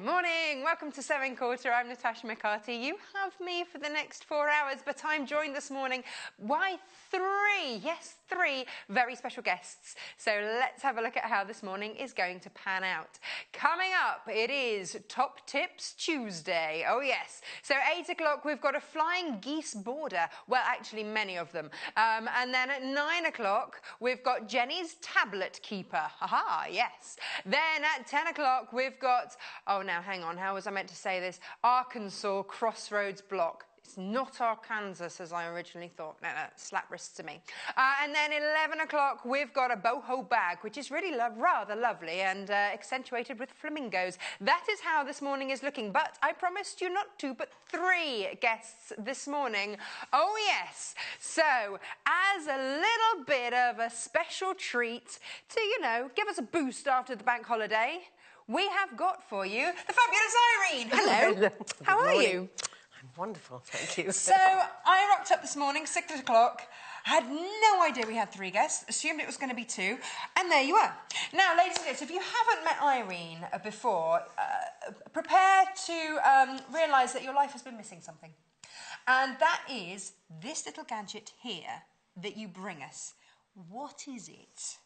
morning. Welcome to Sewing Quarter. I'm Natasha McCarthy. You have me for the next 4 hours, but I'm joined this morning by three very special guests. So let's have a look at how this morning is going to pan out. Coming up, it is Top Tips Tuesday. Oh yes. So 8 o'clock, we've got a flying geese border. Well, actually many of them. And then at 9 o'clock, we've got Jenni's tablet keeper. Haha, yes. Then at 10 o'clock, we've got, oh now hang on, how was I meant to say this? Arkansas Crossroads block. It's not Arkansas as I originally thought. No, slap wrists to me. And then 11 o'clock, we've got a boho bag, which is really rather lovely and accentuated with flamingos. That is how this morning is looking. But I promised you not two, but 3 guests this morning. Oh, yes. So, as a little bit of a special treat to, you know, give us a boost after the bank holiday, we have got for you the fabulous Irene. Hello. How are you? I'm wonderful, thank you. So I rocked up this morning, 6 o'clock. I had no idea we had 3 guests, assumed it was going to be 2, and there you are. Now, ladies and gents, if you haven't met Irene before, prepare to realise that your life has been missing something. And that is this little gadget here that you bring us. What is it?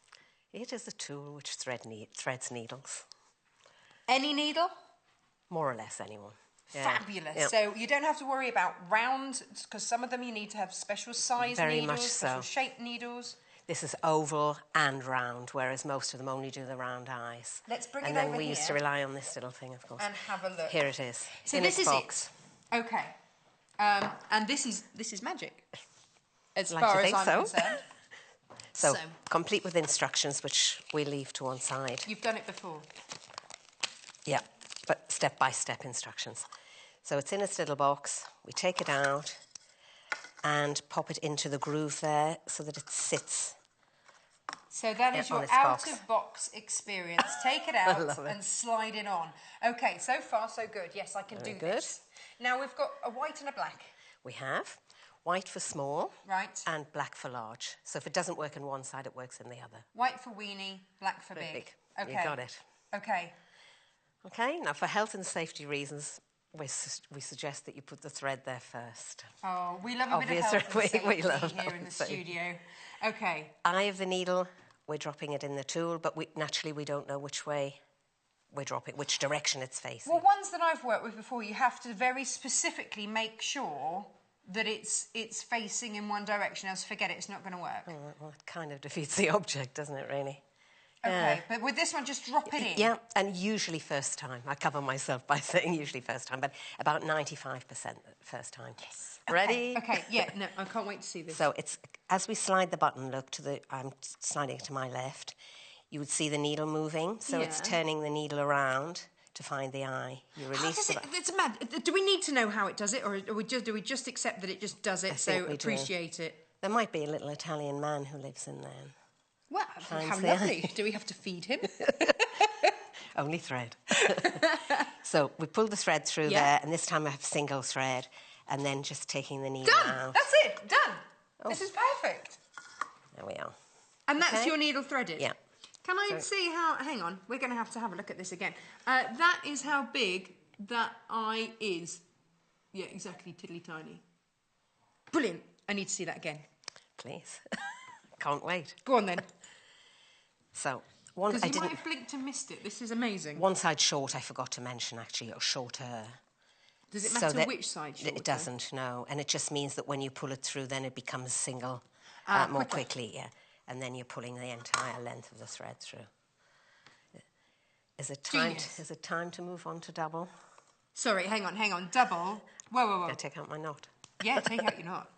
It is a tool which threads needles. Any needle? More or less anyone. Yeah. Fabulous. Yeah. So you don't have to worry about round, because some of them you need to have special size Very needles, much special so. shaped needles. This is oval and round, whereas most of them only do the round eyes. Let's bring and it over then we here used to rely on this little thing, of course. and have a look. Here it is. So this is box. It. Okay. And this is magic, as far as I'm concerned. So, complete with instructions, which we leave to one side. You've done it before. Yeah, but step-by-step instructions. So it's in its little box. We take it out and pop it into the groove there so that it sits. So that is your out-of-box experience. Take it out and slide it on. Okay, so far so good. Yes, I can do this. Now we've got a white and a black. We have white for small, right, and black for large. So if it doesn't work on one side, it works in the other. White for weenie, black for big. Okay, you got it. Okay. Okay. Now for health and safety reasons, we suggest that you put the thread there first. Oh, we love a bit of health and safety here in the studio. Okay. Eye of the needle, we're dropping it in the tool, but naturally we don't know which way we're dropping, which direction it's facing. Well, ones that I've worked with before, you have to very specifically make sure that it's facing in one direction, else forget it, it's not going to work. Well, it kind of defeats the object, doesn't it, really? Okay, but with this one, just drop it in. Yeah, and usually first time. I cover myself by saying usually first time, but about 95% first time. Yes. Ready? Okay, yeah, no, I can't wait to see this. So it's, as we slide the button, look to the, I'm sliding it to my left, you would see the needle moving, so it's turning the needle around to find the eye. You release the button. It's mad. Do we need to know how it does it, or do we just accept that it just does it, so appreciate it? There might be a little Italian man who lives in there. Well, how lovely. Do we have to feed him? Only thread. So we pull the thread through there, and this time I have single thread, and then just taking the needle out. That's it. Done. Oh. This is perfect. There we are. And that's your needle threaded? Yeah. Can I see how... Hang on. We're going to have a look at this again. That is how big that eye is. Yeah, exactly. Tiddly tiny. Brilliant. I need to see that again. Please. Can't wait. Go on then. So, because you might have blinked and missed it. This is amazing. One side short, I forgot to mention actually, or shorter. Does it matter which side shorter? It doesn't, no. And it just means that when you pull it through, then it becomes single more quickly, yeah. And then you're pulling the entire length of the thread through. Is it time to move on to double? Sorry, hang on. Double. Whoa. I take out my knot. Yeah, take out your knot.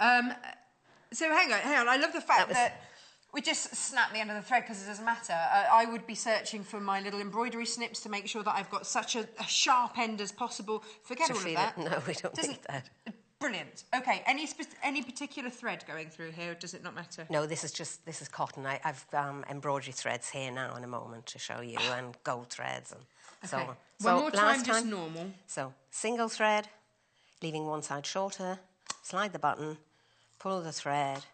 So hang on. I love the fact that we just snap the end of the thread because it doesn't matter. I would be searching for my little embroidery snips to make sure that I've got such a sharp end as possible. Forget all of that. No, we don't need that. Brilliant. Okay. Any particular thread going through here? Or does it not matter? No, this is cotton. I've embroidery threads here now in a moment to show you, and gold threads and so on. One more time, just normal. So single thread, leaving one side shorter. Slide the button, pull the thread,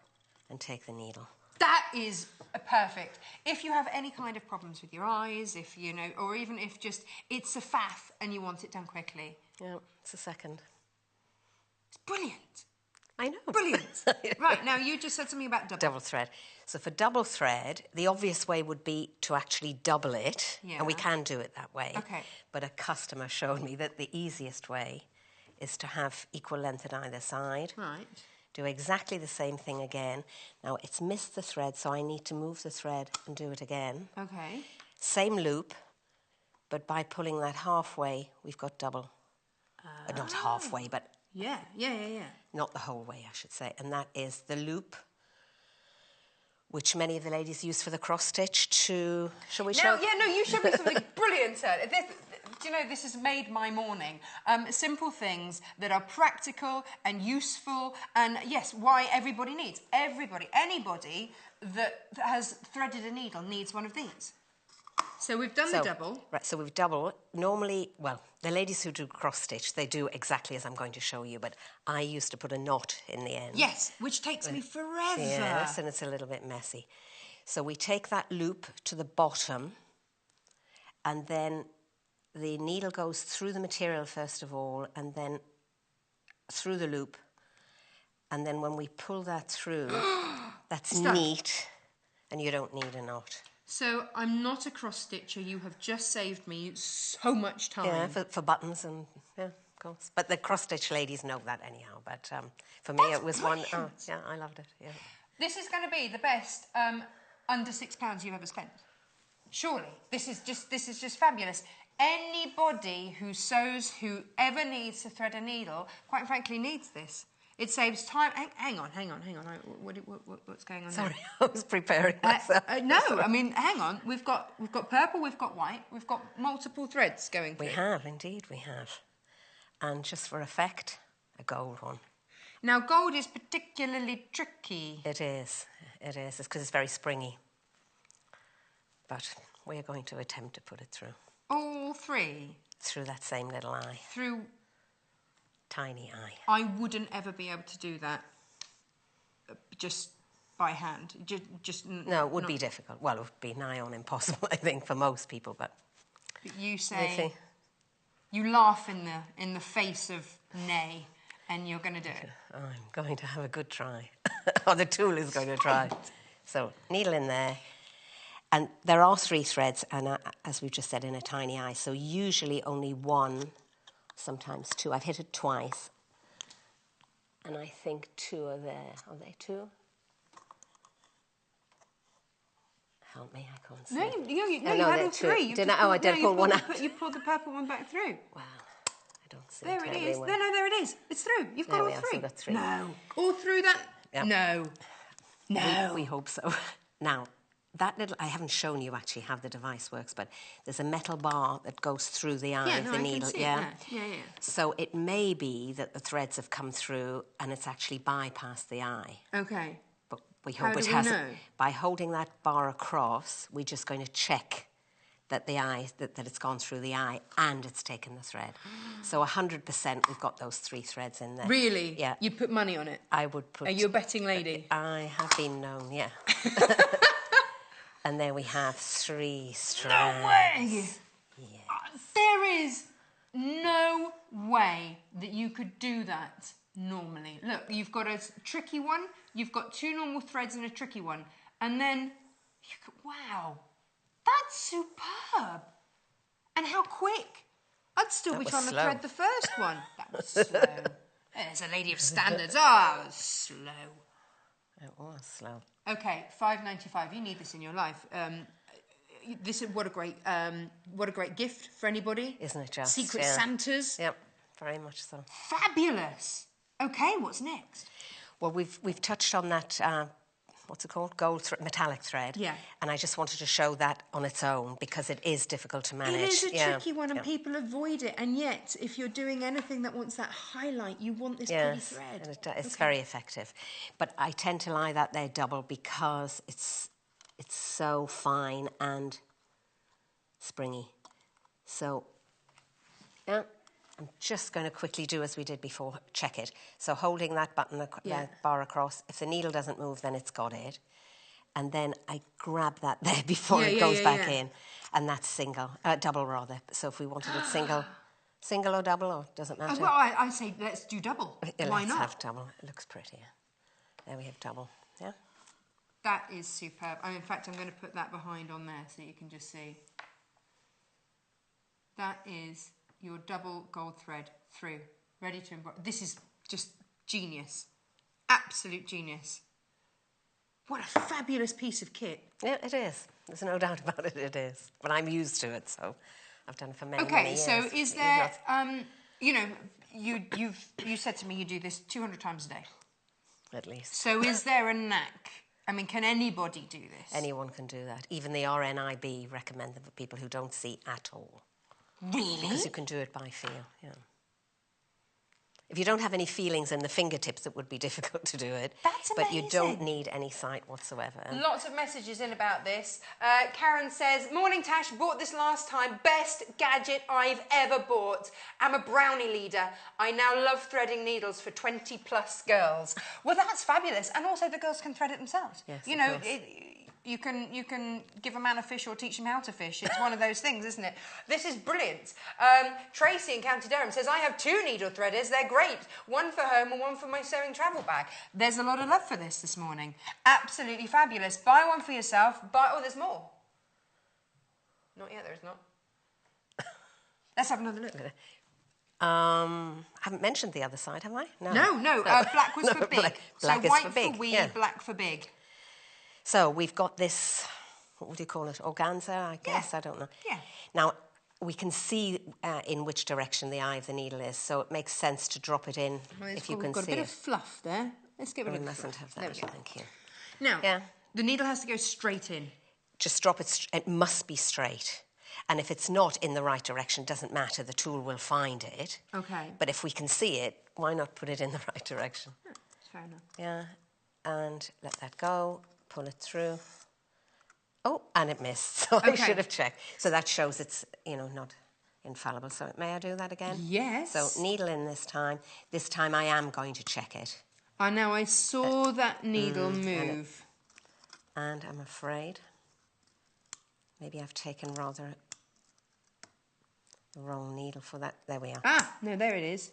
and take the needle. That is perfect. If you have any kind of problems with your eyes, if you know, or even if just it's a faff and you want it done quickly. Yeah, it's a second. It's brilliant. I know. Brilliant. Right, now you just said something about double thread. So for double thread, the obvious way would be to actually double it, and we can do it that way. Okay. But a customer showed me that the easiest way is to have equal length on either side. Right. Do exactly the same thing again. Now, it's missed the thread, so I need to move the thread and do it again. Okay. Same loop, but by pulling that halfway, we've got double. Not halfway, but... Yeah. Not the whole way, I should say. And that is the loop, which many of the ladies use for the cross stitch to... Shall we show? No, you showed me something brilliant, sir. Do you know, this has made my morning. Simple things that are practical and useful, and yes, why everybody needs. Anybody that has threaded a needle needs one of these. So we've done the double. Right, so we've double. Normally, well, the ladies who do cross stitch, they do exactly as I'm going to show you, but I used to put a knot in the end. Yes, which takes me forever. Yes, and it's a little bit messy. So we take that loop to the bottom, and then the needle goes through the material first of all, and then through the loop, and then when we pull that through, that's neat, and you don't need a knot. So I'm not a cross-stitcher. You have just saved me so much time. Yeah, for buttons and, yeah, of course. But the cross-stitch ladies know that anyhow. But for me, it was brilliant. one... Oh, yeah, I loved it, yeah. This is going to be the best under £6 you've ever spent. Surely. This is just fabulous. Anybody who sews, who ever needs to thread a needle, quite frankly, needs this. It saves time. Hang on. What's going on? Sorry, there? I was preparing myself. No, I mean, hang on. We've got purple, we've got white, we've got multiple threads going through. We have, indeed, we have. And just for effect, a gold one. Now, gold is particularly tricky. It is. It's because it's very springy. But we are going to attempt to put it through. All three? Through that same little eye. Through... Tiny eye. I wouldn't ever be able to do that just by hand. No, it would be difficult. Well, it would be nigh on impossible, I think, for most people. But you say you laugh in the face of nay, and you're going to do it. I'm going to have a good try. Or the tool is going to try. So needle in there, and there are 3 threads, and as we've just said, in a tiny eye. So usually only 1. Sometimes 2. I've hit it twice. And I think 2 are there. Are they 2? Help me, I can't see. No, you had all 3. I did pull one out. You pulled the purple one back through. Wow, I don't see there it is. well. No, there it is. It's through. You've got all 3. So got 3. No. All through that? Yep. No. We hope so. Now, that little... I haven't shown you actually how the device works, but there's a metal bar that goes through the eye of the needle. Yeah. So it may be that the threads have come through and it's actually bypassed the eye. Okay. But we hope it hasn't. By holding that bar across, we're just going to check that the eye, that it's gone through the eye and it's taken the thread. So 100% we've got those 3 threads in there. Really? Yeah. You'd put money on it? I would put... Are you a betting lady? I have been known, yeah. And there we have 3 strands. No way! Yes. There is no way that you could do that normally. Look, you've got a tricky one, you've got 2 normal threads and a tricky one, and then, wow, that's superb. And how quick. I'd still be trying to thread the first one. That was slow. There's a lady of standards. Oh, it was slow. It was slow. Okay, $5.95. You need this in your life. This is what a great gift for anybody. Isn't it just? Secret Santas. Yep, very much so. Fabulous. Okay, what's next? Well, we've touched on that. What's it called? Gold metallic thread. Yeah. And I just wanted to show that on its own because it is difficult to manage. It is a tricky one, and people avoid it. And yet, if you're doing anything that wants that highlight, you want this pretty thread. And it's very effective. But I tend to lie that they're double because it's so fine and springy. So, yeah. I'm just going to quickly do as we did before, check it. So holding that button, that bar across, if the needle doesn't move, then it's got it. and then I grab that there before it goes back in, and that's double rather. So if we wanted it single or double, or does it matter? Well, I say let's do double. Why not? Let's have double. It looks prettier. There we have double. Yeah. That is superb. In fact, I'm going to put that behind on there so you can just see. That is your double gold thread through, ready to embroider. This is just genius. Absolute genius. What a fabulous piece of kit. Yeah, it is. There's no doubt about it, it is. But I'm used to it, so I've done it for many, many years. Okay, so is there, you said to me you do this 200 times a day. At least. So is there a knack? I mean, can anybody do this? Anyone can do that. Even the RNIB recommend them for people who don't see at all. Really? Because you can do it by feel, yeah. If you don't have any feelings in the fingertips, it would be difficult to do it. That's amazing. But you don't need any sight whatsoever. Lots of messages in about this. Karen says, morning Tash, bought this last time. Best gadget I've ever bought. I'm a brownie leader. I now love threading needles for 20 plus girls. Well, that's fabulous. And also the girls can thread it themselves. Yes, you know, you can give a man a fish or teach him how to fish. It's one of those things, isn't it? This is brilliant. Tracy in County Durham says, I have 2 needle threaders. They're great. One for home and one for my sewing travel bag. There's a lot of love for this morning. Absolutely fabulous. Buy one for yourself. Oh, there's more. Not yet, there's not. Let's have another look. I haven't mentioned the other side, have I? No. Black was for big. Black so is white for big. For wee, black for big. So we've got this, what would you call it, organza, I guess? Yeah. I don't know. Yeah. Now, we can see in which direction the eye of the needle is, so it makes sense to drop it in if you can see it. We've got a bit of fluff there. Let's get rid of the fluff. We mustn't have that, there we go. Thank you. Now, the needle has to go straight in. Just drop it, it must be straight. And if it's not in the right direction, doesn't matter, the tool will find it. Okay. But if we can see it, why not put it in the right direction? Yeah, fair enough. Yeah, and let that go, pull it through. Oh, and it missed, so I should have checked. So that shows it's, not infallible. So may I do that again? Yes. So needle in this time. This time I am going to check it. Now I saw that needle move. And I'm afraid maybe I've taken rather the wrong needle for that. There we are. No, there it is.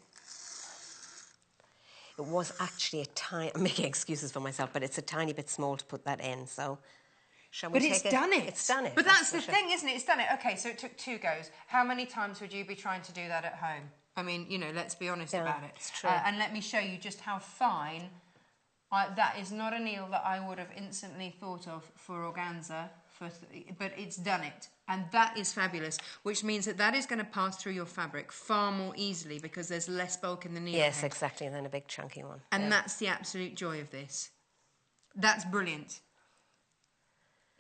It was actually I'm making excuses for myself, but it's a tiny bit small to put that in, so... But it's done it. It's done it. But that's the thing, isn't it? It's done it. Okay, so it took 2 goes. How many times would you be trying to do that at home? I mean, let's be honest about it. It's true. And let me show you just how fine. That is not a needle that I would have instantly thought of for organza, but it's done it. And that is fabulous, which means that is going to pass through your fabric far more easily because there's less bulk in the needle. Yes, exactly, than a big chunky one. And that's the absolute joy of this. That's brilliant.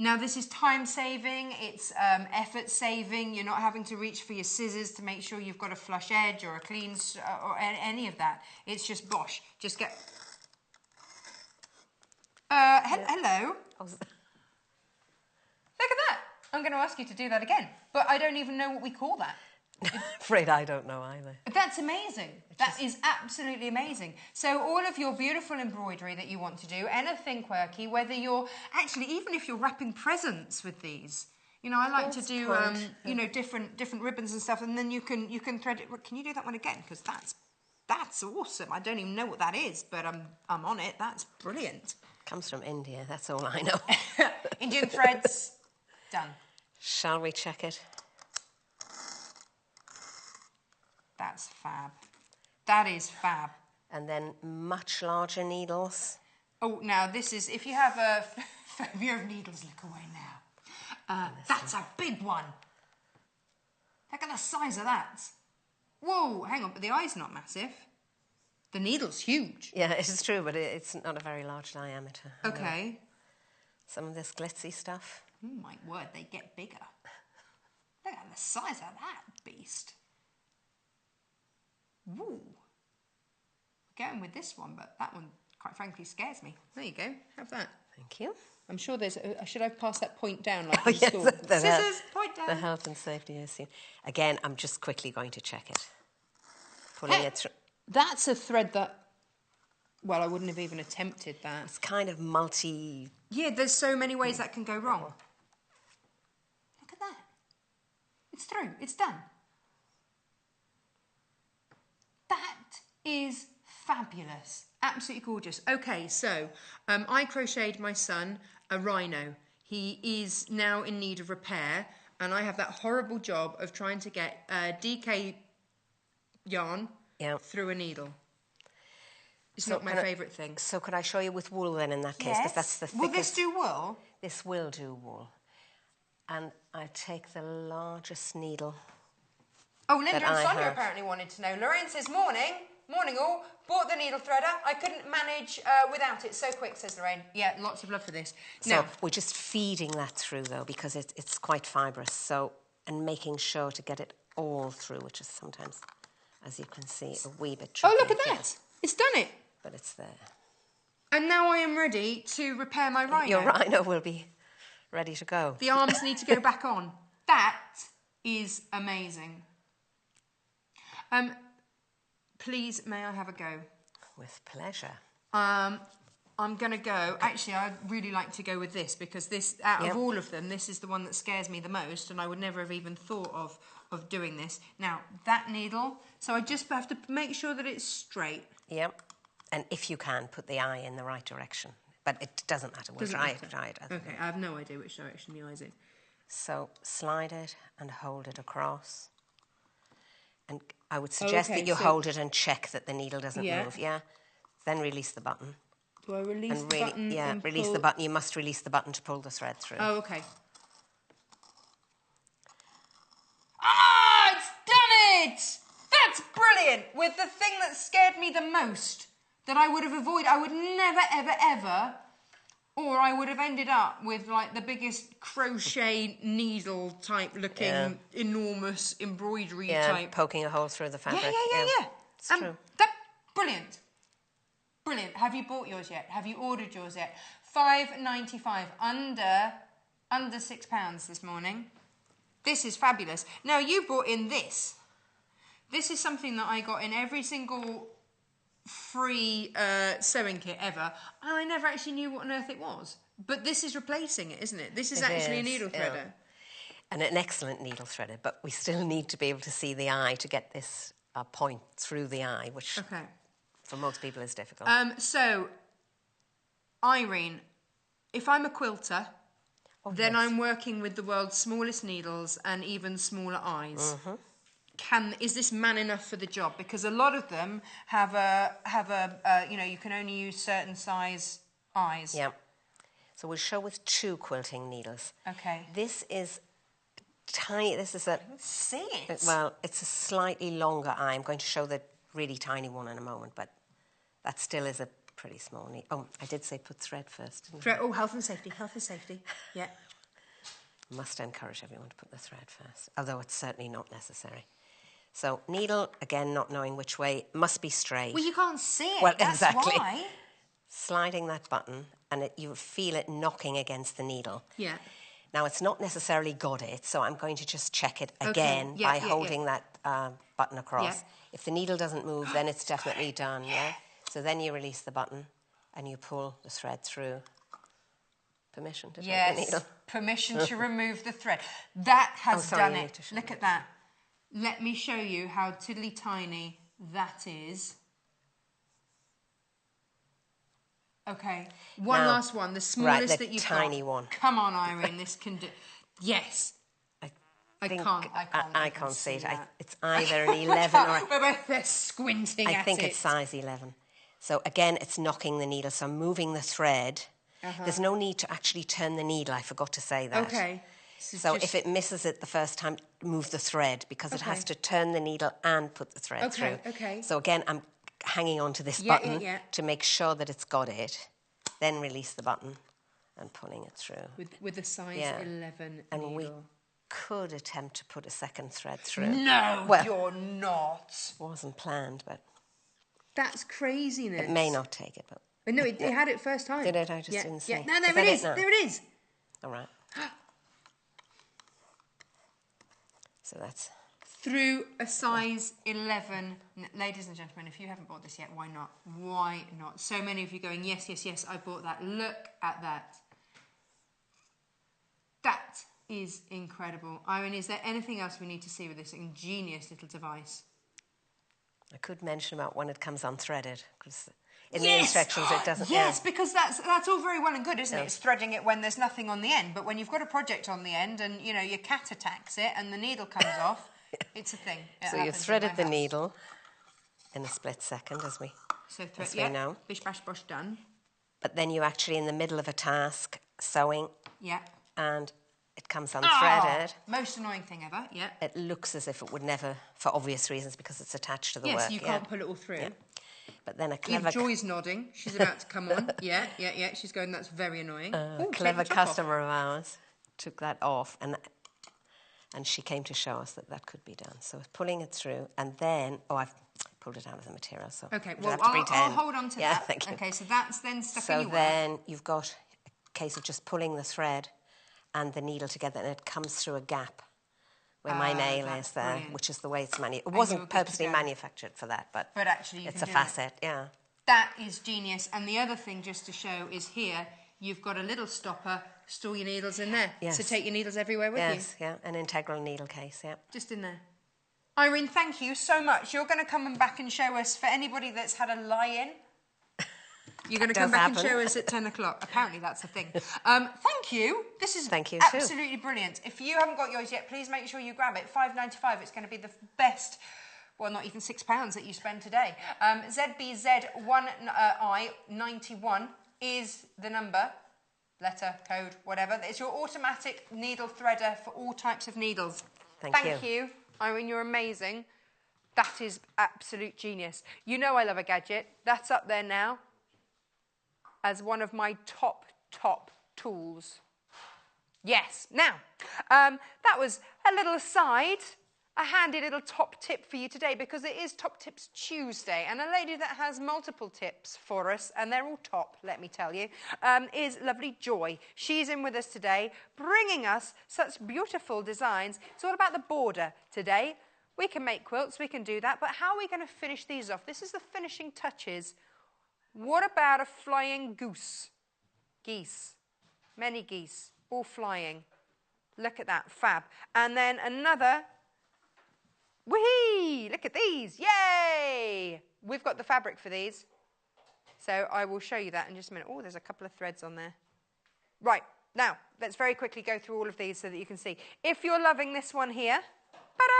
Now, this is time-saving, it's effort-saving. You're not having to reach for your scissors to make sure you've got a flush edge or a clean... or any of that. It's just bosh. Just get... hello? Look at that. I'm going to ask you to do that again. But I don't even know what we call that. Afraid I don't know either. That's amazing. That is absolutely amazing. So all of your beautiful embroidery that you want to do, anything quirky, whether you're... Actually, even if you're wrapping presents with these, I like to do, different ribbons and stuff, and then you can thread it. Can you do that one again? Because that's awesome. I don't even know what that is, but I'm on it. That's brilliant. Comes from India, that's all I know. Indian threads, done. Shall we check it? That's fab. That is fab. And then much larger needles. Oh, now this is, if you have a phobia of needles, look away now. That's a big one. Look at the size of that. Whoa, hang on, but the eye's not massive. The needle's huge. Yeah, it is true, but it's not a very large diameter. Okay. Some of this glitzy stuff. Oh my word, they get bigger. Look at the size of that beast. Woo. Going with this one, but that one, quite frankly, scares me. There you go. Have that. Thank you. I'm sure there's... should I pass that point down like in school? Scissors, point down. The health and safety issue. Again, I'm just quickly going to check it. Pulling it through. That's a thread that... Well, I wouldn't have even attempted that. It's kind of multi... Yeah, there's so many ways that can go wrong. Look at that. It's through. It's done. That is fabulous. Absolutely gorgeous. Okay, so I crocheted my son a rhino. He is now in need of repair, and I have that horrible job of trying to get DK yarn through a needle. It's not my favourite thing. So could I show you with wool then in that case? Because that's the thickest. Will this do wool? This will do wool. And I take the largest needle. Oh, Linda and Sonia apparently wanted to know. Lorraine says, morning all. Bought the needle threader. I couldn't manage without it. So quick, says Lorraine. Yeah, lots of love for this. So now, we're just feeding that through, though, because it's quite fibrous. So, and making sure to get it all through, which is sometimes, as you can see, a wee bit tricky. Oh, look at that. It's done it. But it's there. And now I am ready to repair my rhino. Your rhino will be ready to go. The arms need to go back on. That is amazing. Please, may I have a go? With pleasure. I'm going to go... Actually, I'd really like to go with this, because this, out of all of them, this is the one that scares me the most, and I would never have even thought of doing this. Now, that needle, so I just have to make sure that it's straight. Yep. And if you can, put the eye in the right direction. But it doesn't matter. We'll try it. Okay, I have no idea which direction the eye's in. So slide it and hold it across. And I would suggest that you hold it and check that the needle doesn't move. Yeah. Then release the button. Do I release the button? Yeah, release the button. You must release the button to pull the thread through. Oh, okay. Ah, it's done it! That's brilliant! With the thing that scared me the most, that I would have avoided, I would never, ever, ever, or I would have ended up with like the biggest crochet needle type looking enormous embroidery type. Poking a hole through the fabric. Yeah. It's true. Brilliant. Brilliant. Have you bought yours yet? Have you ordered yours yet? $5.95, under £6 this morning. This is fabulous. Now you brought in this. This is something that I got in every single free sewing kit ever, and I never actually knew what on earth it was. But this is replacing it, isn't it? This is actually a needle threader. Yeah. And an excellent needle threader, but we still need to be able to see the eye to get this point through the eye, which for most people is difficult. So, Irene, if I'm a quilter, then I'm working with the world's smallest needles and even smaller eyes. Is this man enough for the job? Because a lot of them have a you can only use certain size eyes. Yeah. So we'll show with 2 quilting needles. Okay. This is tiny. This is a... See it? Well, it's a slightly longer eye. I'm going to show the really tiny one in a moment, but that still is a pretty small needle. Oh, I did say put thread first, didn't I? Oh, health and safety. Yeah. Must encourage everyone to put the thread first, although it's certainly not necessary. So needle, again, not knowing which way, must be straight. Well, you can't see it. Well, that's exactly. Why. Sliding that button, and you feel it knocking against the needle. Yeah. Now, it's not necessarily got it, so I'm going to just check it again by holding that button across. Yeah. If the needle doesn't move, then it's definitely done, yeah? So then you release the button and you pull the thread through. Permission to take the needle. Permission to remove the thread. That has done it. Look at that. Let me show you how tiddly tiny that is. Okay, one last one, the smallest that you've got. Right, the tiny one. Come on, Irene, this can do... Yes. I can't see it. It's either an 11 or... We're both there squinting at it. I think it's size 11. So again, it's knocking the needle, so I'm moving the thread. There's no need to actually turn the needle, I forgot to say that. Okay. So if it misses it the first time, move the thread, because it has to turn the needle and put the thread through. Okay. So again, I'm hanging on to this button to make sure that it's got it, then release the button and pulling it through. With a size 11 and needle. we could attempt to put a second thread through. No, you're not. Wasn't planned, but... That's craziness. It may not take it, but... No, it had it first time. Did it? I just didn't see. No, there it is. There it is. All right. So that's through a size 11. Ladies and gentlemen, if you haven't bought this yet, why not? Why not? So many of you going, yes, yes, yes, I bought that. Look at that. That is incredible. Irene, is there anything else we need to see with this ingenious little device? I could mention about when it comes unthreaded, because in the instructions it doesn't. Yes, because that's all very well and good, isn't it? It's threading it when there's nothing on the end, but when you've got a project on the end and, you know, your cat attacks it and the needle comes off, it's a thing. So you've threaded the needle in a split second, as we know. Bish, bash, bosh, done. But then you actually, in the middle of a task, sewing. Yeah. And it comes unthreaded. Oh, most annoying thing ever, yeah. It looks as if it would never, for obvious reasons, because it's attached to the work. Yes, you can't pull it all through. Yeah. But then a clever... Joy's nodding. She's about to come on. Yeah. She's going, that's very annoying. A clever customer of ours took that off, and she came to show us that could be done. So pulling it through, and then... Oh, I've pulled it out of the material, so... Okay, well, I'll hold on to that. Yeah, thank you. Okay, so that's then stuck in your work. So then you've got a case of just pulling the thread and the needle together, and it comes through a gap where my nail is there, brilliant. which is the way it's manufactured. It wasn't purposely manufactured for that, but actually it's a facet, yeah. That is genius. And the other thing, just to show, is here, you've got a little stopper, store your needles in there. Yes. So take your needles everywhere with you. Yes, yeah, an integral needle case, yeah. Just in there. Irene, thank you so much. You're going to come back and show us, for anybody that's had a lie-in, you're going to come back and show us at 10 o'clock. Apparently that's a thing. Thank you. This is absolutely brilliant. If you haven't got yours yet, please make sure you grab it. $5.95. It's going to be the best, well, not even £6 that you spend today. ZBZ1I91 is the number, letter, code, whatever. It's your automatic needle threader for all types of needles. Thank you. Irene, you're amazing. That is absolute genius. You know I love a gadget. That's up there now as one of my top tools. Yes. Now, that was a little aside, a handy little top tip for you today, because it is Top Tips Tuesday, and a lady that has multiple tips for us, and they're all top, let me tell you, is lovely Joy. She's in with us today, bringing us such beautiful designs. It's all about the border today. We can make quilts, we can do that, but how are we going to finish these off? This is the finishing touches. What about a flying goose? Geese. Many geese, all flying. Look at that, fab. And then another, whee! Look at these, yay! We've got the fabric for these. So I will show you that in just a minute. Oh, there's a couple of threads on there. Right, now, let's very quickly go through all of these so that you can see. If you're loving this one here, ta-da!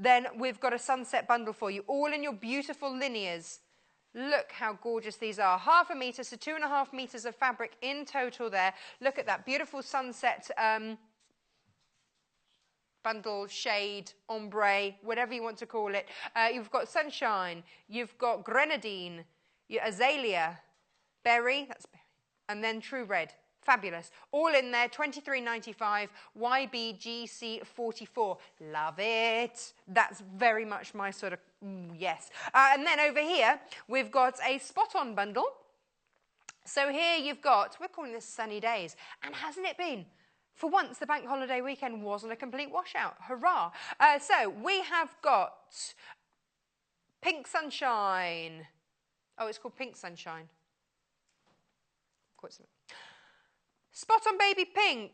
Then we've got a sunset bundle for you, all in your beautiful linears. Look how gorgeous these are. 0.5 metre, so 2.5 metres of fabric in total there. Look at that beautiful sunset bundle, shade, ombre, whatever you want to call it. You've got sunshine, you've got grenadine, azalea, berry, that's berry, and then true red. Fabulous. All in there, $23.95, YBGC44. Love it. That's very much my sort of, yes. And then over here, we've got a spot-on bundle. So here you've got, we're calling this sunny days. And hasn't it been? For once, the bank holiday weekend wasn't a complete washout. Hurrah. So we have got Pink Sunshine. Oh, it's called Pink Sunshine. Spot on baby pink,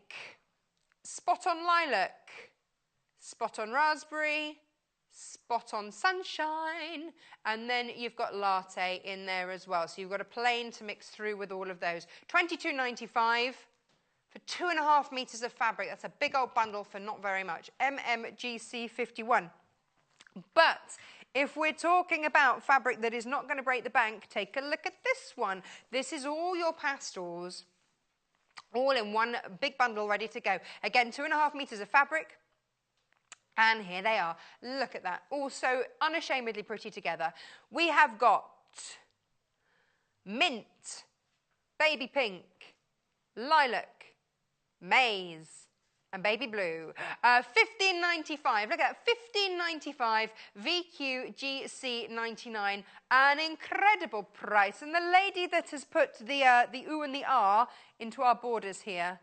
spot on lilac, spot on raspberry, spot on sunshine, and then you've got latte in there as well. So you've got a plain to mix through with all of those. $22.95 for 2.5 metres of fabric. That's a big old bundle for not very much. MMGC51. But if we're talking about fabric that is not going to break the bank, take a look at this one. This is all your pastels, all in one big bundle ready to go. Again, 2.5 metres of fabric. And here they are. Look at that. Also unashamedly pretty together. We have got mint, baby pink, lilac, maize, and baby blue. $15.95. Look at that. $15.95. VQGC99. An incredible price. And the lady that has put the ooh and the ah into our borders here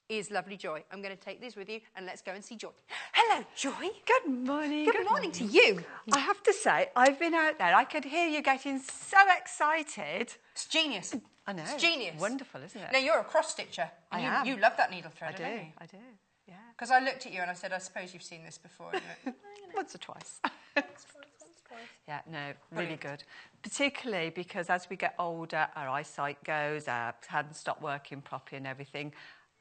is lovely Joy. I'm going to take these with you and let's go and see Joy. Hello, Joy. Good morning. Good morning to you. I have to say, I've been out there. I could hear you getting so excited. It's genius. I know. It's genius. Wonderful, isn't it? Now, you're a cross-stitcher. I And am. You love that needle thread, don't you? I do. Yeah. Because I looked at you and I said, I suppose you've seen this before. And you went, Once or twice. once, twice. Yeah, no, really Brilliant. good. Particularly because as we get older, our eyesight goes, our hands stop working properly and everything.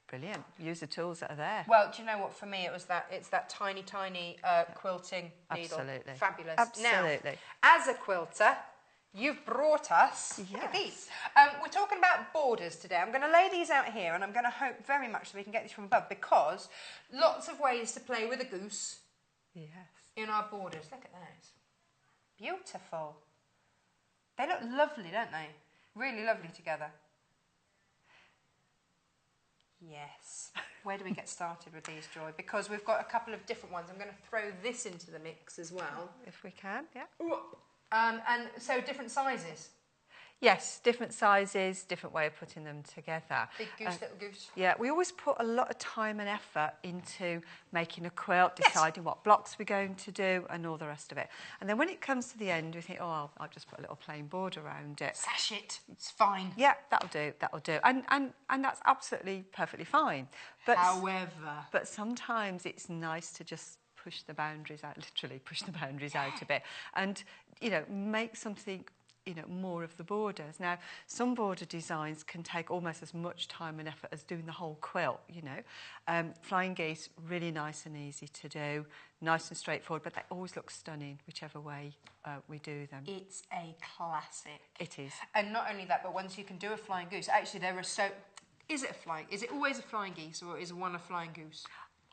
Brilliant. Use the tools that are there. Well, do you know what? For me, it's that tiny quilting needle. Absolutely. Fabulous. Absolutely. Now, as a quilter, you've brought us Yes. look at these. We're talking about borders today. I'm going to lay these out here, and I'm going to hope very much that we can get these from above, because lots of ways to play with a goose Yes. in our borders. Look at those. Beautiful. They look lovely, don't they? Really lovely together. Yes. Where do we get started with these, Joy? Because we've got a couple of different ones. I'm going to throw this into the mix as well. If we can, yeah. And so different sizes. Yes, different sizes, different way of putting them together. Big goose, little goose. Yeah, we always put a lot of time and effort into making a quilt, deciding what blocks we're going to do and all the rest of it. And then when it comes to the end, we think, oh, I'll just put a little plain border around it. Sash it. It's fine. Yeah, that'll do. And that's absolutely perfectly fine. But However, sometimes it's nice to just push the boundaries out, literally push the boundaries out a bit, and, you know, make something, you know, more of the borders. Now, some border designs can take almost as much time and effort as doing the whole quilt, you know. Flying geese, really nice and easy to do, nice and straightforward, but they always look stunning, whichever way we do them. it's a classic. It is. And not only that, but once you can do a flying goose, actually there are so... Is it always a flying geese, or is one a flying goose?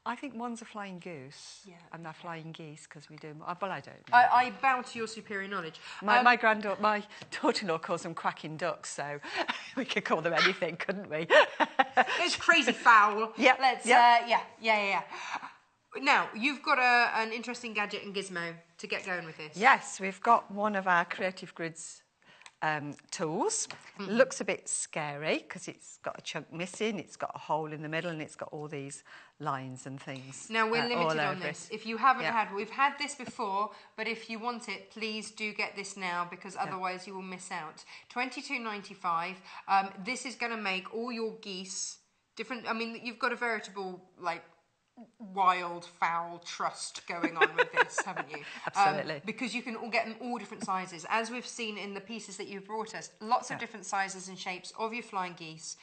I think one's a flying goose, Yeah, and they're flying geese because we do... Well, I don't know. I bow to your superior knowledge. My daughter-in-law calls them quacking ducks, so we could call them anything, couldn't we? It's crazy foul. Yeah, Let's. yeah. Yeah. Now you've got an interesting gadget and gizmo to get going with this. Yes, we've got one of our Creative Grids tools. Looks a bit scary because it's got a chunk missing, it's got a hole in the middle, and it's got all these lines and things. Now we're all limited on over this. it. If you haven't we've had this before, but if you want it, please do get this now, because otherwise you will miss out. $22.95. This is going to make all your geese different. I mean, you've got a veritable wild fowl trust going on with this, haven't you? Absolutely. Because you can all get them all different sizes, as we've seen in the pieces that you've brought us. Lots of different sizes and shapes of your flying geese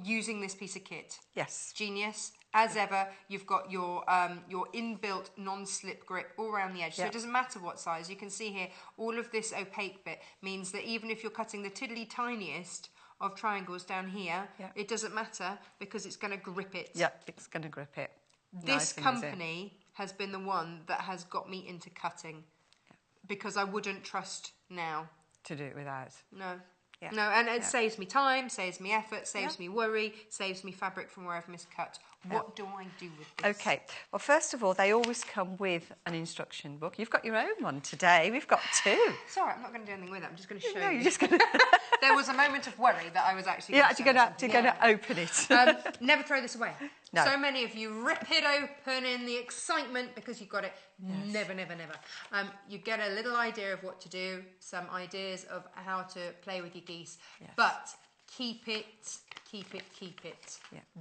using this piece of kit. Yes. Genius. As ever, you've got your inbuilt non-slip grip all around the edge, so it doesn't matter what size. You can see here all of this opaque bit means that even if you're cutting the tiddly tiniest of triangles down here, it doesn't matter because it's going to grip it. Yeah, it's going to grip it. This company has been the one that has got me into cutting, because I wouldn't trust now. To do it without. No. Yeah. No, and it saves me time, saves me effort, saves me worry, saves me fabric from where I've miscut. What do I do with this? Okay. Well, first of all, they always come with an instruction book. You've got your own one today. We've got two. It's all right, I'm not going to do anything with it. I'm just going to show No, you. you're just going to... There was a moment of worry that I was actually... You're actually going to open it. Never throw this away. No. So many of you rip it open in the excitement because you've got it. Yes. Never. You get a little idea of what to do, some ideas of how to play with your geese, but keep it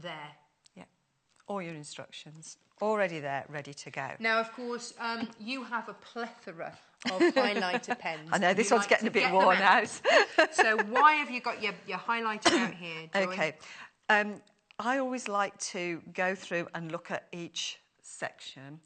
there. Yeah. All your instructions already there, ready to go. Now, of course, you have a plethora of highlighter pens. I know, this one's getting a bit worn out. So why have you got your highlighter out here, Joy? Okay. I always like to go through and look at each section.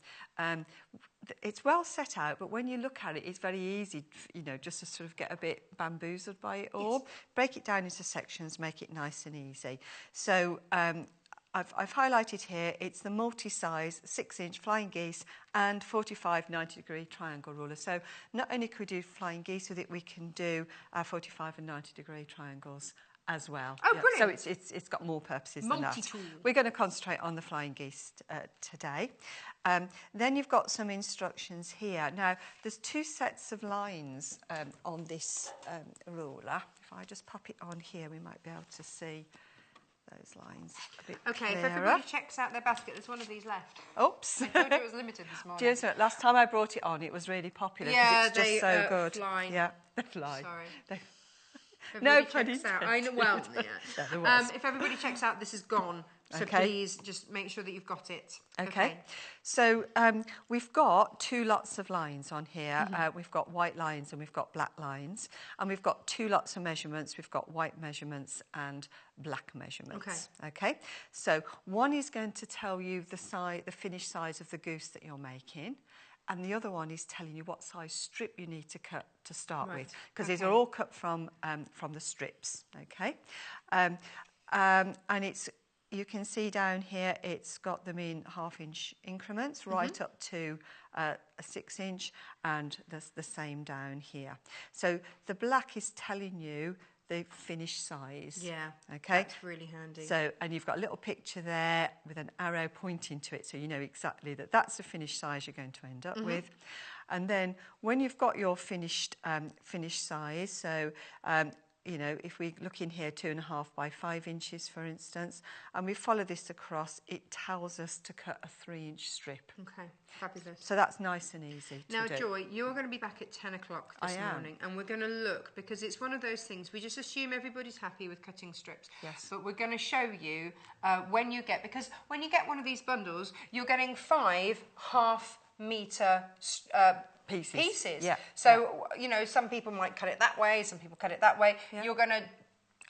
It's well set out, but when you look at it, it's very easy, you know, just to sort of get a bit bamboozled by it all. Yes. Break it down into sections, make it nice and easy. So I've highlighted here, it's the multi-size 6-inch flying geese and 45 90-degree triangle ruler. So not only could we do flying geese with it, we can do 45 and 90-degree triangles as well. Oh, brilliant. So it's got more purposes than that. Multi-tool. We're going to concentrate on the flying geese today. Then you've got some instructions here. Now, there's 2 sets of lines on this ruler. If I just pop it on here, we might be able to see those lines a bit Okay, clearer. if everybody checks out their basket, there's one of these left. Oops. I told you it was limited this morning. Cheers. Last time I brought it on, it was really popular because Yeah, it's just they so good. fly. Yeah, they fly. Sorry. No Everybody checks out. I know, well, yeah. Yeah, there was. If everybody checks out, this is gone. So Okay. please just make sure that you've got it. Okay. So we've got 2 lots of lines on here. We've got white lines and we've got black lines. And we've got 2 lots of measurements. We've got white measurements and black measurements. Okay. So one is going to tell you the finished size of the goose that you're making. And the other one is telling you what size strip you need to cut to start with. Because these are all cut from the strips. Okay. And it's... You can see down here, it's got them in 1/2-inch increments, right up to a 6-inch, and there's the same down here. So the black is telling you the finished size. Yeah, okay, that's really handy. So, and you've got a little picture there with an arrow pointing to it, so you know exactly that that's the finished size you're going to end up with. And then when you've got your finished size, so you know, if we look in here, 2.5 by 5 inches, for instance, and we follow this across, it tells us to cut a 3-inch strip. Okay, fabulous. So that's nice and easy to do. Now, Joy, you're going to be back at 10 o'clock this morning, and we're going to look, because it's one of those things, we just assume everybody's happy with cutting strips. Yes. But we're going to show you when you get, because when you get one of these bundles, you're getting 5 half-metre pieces. Yeah. So, you know, some people might cut it that way, some people cut it that way. Yeah. You're going to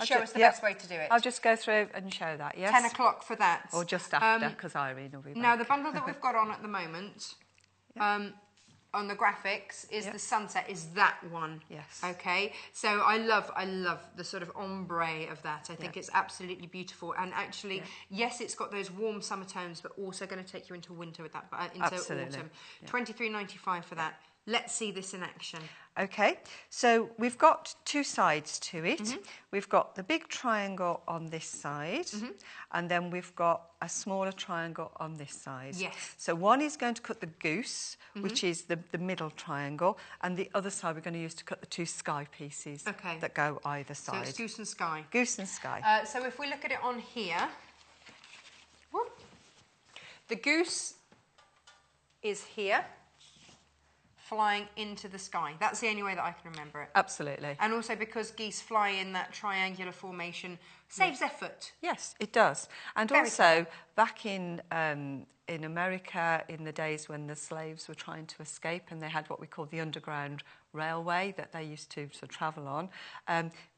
show us the best way to do it. I'll just go through and show that, yes? 10 o'clock for that. Or just after, because Irene will be back. Now, the bundle that we've got on at the moment, on the graphics, is the sunset, is that one. Yes. Okay? So I love the sort of ombre of that. I think it's absolutely beautiful. And actually, yes, it's got those warm summer tones, but also going to take you into winter with that, into autumn. Yeah. $23.95 for that. Let's see this in action. Okay, so we've got 2 sides to it. We've got the big triangle on this side, and then we've got a smaller triangle on this side. Yes. So one is going to cut the goose, which is the middle triangle, and the other side we're going to use to cut the 2 sky pieces that go either side. So it's goose and sky. Goose and sky. So if we look at it on here, the goose is here, flying into the sky. That's the only way that I can remember it. Absolutely. And also because geese fly in that triangular formation, saves effort. Yes, it does. And Very also, clever. back in America, in the days when the slaves were trying to escape and they had what we call the Underground Railway that they used to travel on,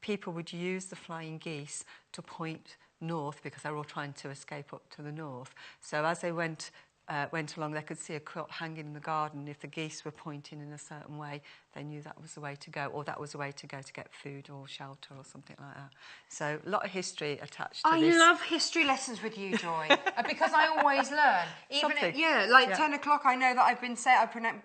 people would use the flying geese to point north because they were all trying to escape up to the north. So as they went along, they could see a quilt hanging in the garden. If the geese were pointing in a certain way, they knew that was the way to go, or that was the way to go to get food or shelter or something like that. So a lot of history attached to this. I love history lessons with you, Joy, because I always learn. Even at, 10 o'clock, I know that I've been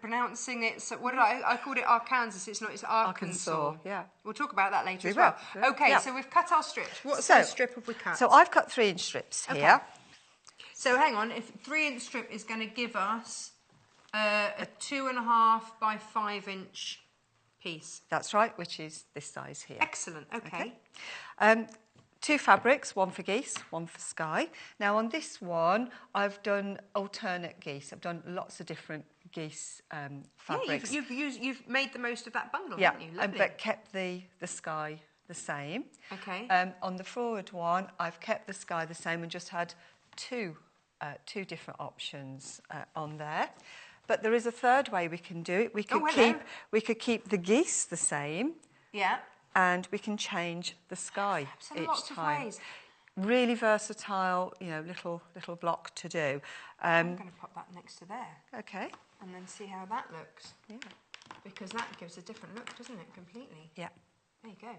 pronouncing it. So what did I called it Arkansas. It's not. It's Arkansas. Yeah. We'll talk about that later as well. Yeah. Okay, so we've cut our strips. What size strip have we cut? So I've cut 3-inch strips here. So hang on, if 3-inch strip is going to give us a 2.5 by 5-inch piece. That's right, which is this size here. Excellent, okay. 2 fabrics, one for geese, one for sky. Now on this one, I've done alternate geese. I've done lots of different geese fabrics. Yeah, you've made the most of that bundle, haven't you? Lovely. But kept the sky the same. Okay. On the forward one, I've kept the sky the same and just had two different options on there. But there is a third way we can do it. We could keep the geese the same. Yeah. And we can change the sky each time. Of ways. Really versatile, you know, little block to do. I'm going to pop that next to there. Okay. And then see how that looks. Yeah. Because that gives a different look, doesn't it, completely? Yeah. There you go.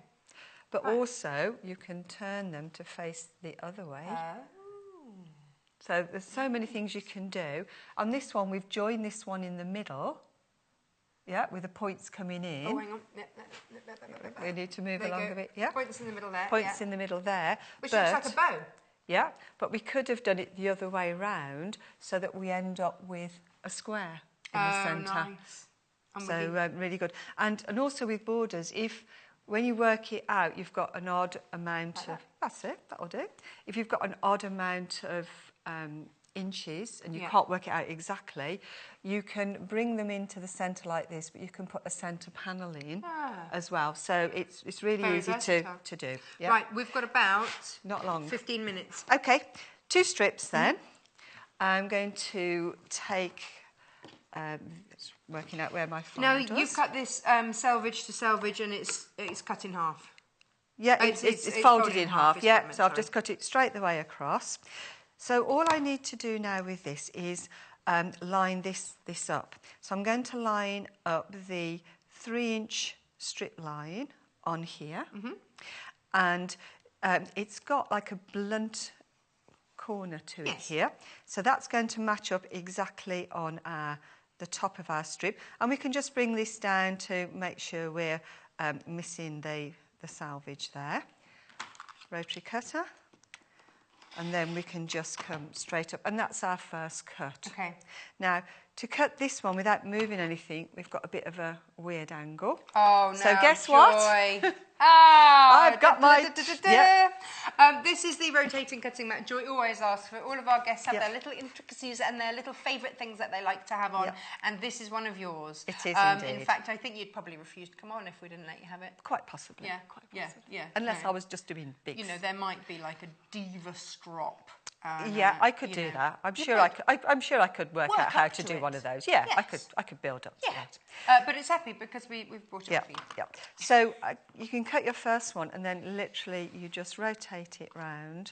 But also, you can turn them to face the other way. So there's so many things you can do. On this one, we've joined this one in the middle. Yeah, with the points coming in. Oh, hang on. We need to move along a bit. Yeah. Points in the middle there. Points in the middle there. Which looks like a bow. Yeah, but we could have done it the other way round so that we end up with a square in the centre. Nice. So really good. And also with borders, if when you work it out, you've got an odd amount of... That's it, that'll do. If you've got an odd amount of inches and you can't work it out exactly, you can bring them into the centre like this, but you can put a centre panel in as well. So it's really Very easy to do. Yep. Right, we've got about not long. 15 minutes. Okay, 2 strips then. I'm going to take... working out where my file No, does. you've cut this selvage to selvage and it's cut in half. Yeah, it's folded in half. Yeah, so I've just cut it straight the way across. So all I need to do now with this is line this up. So I'm going to line up the 3-inch strip line on here. And it's got like a blunt corner to it here. So that's going to match up exactly on the top of our strip. And we can just bring this down to make sure we're missing the selvage there. Rotary cutter. And then we can just come straight up. And that's our first cut. Okay. Now, to cut this one without moving anything, we've got a bit of a weird angle. Oh, no, so guess Joy. What? I've got my... This is the rotating cutting mat. Joy always asks for. All of our guests have their little intricacies and their little favourite things that they like to have on, and this is one of yours. It is indeed. In fact, I think you'd probably refuse to come on if we didn't let you have it. Quite possibly. Yeah, quite possibly. yeah. Unless I was just doing bigs. You know, there might be like a diva strop. Yeah, I could do that. I'm sure I could work out how to do one of those. Yeah, yes. I could build up to that. But it's happy because we've brought it for you. Yeah. So you can cut your first one and then literally you just rotate it round,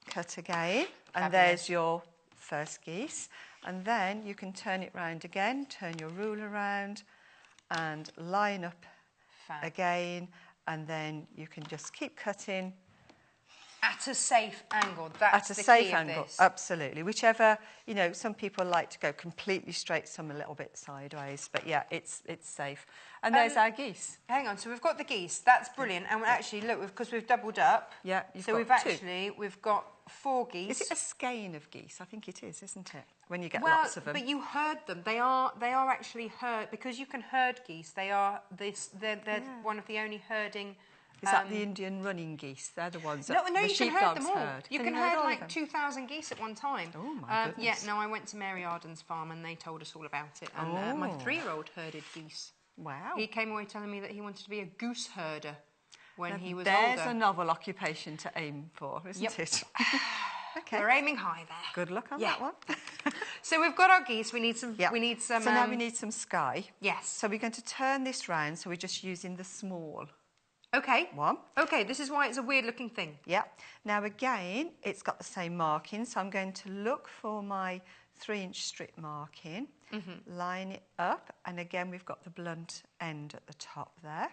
cut again, and there's your first geese. And then you can turn it round again, turn your ruler around and line up again, and then you can just keep cutting. At a safe angle, that's the key of this. At a safe angle, absolutely. Whichever, you know, some people like to go completely straight, some a little bit sideways, but yeah, it's safe. And there's our geese. Hang on, so we've got the geese, that's brilliant. And actually, look, because we've doubled up. Yeah, we've got 4 geese. Is it a skein of geese? I think it is, isn't it? When you get lots of them. But you herd them. They are actually herd, because you can herd geese. They're one of the only herding. Is that the Indian running geese? They're the ones that no, the you can herd them all. herd. You can herd like 2,000 geese at one time. Oh, my goodness. Yeah, no, I went to Mary Arden's farm and they told us all about it. And my 3-year-old herded geese. Wow. He came away telling me that he wanted to be a goose herder when he was There's older. a novel occupation to aim for, isn't it? Okay. We're aiming high there. Good luck on that one. So we've got our geese. We need some. We need some. So now we need some sky. Yes. So we're going to turn this round. So we're just using the small. Okay. One. Okay, this is why it's a weird looking thing. Yeah. Now again, it's got the same marking, so I'm going to look for my 3-inch strip marking, line it up, and again we've got the blunt end at the top there.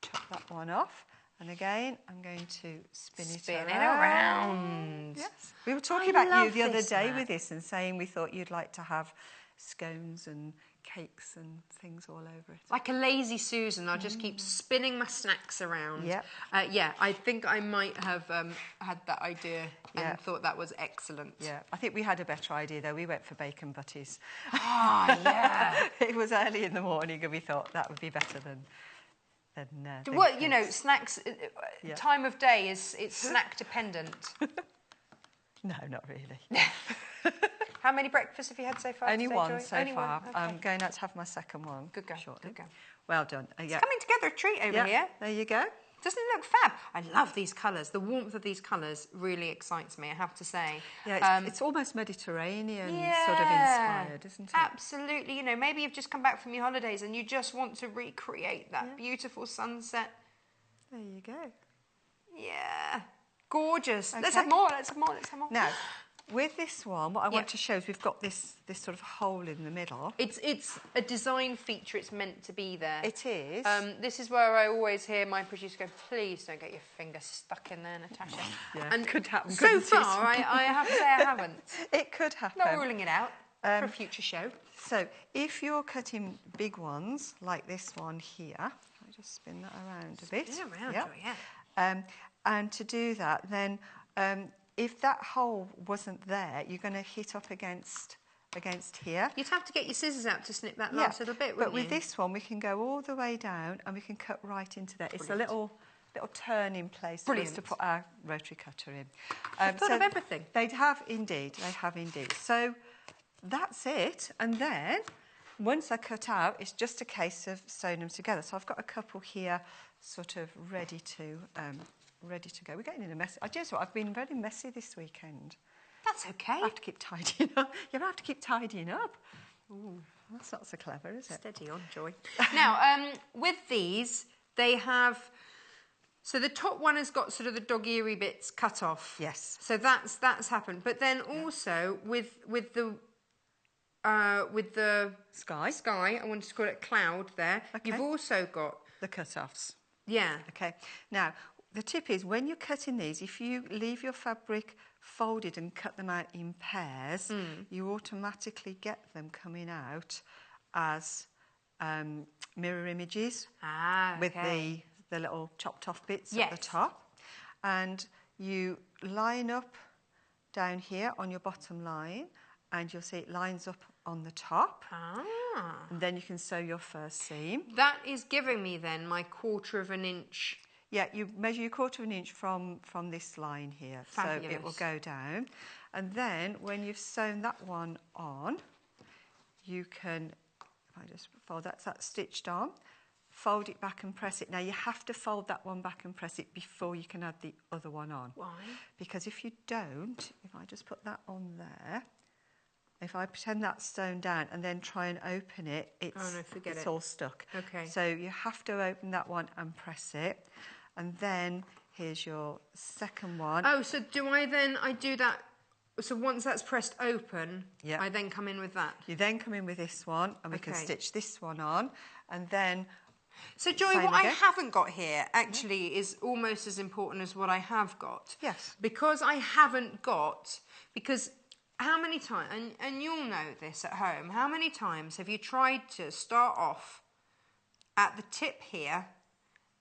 Chop that one off, and again I'm going to spin it around. Yes. We were talking about you the other day with this and saying we thought you'd like to have scones and cakes and things all over it. Like a lazy Susan, I'll just keep spinning my snacks around. Yep. I think I might have had that idea and thought that was excellent. Yeah, I think we had a better idea though. We went for bacon butties. Ah, yeah. It was early in the morning and we thought that would be better than well, you know, snacks, time of day it's snack dependent. No, not really. How many breakfasts have you had so far? Only today, one Joy? so Only far. One? Okay. I'm going out to have my second one. Good go. Shortly. Good go. Well done. It's coming together a treat over here. There you go. Doesn't it look fab? I love these colours. The warmth of these colours really excites me, I have to say. Yeah, it's almost Mediterranean sort of inspired, isn't it? Absolutely. You know, maybe you've just come back from your holidays and you just want to recreate that beautiful sunset. There you go. Yeah. Gorgeous. Okay. Let's have more. Let's have more. Let's have more. Now, with this one, what I want to show is we've got this sort of hole in the middle. It's a design feature. It's meant to be there. It is. This is where I always hear my producer go, please don't get your finger stuck in there, Natasha. Yeah, and it could happen. So far, I have to say I haven't. It could happen. Not ruling it out for a future show. So if you're cutting big ones, like this one here, I'll just spin that around a bit. Spin it around, yeah. And to do that, then if that hole wasn't there, you're going to hit up against against here. You'd have to get your scissors out to snip that last little bit, wouldn't but with you? this one, we can go all the way down and we can cut right into there. It's a little turning place for us to put our rotary cutter in. I've thought of everything. They have indeed. So that's it. And then once they're cut out, it's just a case of sewing them together. So I've got a couple here sort of ready to go. We're getting in a mess. I just I've been very messy this weekend. That's okay. I have to keep tidying up. You have to keep tidying up. Ooh, that's not so clever, is it? Steady on, Joy. Now, with these, they have... So the top one has got sort of the dog-eary bits cut off. Yes. So that's happened. But then also with the sky, I wanted to call it cloud there. Okay. You've also got the cut-offs. Yeah. Okay. Now, the tip is when you're cutting these, if you leave your fabric folded and cut them out in pairs, you automatically get them coming out as mirror images with the little chopped off bits at the top. And you line up down here on your bottom line and you'll see it lines up on the top. And then you can sew your first seam. That is giving me then my 1/4 of an inch. Yeah, you measure your 1/4 of an inch from this line here. Fabulous. So it will go down. And then when you've sewn that one on, you can, if I just fold that's stitched on, fold it back and press it. Now you have to fold that one back and press it before you can add the other one on. Why? Because if you don't, if I just put that on there, if I pretend that's sewn down and then try and open it, it's all stuck. Okay. So you have to open that one and press it. And then here's your second one. Oh, so I do that, so once that's pressed open, I then come in with that? You then come in with this one and we can stitch this one on and then... So Joy, what I haven't got here actually is almost as important as what I have got. Yes. Because I haven't got, because how many times, and you'll know this at home, how many times have you tried to start off at the tip here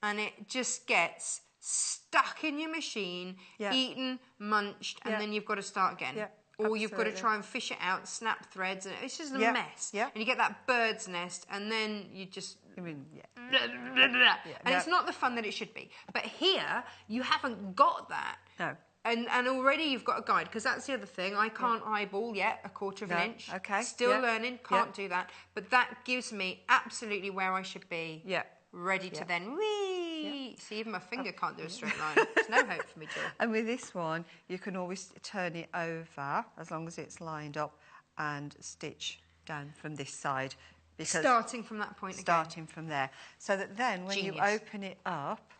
and it just gets stuck in your machine, eaten, munched, and then you've got to start again. Yeah, or you've got to try and fish it out, snap threads, and it's just a mess. Yeah. And you get that bird's nest, and then you just... I mean, and it's not the fun that it should be. But here, you haven't got that. No. And already you've got a guide, because that's the other thing. I can't eyeball yet 1/4 of an inch. Okay. Still learning, can't do that. But that gives me absolutely where I should be. Yeah. Ready to then whee. See, even my finger can't do a straight line. There's no hope for me, Joy. And with this one, you can always turn it over as long as it's lined up and stitch down from this side. Starting from that point again. Starting from there. So that then when you open it up,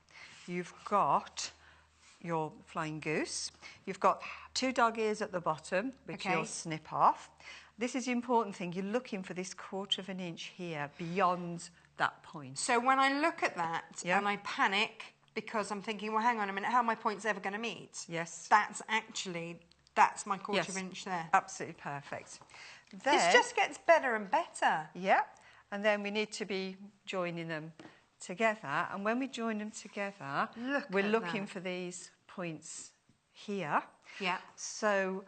you've got your flying goose. You've got 2 dog ears at the bottom, which you'll snip off. This is the important thing. You're looking for this 1/4 of an inch here beyond that point. So when I look at that and I panic because I'm thinking, well, hang on a minute, how are my points ever going to meet? Yes. That's my 1/4 of an inch there. Absolutely perfect. This just gets better and better. Yeah. And then we need to be joining them together. And when we join them together, we're looking for these points here. Yeah. So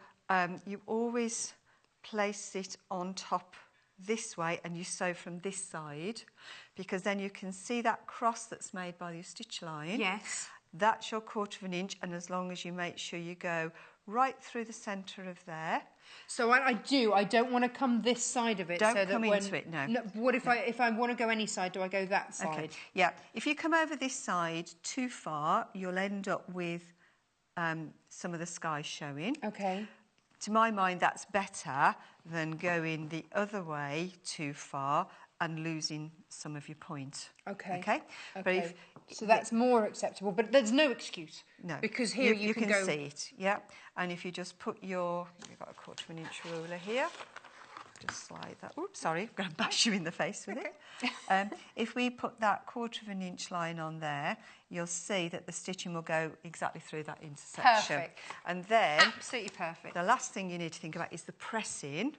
you always place it on top this way and you sew from this side, because then you can see that cross that's made by your stitch line. Yes. That's your 1/4 of an inch, and as long as you make sure you go right through the centre of there. So I don't want to come this side of it. Don't come into it, no. What if I want to go any side, do I go that side? Okay. Yeah. If you come over this side too far, you'll end up with some of the sky showing. Okay. To my mind, that's better than going the other way too far and losing some of your point. Okay. Okay? But so that's more acceptable, but there's no excuse. No. Because here you can go... see it, yeah. And if you just put you've got a 1/4 of an inch ruler here, just slide that. Oops, sorry, I'm going to bash you in the face with it. If we put that 1/4 of an inch line on there, you'll see that the stitching will go exactly through that intersection. Perfect. And then... Absolutely perfect. The last thing you need to think about is the pressing.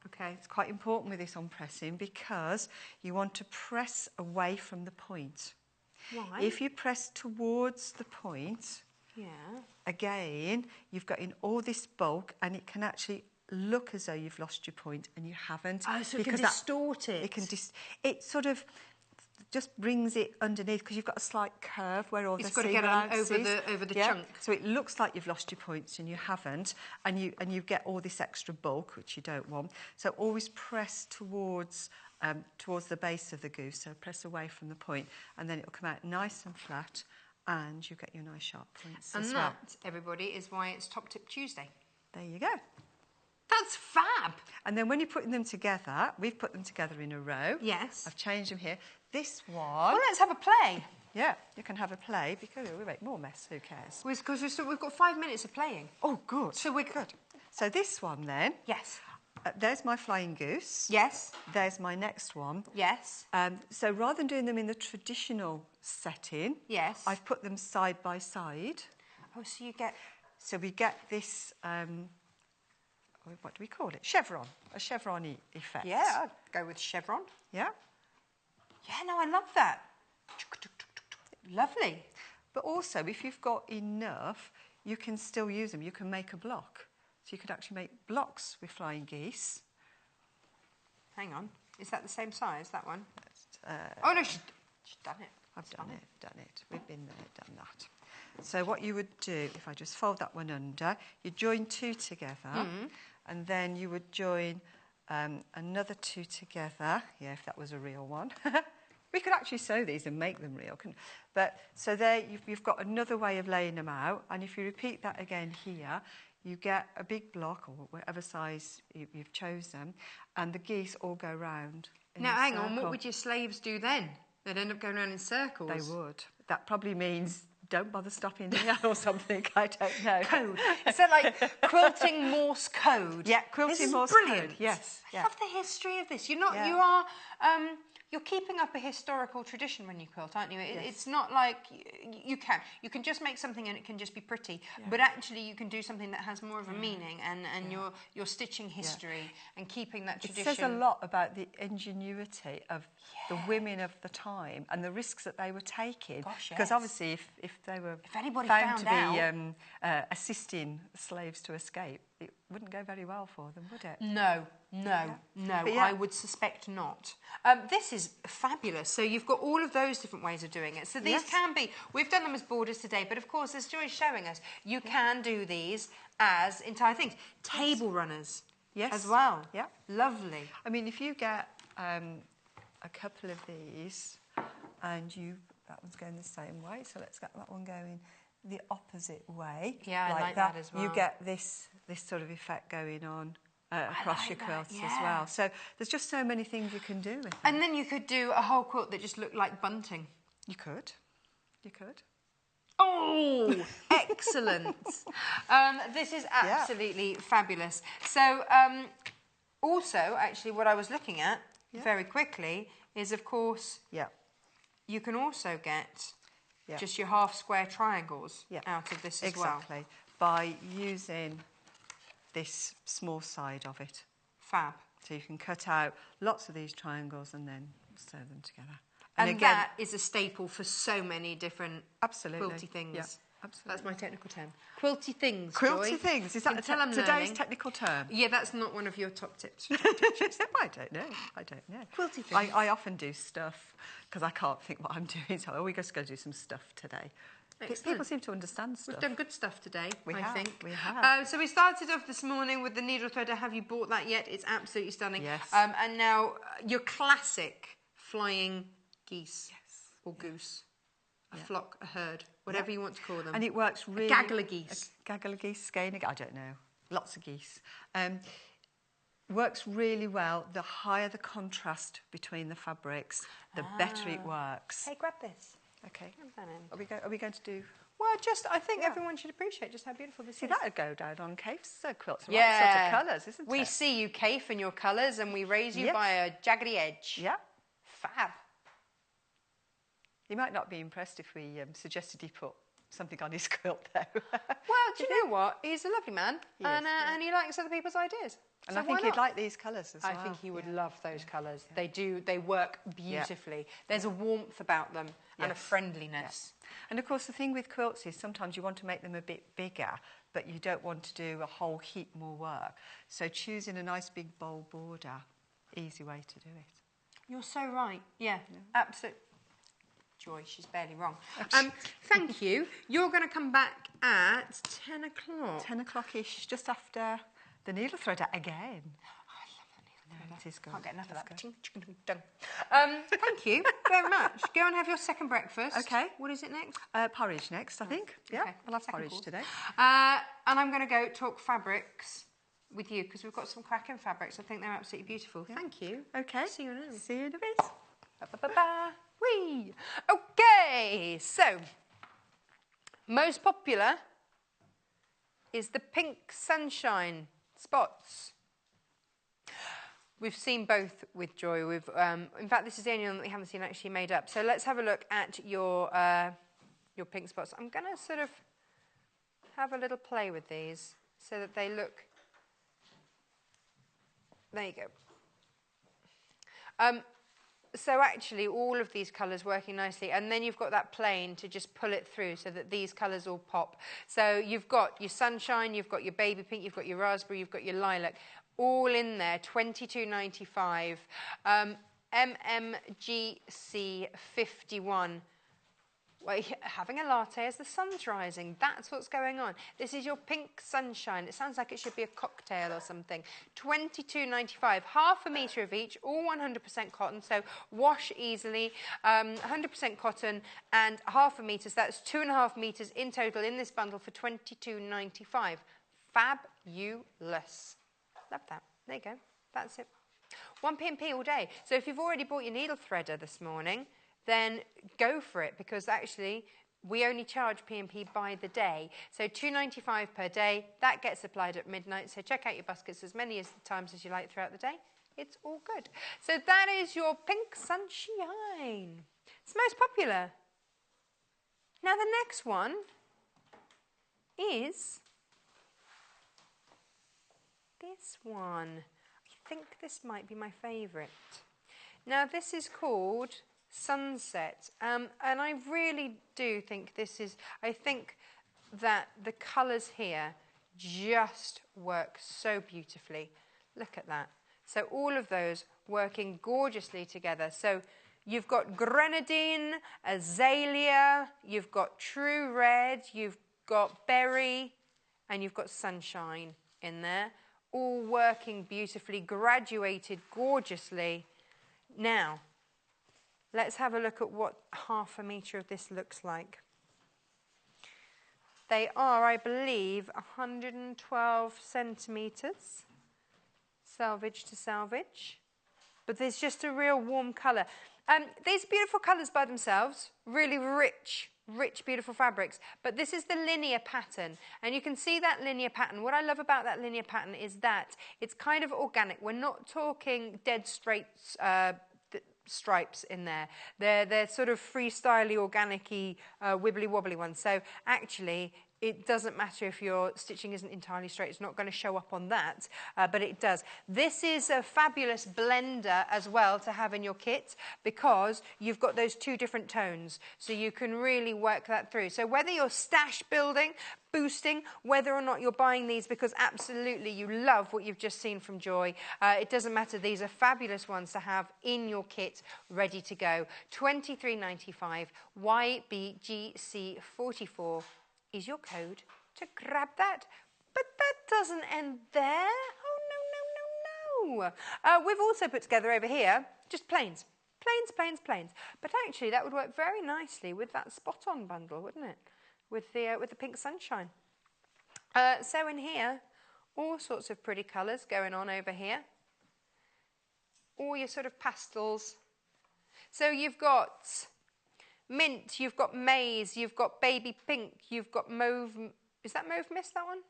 Okay. It's quite important with this on pressing because you want to press away from the point. Why? If you press towards the point, again, you've got in all this bulk and it can actually look as though you've lost your point and you haven't. Oh, so it can distort it. It sort of just brings it underneath because you've got a slight curve where all it's the got to get on over the chunk. So it looks like you've lost your points and you haven't, and you get all this extra bulk which you don't want. So always press towards the base of the goose. So press away from the point, and then it'll come out nice and flat, and you get your nice sharp points. And as that, well. everybody, is why it's Top Tip Tuesday. There you go. That's fab. And then when you're putting them together, we've put them together in a row. Yes. I've changed them here. This one... Well, let's have a play. Yeah, you can have a play because we make more mess, who cares? Because we've got 5 minutes of playing. Oh, good. So we're good. So this one then... Yes. There's my flying goose. Yes. There's my next one. Yes. So rather than doing them in the traditional setting... Yes. I've put them side by side. Oh, so you get... So we get this... what do we call it? Chevron. A chevron effect. Yeah, I'd go with chevron. Yeah? Yeah, no, I love that. Lovely. But also, if you've got enough, you can still use them. You can make a block. So you could actually make blocks with flying geese. Hang on. Is that the same size, that one? Oh, no, she's done it. I've done it. We've been there, done that. So what you would do, if I just fold that one under, you join 2 together, and then you would join another 2 together. Yeah, if that was a real one. We could actually sew these and make them real, couldn't we? But so there, you've got another way of laying them out, and if you repeat that again here, you get a big block, or whatever size you've chosen, and the geese all go round. Now, hang on, what would your slaves do then? They'd end up going around in circles. They would. That probably means don't bother stopping here or something. I don't know. Code. Is that like quilting Morse code? Yeah, quilting Morse brilliant. code. Yes. I love the history of this. You're not. Yeah. You are. You're keeping up a historical tradition when you quilt, aren't you? Yes. It's not like you can just make something and it can just be pretty, but actually you can do something that has more of a meaning, and you're stitching history and keeping that tradition. It says a lot about the ingenuity of the women of the time and the risks that they were taking. Gosh, yes. Because obviously, if they were anybody found found to be assisting slaves to escape, it wouldn't go very well for them, would it? No. I would suspect not. This is fabulous. So you've got all of those different ways of doing it. So these can be, we've done them as borders today, but of course, as Joy's showing us, you can do these as entire things. Table runners as well. Yeah. Lovely. I mean, if you get a couple of these and that one's going the same way, so let's get that one going the opposite way. Yeah, I like that as well. You get this sort of effect going on across your quilts as well. So there's just so many things you can do with them. And then you could do a whole quilt that just looked like bunting. You could. Oh, excellent. This is absolutely fabulous. So also, actually, what I was looking at very quickly is, of course, you can also get just your half square triangles out of this as well. Exactly, by using this small side of it. Fab. So you can cut out lots of these triangles and then sew them together. And again, that is a staple for so many different quilty things. Yeah, absolutely. That's my technical term. Quilty things, Quilty Joy. things. Is that today's technical term? Yeah, that's not one of your top tips. I don't know. Quilty things. I often do stuff because I can't think what I'm doing, so we just go do some stuff today. Excellent. People seem to understand stuff. We've done good stuff today, I think. We have. So we started off this morning with the needle threader. Have you bought that yet? It's absolutely stunning. Yes. And now your classic flying geese or goose. A flock, a herd, whatever you want to call them. And it works really... A gaggle of geese. A gaggle of geese, skein, I don't know. Lots of geese. Works really well. The higher the contrast between the fabrics, the better it works. Hey, grab this. Okay. Are we going to do... Well, I think everyone should appreciate just how beautiful this is. See, that would go down on Kaif's quilts. Yeah. Right sort of colours, isn't it? We see you, Kaif, in your colours, and we raise you by a jaggedy edge. Yeah. Fab. He might not be impressed if we suggested he put something on his quilt, though. Well, do you know what? He's a lovely man, He is, and he likes other people's ideas. And So I think why he'd not? like these colours as well. I think he would love those colours. They work beautifully. There's a warmth about them and a friendliness. And of course, the thing with quilts is sometimes you want to make them a bit bigger, but you don't want to do a whole heap more work. So choosing a nice big bold border, easy way to do it. You're so right. Yeah. Absolutely. Joy, she's barely wrong. Thank you. You're going to come back at 10 o'clock. 10 o'clock-ish, just after the needle threader again. I love the needle threader. It is good. Can't get enough of that. Thank you very much. Go and have your second breakfast. Okay. What is it next? Porridge next, I think. Yeah, Okay. I'll have Second porridge course. today. And I'm going to go talk fabrics with you because we've got some cracking fabrics. I think they're absolutely beautiful. Thank you. Okay. See you now. See you in a bit. Ba-ba-ba-ba. Whee! Okay, so most popular is the pink sunshine spots. We've seen both with Joy. In fact, this is the only one that we haven't seen actually made up. So let's have a look at your pink spots. I'm going to sort of have a little play with these so that they look. There you go. So actually all of these colours working nicely, and then you've got that plain to just pull it through so that these colours all pop. So you've got your sunshine, you've got your baby pink, you've got your raspberry, you've got your lilac, all in there, $22.95. MMGC 51. Well, having a latte as the sun's rising. That's what's going on. This is your pink sunshine. It sounds like it should be a cocktail or something. $22.95. Half a metre of each, all 100% cotton, so wash easily. 100% cotton and half a metre, so that's 2.5 metres in total in this bundle for $22.95. Fabulous. Love that. There you go. That's it. 1 P&P all day. So if you've already bought your needle threader this morning, then go for it, because actually we only charge P&P by the day. So $2.95 per day, that gets applied at midnight. So check out your baskets as many times as you like throughout the day. It's all good. So that is your pink sunshine. It's the most popular. Now the next one is this one. I think this might be my favourite. Now this is called Sunset, and I really do think this is, I think that the colours here just work so beautifully. Look at that. So all of those working gorgeously together. So you've got grenadine, azalea, you've got true red, you've got berry, and you've got sunshine in there, all working beautifully, graduated gorgeously. Now, let's have a look at what half a metre of this looks like. They are, I believe, 112 centimetres, selvage to selvage. But there's just a real warm colour. These beautiful colours by themselves, really rich, beautiful fabrics. But this is the linear pattern. And you can see that linear pattern. What I love about that linear pattern is that it's kind of organic. We're not talking dead straight stripes in there. They're sort of freestyly, organic-y, wibbly-wobbly ones. So actually, it doesn't matter if your stitching isn't entirely straight. It's not going to show up on that, but it does. This is a fabulous blender as well to have in your kit, because you've got those two different tones, so you can really work that through. So whether you're stash building, boosting, whether or not you're buying these because absolutely you love what you've just seen from Joy, it doesn't matter. These are fabulous ones to have in your kit ready to go. $23.95, YBGC44 is your code to grab that. But that doesn't end there. Oh, no. We've also put together over here just plains. Plains. But actually that would work very nicely with that spot-on bundle, wouldn't it? With the pink sunshine. So in here, all sorts of pretty colours going on over here. All your sort of pastels. So you've got mint, you've got maize, you've got baby pink, you've got mauve. Is that mauve mist, that one?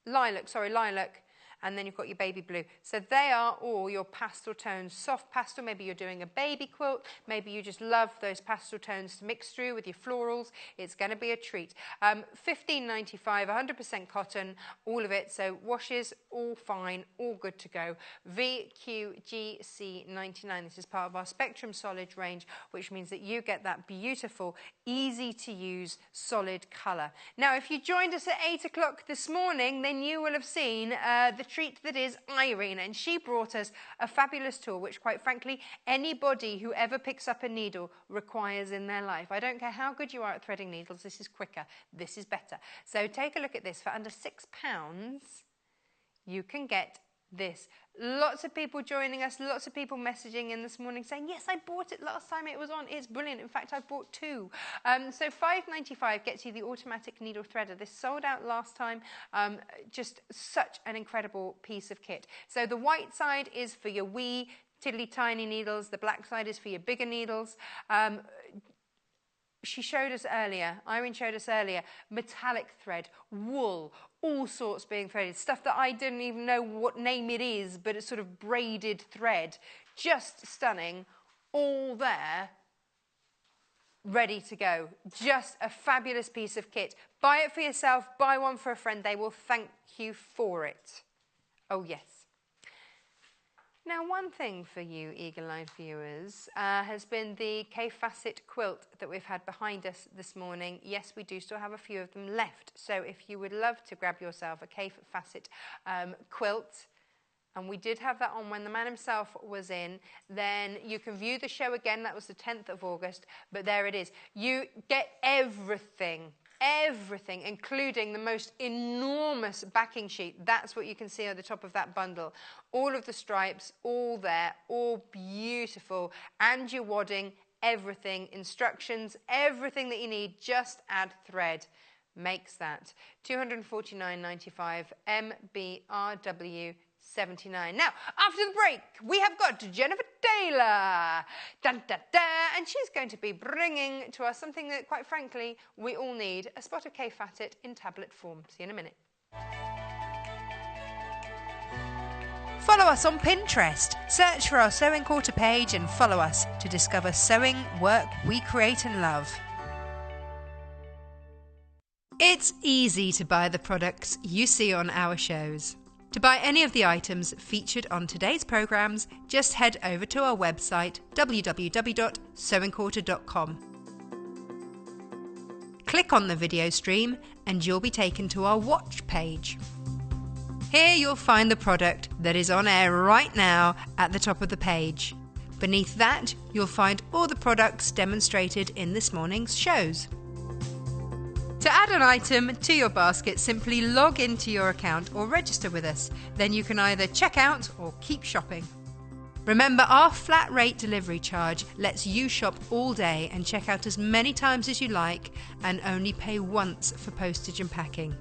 Lilac, sorry, lilac. and then you've got your baby blue. So they are all your pastel tones, soft pastel. Maybe you're doing a baby quilt. Maybe you just love those pastel tones to mix through with your florals. It's going to be a treat. $15.95, 100% cotton, all of it. So washes, all fine, all good to go. VQGC99. This is part of our Spectrum Solid range, which means that you get that beautiful, easy to use, solid colour. Now, if you joined us at 8 o'clock this morning, then you will have seen the treat that is Irene, and she brought us a fabulous tool, which quite frankly, anybody who ever picks up a needle requires in their life. I don't care how good you are at threading needles, this is quicker, this is better. So take a look at this. For under £6, you can get this. Lots of people joining us, lots of people messaging in this morning saying, yes, I bought it last time it was on. It's brilliant. In fact, I bought two. So $5.95 gets you the automatic needle threader. This sold out last time. Just such an incredible piece of kit. So the white side is for your wee, tiddly tiny needles. The black side is for your bigger needles. She showed us earlier, Irene showed us earlier, metallic thread, wool, all sorts being threaded, stuff that I didn't even know what name it is, but it's sort of braided thread. Just stunning, all there, ready to go. Just a fabulous piece of kit. Buy it for yourself, buy one for a friend, they will thank you for it. Oh yes. Now, one thing for you eagle-eyed viewers has been the K-facet quilt that we've had behind us this morning. Yes, we do still have a few of them left. So if you would love to grab yourself a K-facet quilt, and we did have that on when the man himself was in, then you can view the show again. That was the 10th of August, but there it is. You get everything. Everything, including the most enormous backing sheet. That's what you can see at the top of that bundle. All of the stripes, all there, all beautiful. And your wadding, everything, instructions, everything that you need. Just add thread. Makes that $249.95 MBRW 79. Now, after the break, we have got Jenniffer Taylor. Dun, dun, dun, and she's going to be bringing to us something that, quite frankly, we all need, a spot of K-facet in tablet form. See you in a minute. Follow us on Pinterest. Search for our Sewing Quarter page and follow us to discover sewing work we create and love. It's easy to buy the products you see on our shows. To buy any of the items featured on today's programmes, just head over to our website www.sewingquarter.com. Click on the video stream and you'll be taken to our watch page. Here you'll find the product that is on air right now at the top of the page. Beneath that, you'll find all the products demonstrated in this morning's shows. To add an item to your basket, simply log into your account or register with us. Then you can either check out or keep shopping. Remember, our flat rate delivery charge lets you shop all day and check out as many times as you like and only pay once for postage and packing.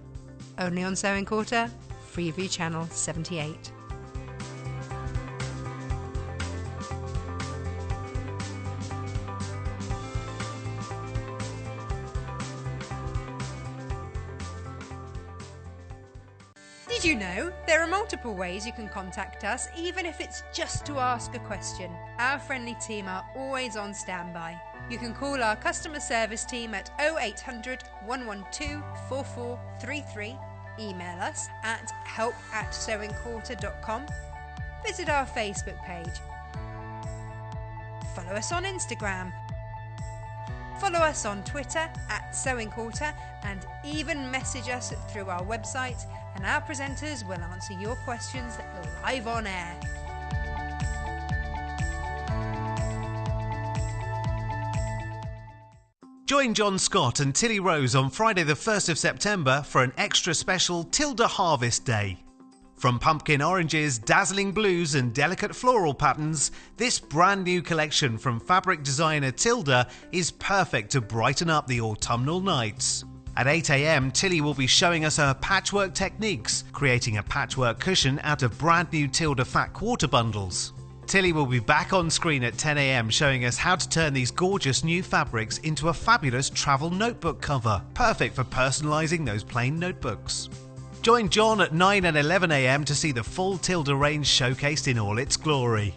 Only on Sewing Quarter, Freeview Channel 78. Did you know there are multiple ways you can contact us, even if it's just to ask a question? Our friendly team are always on standby. You can call our customer service team at 0800 112 4433, email us at help@sewingquarter.com, visit our Facebook page, follow us on Instagram, follow us on Twitter @SewingQuarter, and even message us through our website, and our presenters will answer your questions live on air. Join John Scott and Tilly Rose on Friday the 1st of September for an extra special Tilda Harvest Day. From pumpkin oranges, dazzling blues and delicate floral patterns, this brand new collection from fabric designer Tilda is perfect to brighten up the autumnal nights. At 8 a.m, Tilly will be showing us her patchwork techniques, creating a patchwork cushion out of brand new Tilda Fat Quarter bundles. Tilly will be back on screen at 10 a.m. showing us how to turn these gorgeous new fabrics into a fabulous travel notebook cover, perfect for personalising those plain notebooks. Join John at 9 and 11 a.m. to see the full Tilda range showcased in all its glory.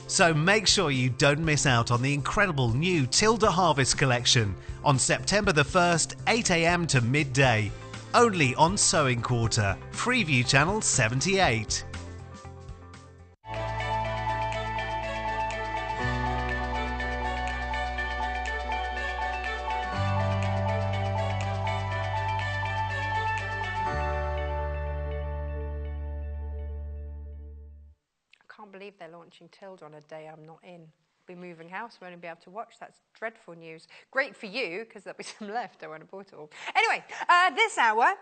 So make sure you don't miss out on the incredible new Tilda Harvest collection on September the 1st, 8 a.m. to midday, only on Sewing Quarter, Freeview Channel 78. I can't believe they're launching Tilda on a day I'm not in. Be moving house, won't be able to watch. That's dreadful news. Great for you, because there'll be some left. I won't have bought it all. Anyway, this hour,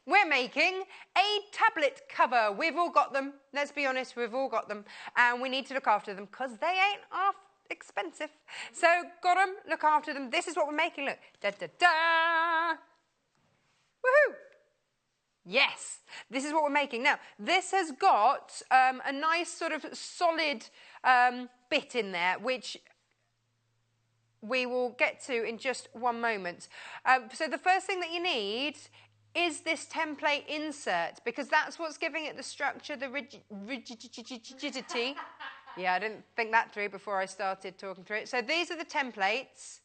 we're making a tablet cover. We've all got them. Let's be honest, we've all got them. And we need to look after them, because they ain't half expensive. So, got them, look after them. This is what we're making, look. Da-da-da! Woohoo! Yes, this is what we're making. Now, this has got a nice sort of solid bit in there, which we will get to in just one moment. So the first thing that you need is this template insert, because that's what's giving it the structure, the rigidity. Yeah, I didn't think that through before I started talking through it. So these are the templates.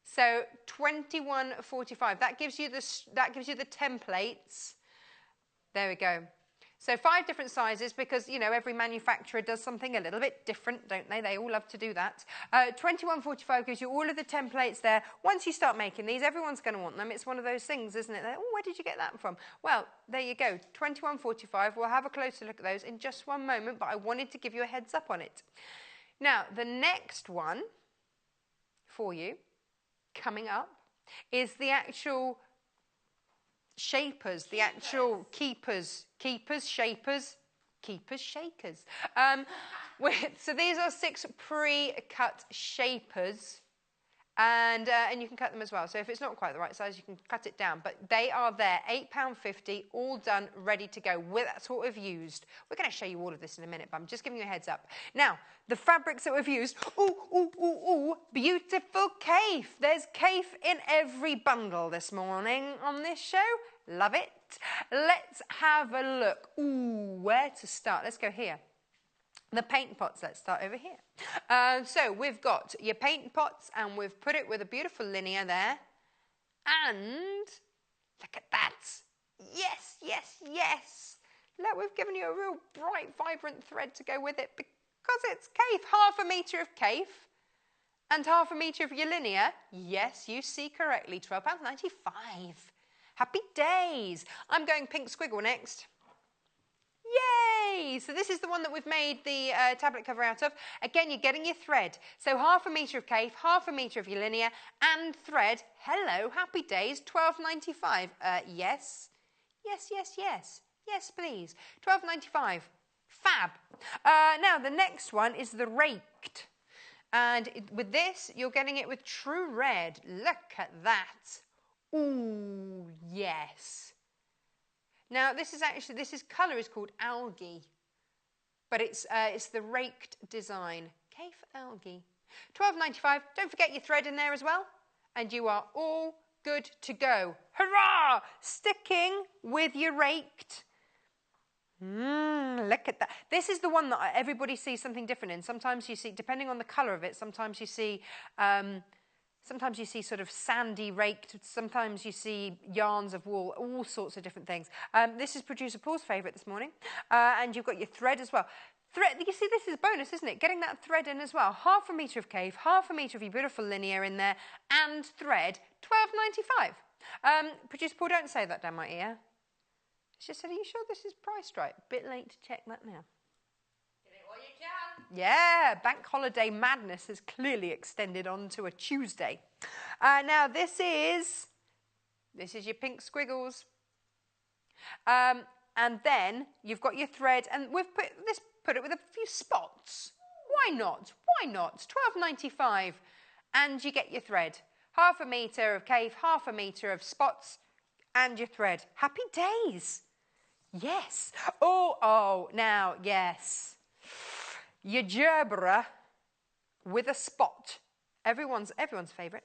So 21.45. That gives you the templates. There we go. So 5 different sizes, because you know every manufacturer does something a little bit different, don't they? They all love to do that. 21.45 gives you all of the templates there. Once you start making these, everyone's going to want them. It's one of those things, isn't it? Oh, where did you get that from? Well, there you go. 21.45. We'll have a closer look at those in just one moment, but I wanted to give you a heads up on it. Now, the next one for you coming up is the actual shapers, the actual keepers, shapers. So these are 6 pre-cut shapers, and you can cut them as well. So if it's not quite the right size, you can cut it down. But they are there, £8.50, all done, ready to go. With that sort of used. We're going to show you all of this in a minute, but I'm just giving you a heads up. Now, the fabrics that we've used, beautiful kaif. There's kaif in every bundle this morning on this show. Love it. Let's have a look. Where to start? Let's go here. The paint pots, let's start over here. So we've got your paint pots, and we've put it with a beautiful linear there. And look at that. Yes, yes, yes. Look, we've given you a real bright, vibrant thread to go with it, because it's kaif. ½ metre of kaif and ½ metre of your linear. Yes, you see correctly, £12.95. Happy days. I'm going pink squiggle next. Yay! So this is the one that we've made the tablet cover out of. Again, you're getting your thread. So ½ metre of kaif, ½ metre of your linear, and thread. Hello, happy days, £12.95. Yes. Yes, yes, yes. Yes, please. £12.95. Fab. Now, the next one is the raked. And with this, you're getting it with true red. Look at that. Ooh, yes. Now, this colour is called algae, but it's the raked design. Kaif algae. £12.95. Don't forget your thread in there as well, and you are all good to go. Hurrah! Sticking with your raked. Look at that. This is the one that everybody sees something different in. Sometimes you see, depending on the colour of it, sometimes you see sort of sandy raked, sometimes you see yarns of wool, all sorts of different things. This is producer Paul's favourite this morning. And you've got your thread as well. Thread, you see, this is bonus, isn't it? Getting that thread in as well. ½ metre of kaif, ½ metre of your beautiful linear in there, and thread, £12.95. Producer Paul, don't say that down my ear. She just said, are you sure this is priced right? Bit late to check that now. Yeah, bank holiday madness has clearly extended on to a Tuesday. Now, this is your pink squiggles. And then you've got your thread, and we've put it with a few spots. Why not? Why not? £12.95, and you get your thread. ½ metre of kaif, ½ metre of spots, and your thread. Happy days. Yes. Oh, now, yes. Your gerbera with a spot. Everyone's favourite.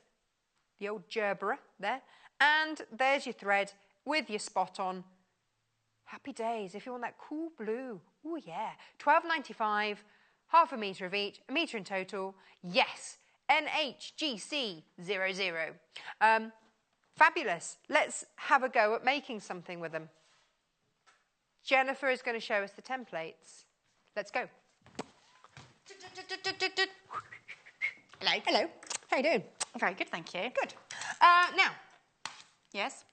The old gerbera there. And there's your thread. with your spot on. Happy days. If you want that cool blue. Oh, yeah. $12.95, half a metre of each, a metre in total. Yes. NHGC00. Fabulous. Let's have a go at making something with them. Jenniffer is going to show us the templates. Let's go. Hello. Hello. How you doing? Very good, thank you. Good. Now, Yes?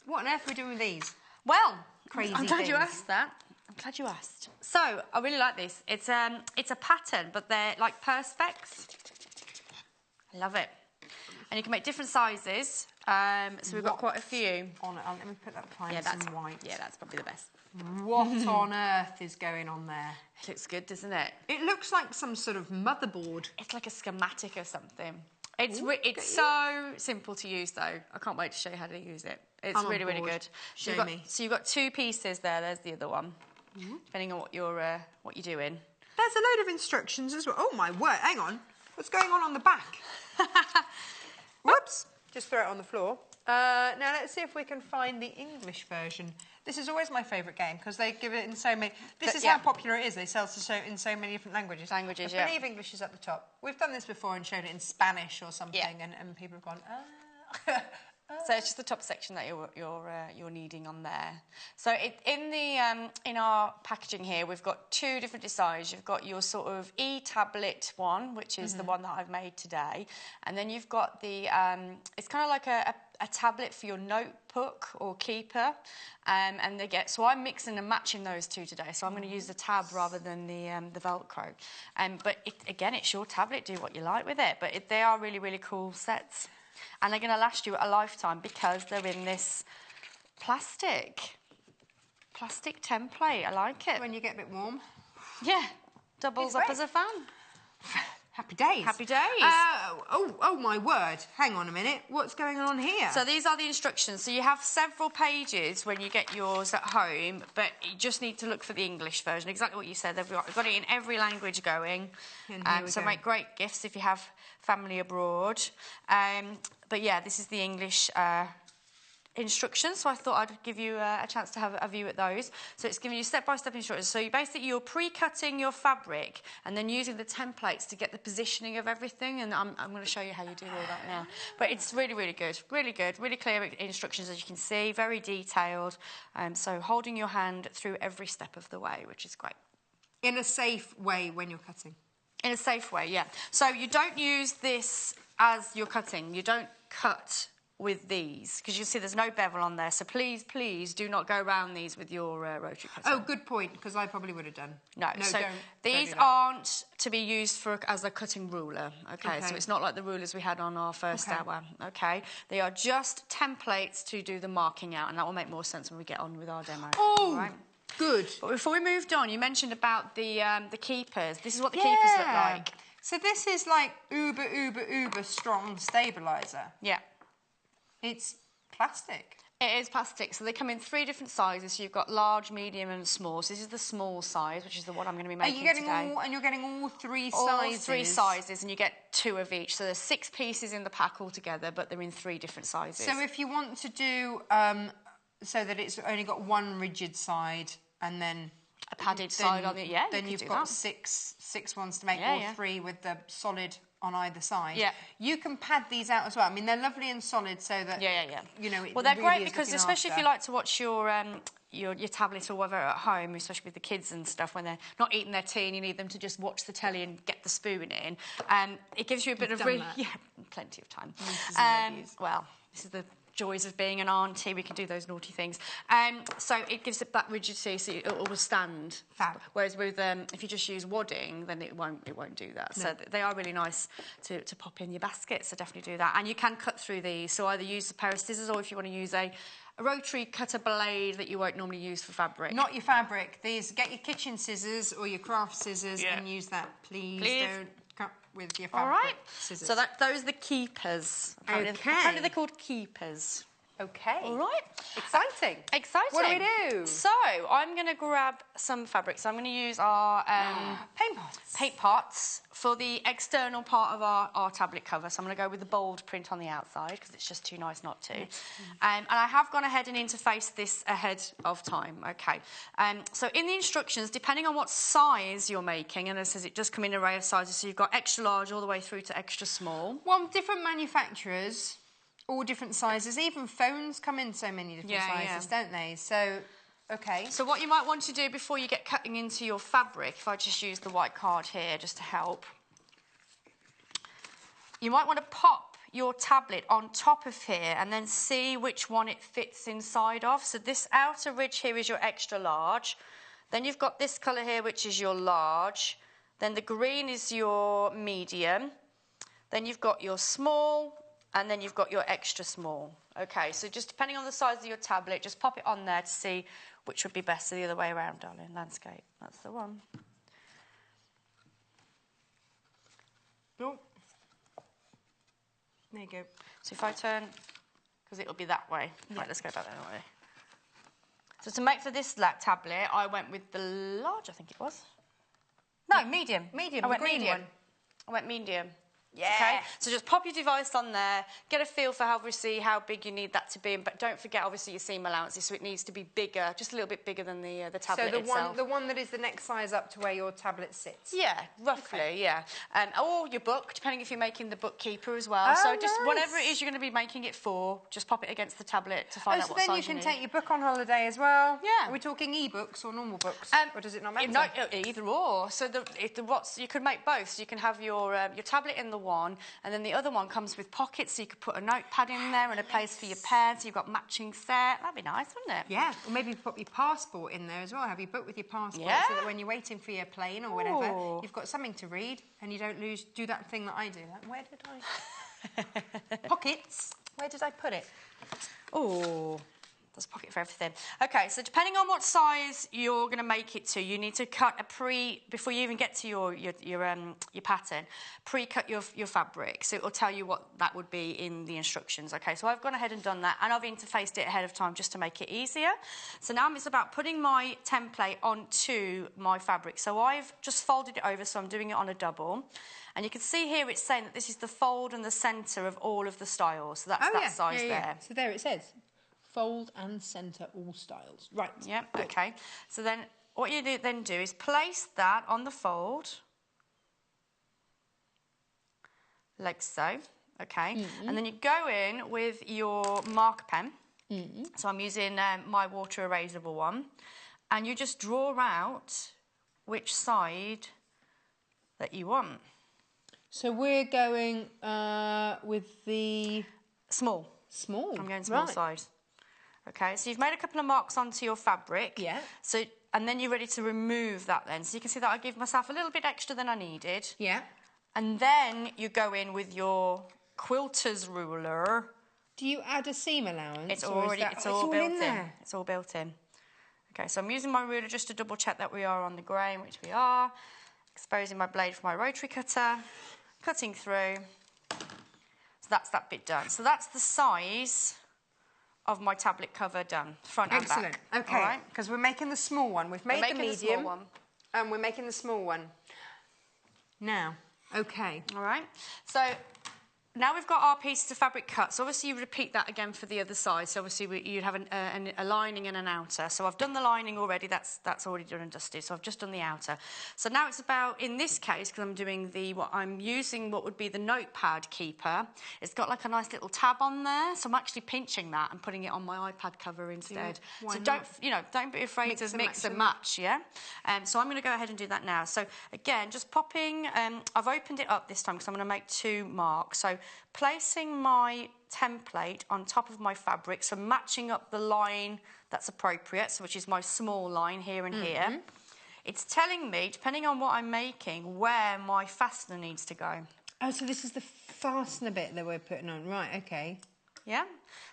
what on earth are we doing with these? Well, Crazy I'm glad you things. asked that. I'm glad you asked. So, I really like this. It's a pattern, but they're like perspex. I love it. And you can make different sizes. So we've got quite a few. On it. Let me put that behind Yeah, that's some white. Yeah, that's probably the best. What on earth is going on there? It looks good, doesn't it? It looks like some sort of motherboard. It's like a schematic or something. It's so simple to use, though. I can't wait to show you how to use it. It's I'm on really, really board. good. Show me. So you've got 2 pieces there. There's the other one. Depending on what you're doing. There's a load of instructions as well. Oh, my word. Hang on. What's going on the back? Whoops. Just throw it on the floor. Now, let's see if we can find the English version. This is always my favourite game because they give it in so many... This is how popular it is. They sell in so many different languages. I believe English is at the top. We've done this before and shown it in Spanish or something, and people have gone, So it's just the top section that you're needing on there. So in our packaging here, we've got 2 different designs. You've got your sort of e-tablet one, which is the one that I've made today, and then you've got the it's kind of like a tablet for your notebook or keeper, and they get. So I'm mixing and matching those 2 today. So I'm going to use the tab rather than the Velcro. But again, it's your tablet. Do what you like with it. But they are really, really cool sets. And they're going to last you a lifetime because they're in this plastic template. I like it. when you get a bit warm. Yeah, doubles up as a fan. Happy days. Happy days. Oh, my word. Hang on a minute. What's going on here? So these are the instructions. So you have several pages when you get yours at home, but you just need to look for the English version. Exactly what you said. They've got it in every language going. So make great gifts if you have family abroad. But yeah, this is the English instructions, so I thought I'd give you a chance to have a view at those. So it's giving you step-by-step instructions. So you're pre-cutting your fabric and then using the templates to get the positioning of everything, and I'm going to show you how you do all that now. But it's really, really good, really clear instructions, as you can see, very detailed. So holding your hand through every step of the way, which is great. In a safe way when you're cutting. In a safe way, yeah. So you don't use this as you're cutting. You don't cut with these, because you see there's no bevel on there, so please do not go around these with your rotary cutter. Oh, good point, because I probably would have done. No, so don't these do that. aren't to be used as a cutting ruler, okay? So it's not like the rulers we had on our first hour, okay? They are just templates to do the marking out, and that will make more sense when we get on with our demo. Oh, right? Good. But before we moved on, you mentioned about the keepers. This is what the keepers look like. So this is like uber strong stabiliser. Yeah. It's plastic. It is plastic, so they come in 3 different sizes. So you've got large, medium, and small. So this is the small size, which is the one I'm going to be making today. And you're getting all 3 all sizes. 3 sizes, and you get 2 of each. So there's 6 pieces in the pack altogether, but they're in 3 different sizes. So if you want to do so that it's only got one rigid side and then a padded side on it, yeah. Then you've got 6 ones to make, or 3 with the solid on either side. Yeah. You can pad these out as well. I mean, they're lovely and solid, so that you know. Well, they're really great is because, looking especially after. if you like to watch your tablet or whatever at home, especially with the kids and stuff, when they're not eating their tea and you need them to just watch the telly and get the spoon in, it gives you a bit of plenty of time. Well, this is the joys of being an auntie. We can do those naughty things. So it gives it that rigidity, so it will stand. Fab. Whereas with if you just use wadding, then it won't do that. No. So they are really nice to pop in your basket. So definitely do that. And you can cut through these. So either use a pair of scissors, or if you want to use a rotary cutter blade that you won't normally use for fabric. Not your fabric. These, get your kitchen scissors or your craft scissors and use that. Please don't cut with your fabric scissors. So those are the keepers. Apparently they're called keepers. Okay. All right. Exciting. Exciting. What do we do? So I'm going to grab some fabric. So I'm going to use our paint pots. Paint pots for the external part of our tablet cover. So I'm going to go with the bold print on the outside because it's just too nice not to. And I have gone ahead and interfaced this ahead of time. Okay. So in the instructions, depending on what size you're making, and it says it does come in an array of sizes, so you've got extra large all the way through to extra small. Well, different manufacturers, all different sizes. Even phones come in so many different sizes, don't they? So, okay. So what you might want to do before you get cutting into your fabric, if I just use the white card here just to help, you might want to pop your tablet on top of here and then see which one it fits inside of. So this outer ridge here is your extra large. Then you've got this colour here, which is your large. Then the green is your medium. Then you've got your small. And then you've got your extra small. Okay, so just depending on the size of your tablet, just pop it on there to see which would be best. So the other way around, darling. Landscape. That's the one. Oh. There you go. So if I turn, because it'll be that way. Right, let's go back that way. So to make for this tablet, I went with the large, I think it was. No, medium. Medium, I went the green medium. one. I went medium. Yeah. Okay, so just pop your device on there, get a feel for how big you need that to be, but don't forget, obviously, your seam allowances, so it needs to be bigger, just a little bit bigger than the tablet itself. So the one that is the next size up to where your tablet sits? Yeah, roughly, yeah. Or your book, depending if you're making the bookkeeper as well. Oh, so just nice. whatever it is you're going to be making it for, just pop it against the tablet to find out what size you need. So then you can take your book on holiday as well? Yeah. Are we talking e-books or normal books? Or does it not matter? No, either or. So you could make both. So you can have your tablet in the one, and then the other one comes with pockets, so you could put a notepad in there and a place for your pen, so you've got matching set. That'd be nice, wouldn't it? Yeah, or maybe put your passport in there as well. Have your book with your passport, so that when you're waiting for your plane or whatever, you've got something to read and you don't do that thing that I do. Like, where did I... Pockets. Where did I put it? Oh, there's a pocket for everything. Okay, so depending on what size you're going to make it to, you need to cut before you even get to your pattern, pre-cut your fabric. So it will tell you what that would be in the instructions. Okay, so I've gone ahead and done that, and I've interfaced it ahead of time just to make it easier. So now it's about putting my template onto my fabric. So I've just folded it over, so I'm doing it on a double. And you can see here it's saying that this is the fold and the centre of all of the styles. So that's that size there. So there it says. Fold and centre all styles. Right. Yep, okay. So then what you then do is place that on the fold, like so, okay? And then you go in with your marker pen. So I'm using my water erasable one. And you just draw out which side that you want. So we're going with the... Small. Small. I'm going small side. Okay, so you've made a couple of marks onto your fabric. Yeah. So, and then you're ready to remove that then. So you can see that I give myself a little bit extra than I needed. Yeah. And then you go in with your quilter's ruler. Do you add a seam allowance? It's all built in. There. It's all built in. Okay, so I'm using my ruler just to double check that we are on the grain, which we are. Exposing my blade for my rotary cutter. Cutting through. So that's that bit done. So that's the size of my tablet cover done, front and back. Excellent. Okay, because we're making the small one. We've made the medium, and we're making the small one. Now, okay. All right. So now we've got our pieces of fabric cut. So obviously you repeat that again for the other side. So obviously you'd have a lining and an outer. So I've done the lining already. That's already done and dusted. So I've just done the outer. So now it's about, in this case, because I'm doing what would be the notepad keeper. It's got like a nice little tab on there. So I'm actually pinching that and putting it on my iPad cover instead. Yeah, so don't be afraid to mix and match. Yeah. So I'm going to go ahead and do that now. So again, just popping. I've opened it up this time because I'm going to make 2 marks. So placing my template on top of my fabric, so matching up the line that's appropriate, so which is my small line here and here. It's telling me, depending on what I'm making, where my fastener needs to go. Oh, so this is the fastener bit that we're putting on. Right, okay. Yeah?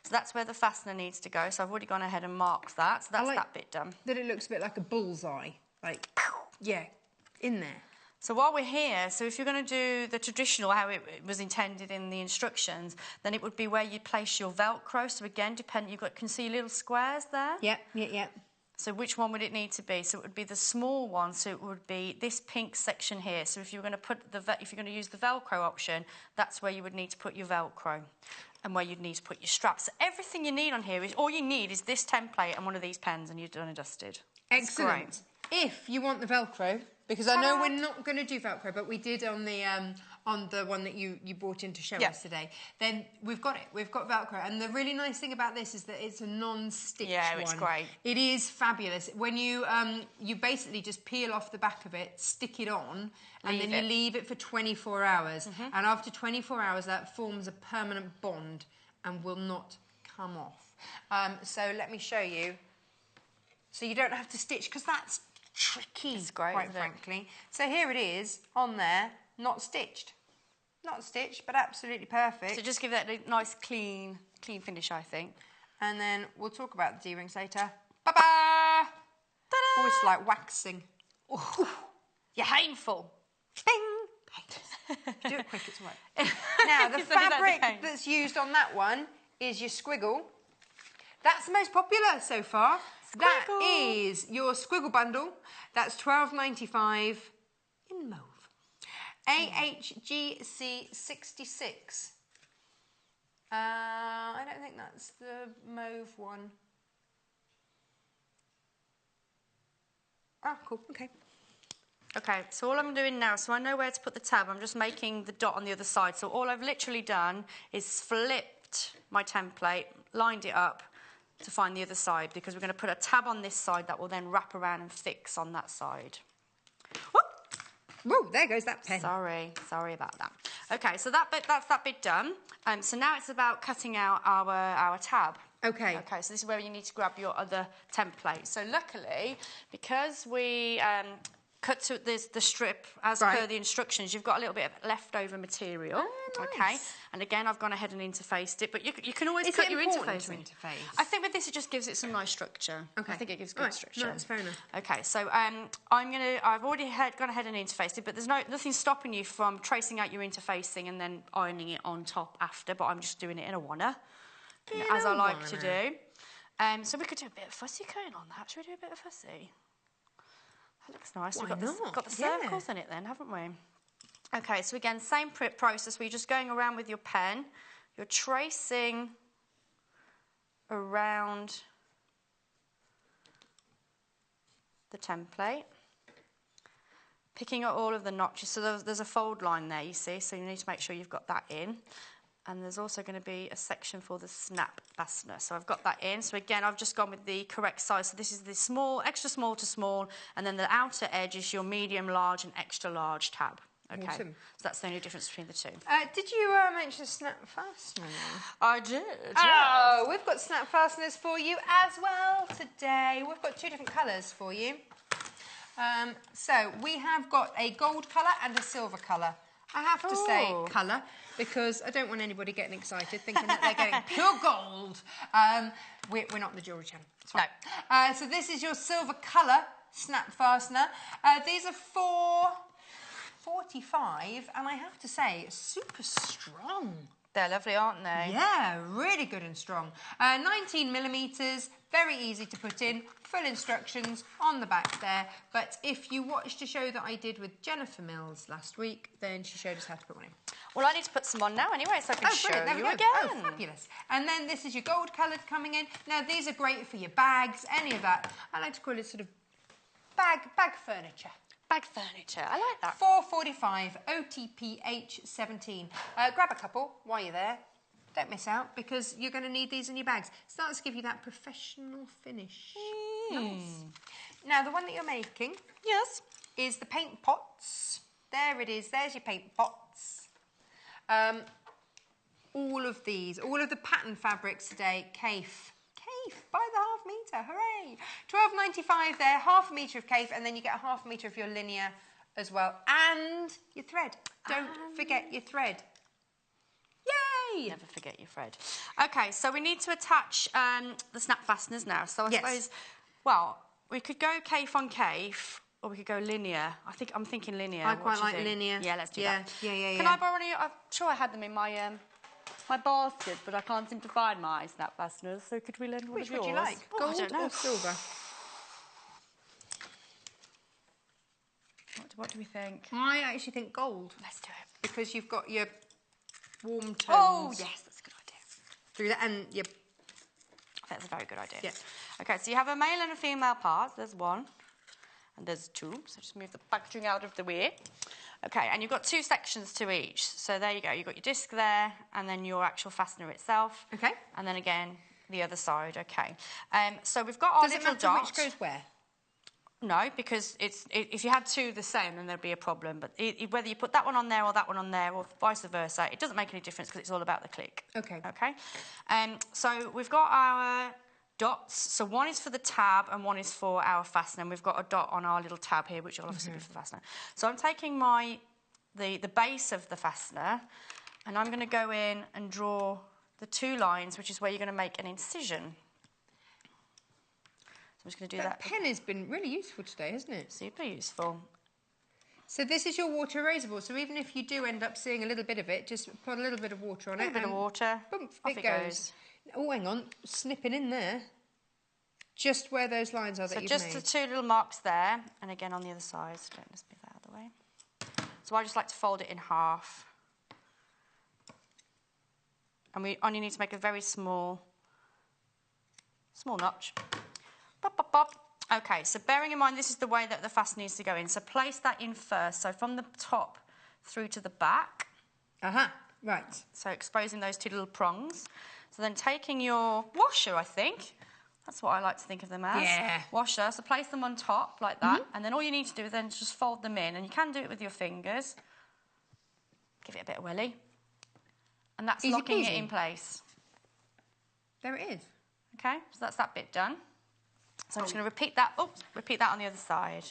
So that's where the fastener needs to go. So I've already gone ahead and marked that. So that's that bit done. That it looks a bit like a bullseye. Like, yeah, in there. So while we're here, so if you're going to do the traditional, how it was intended in the instructions, then it would be where you place your Velcro. So again, can see little squares there? Yep. So which one would it need to be? So it would be the small one. So it would be this pink section here. So if you're going to use the Velcro option, that's where you would need to put your Velcro, and where you'd need to put your straps. So everything you need on here is all you need is this template and one of these pens, and you're done and dusted. Excellent. If you want the Velcro, because I know we're not going to do Velcro, but we did on the one that you brought in to show us today, then we've got it. We've got Velcro. And the really nice thing about this is that it's a non-stitch one. Yeah, it's great. It is fabulous. When you you basically just peel off the back of it, stick it on, and then you leave it for 24 hours. And after 24 hours, that forms a permanent bond and will not come off. So let me show you. So you don't have to stitch, because that's tricky, it's great, quite frankly. So here it is on there, not stitched. Not stitched, but absolutely perfect. So just give that a nice clean finish, I think. And then we'll talk about the D-rings later. Ba-ba! Ta-da! Oh, it's like waxing. Ooh. You're painful. Bing! Do it quick, it's right. Now, the fabric that's used on that one is your squiggle. That's the most popular so far. Squiggle. That is your squiggle bundle. That's $12.95 in mauve. AHGC 66. I don't think that's the mauve one. Ah, cool. Okay. Okay, so all I'm doing now, so I know where to put the tab. I'm just making the dot on the other side. So all I've literally done is flipped my template, lined it up to find the other side, because we're going to put a tab on this side that will then wrap around and fix on that side. Whoop. Whoa, there goes that pen. Sorry about that. Okay, so that's that bit done. So now it's about cutting out our tab. Okay. Okay, so this is where you need to grab your other template. So luckily, because we cut to the strip as per the instructions, you've got a little bit of leftover material. Oh, nice. Okay, and again, I've gone ahead and interfaced it, but you can always cut your interface. I think with this, it just gives it some nice structure. Okay. I think it gives good structure. No, that's fair enough. Okay, so I've already gone ahead and interfaced it, but there's nothing stopping you from tracing out your interfacing and then ironing it on top after. But I'm just doing it in a wanna, as I like to do. So we could do a bit of fussy cutting on that. Should we do a bit of fussy? That looks nice. We've got the circles in it then, haven't we? Okay, so again, same process. We're just going around with your pen. You're tracing around the template, picking up all of the notches. So there's a fold line there, you see, so you need to make sure you've got that in. And there's also going to be a section for the snap fastener. So I've got that in. So again, I've just gone with the correct size. So this is the small, extra small to small, and then the outer edge is your medium, large, and extra large tab. Okay. Awesome. So that's the only difference between the two. Did you mention snap fastener? I did. Oh, we've got snap fasteners for you as well today. We've got two different colours for you. So we have got a gold colour and a silver colour. I have to say colour, because I don't want anybody getting excited thinking that they're getting pure gold. We're not the jewellery channel. No. So this is your silver colour snap fastener. These are $4.45, and I have to say, super strong. They're lovely, aren't they? Yeah, really good and strong. 19 millimetres, very easy to put in, full instructions on the back there. But if you watched a show that I did with Jennifer Mills last week, then she showed us how to put one in. Well, I need to put some on now anyway, so I can show you again. Oh, fabulous. And then this is your gold coloured coming in. Now, these are great for your bags, any of that. I like to call it sort of bag furniture. Bag furniture, I like that. $4.45, OTPH 17. Grab a couple while you're there. Don't miss out, because you're going to need these in your bags. Starts to give you that professional finish. Nice. Now, the one that you're making is the paint pots. There it is. There's your paint pots. All of these, all of the pattern fabrics today, Cafe. By the half metre, hooray! $12.95 there, half a metre of Cafe, and then you get a half a metre of your linear as well, and your thread. Don't forget your thread. Yay! Never forget your thread. Okay, so we need to attach the snap fasteners now. So I suppose, well, we could go Cafe on Cafe, or we could go linear. I'm thinking linear. I quite like linear. Yeah, let's do that. Yeah. Can I borrow any? I'm sure I had them in my my basket, but I can't seem to find my snap fasteners. So could we lend one Which of yours? would you like? Oh, Gold I don't know. or silver? What do we think? I actually think gold. Let's do it. Because you've got your warm tones. Oh, yes, that's a good idea. Through that, and your... That's a very good idea. Yeah. Okay, so you have a male and a female part. There's one, and there's two. So just move the packaging out of the way. Okay, and you've got 2 sections to each. So there you go. You've got your disc there, and then your actual fastener itself. Okay. And then again, the other side. Okay. So we've got our little dot. Which goes where? No, because if you had 2 the same, then there'd be a problem. But whether you put that one on there or that one on there, or vice versa, it doesn't make any difference because it's all about the click. Okay. Okay. So we've got our dots. So one is for the tab and one is for our fastener. And we've got a dot on our little tab here, which will obviously be for the fastener. So I'm taking the base of the fastener, and I'm going to go in and draw the 2 lines, which is where you're going to make an incision. I'm just going to do that. That pen has been really useful today, hasn't it? Super useful. So this is your water eraser board. So even if you do end up seeing a little bit of it, just put a little bit of water on it. A bit of water. Boom, Off it goes. Oh, hang on. Snipping in there. Just where those lines are that you've made. So just the 2 little marks there. And again on the other side. So don't just move that out of the way. So I just like to fold it in half. And we only need to make a very small notch. Pop, pop, pop. Okay, so bearing in mind this is the way that the fastener needs to go in. So place that in first. So from the top through to the back. Right. So exposing those 2 little prongs. So then taking your washer, I think. That's what I like to think of them as. Yeah. Washer. So place them on top like that. And then all you need to do is then just fold them in. And you can do it with your fingers. Give it a bit of welly. And that's Easy locking peasy. it in place. There it is. Okay, so that's that bit done. So I'm just going to repeat that. Oops, repeat that on the other side.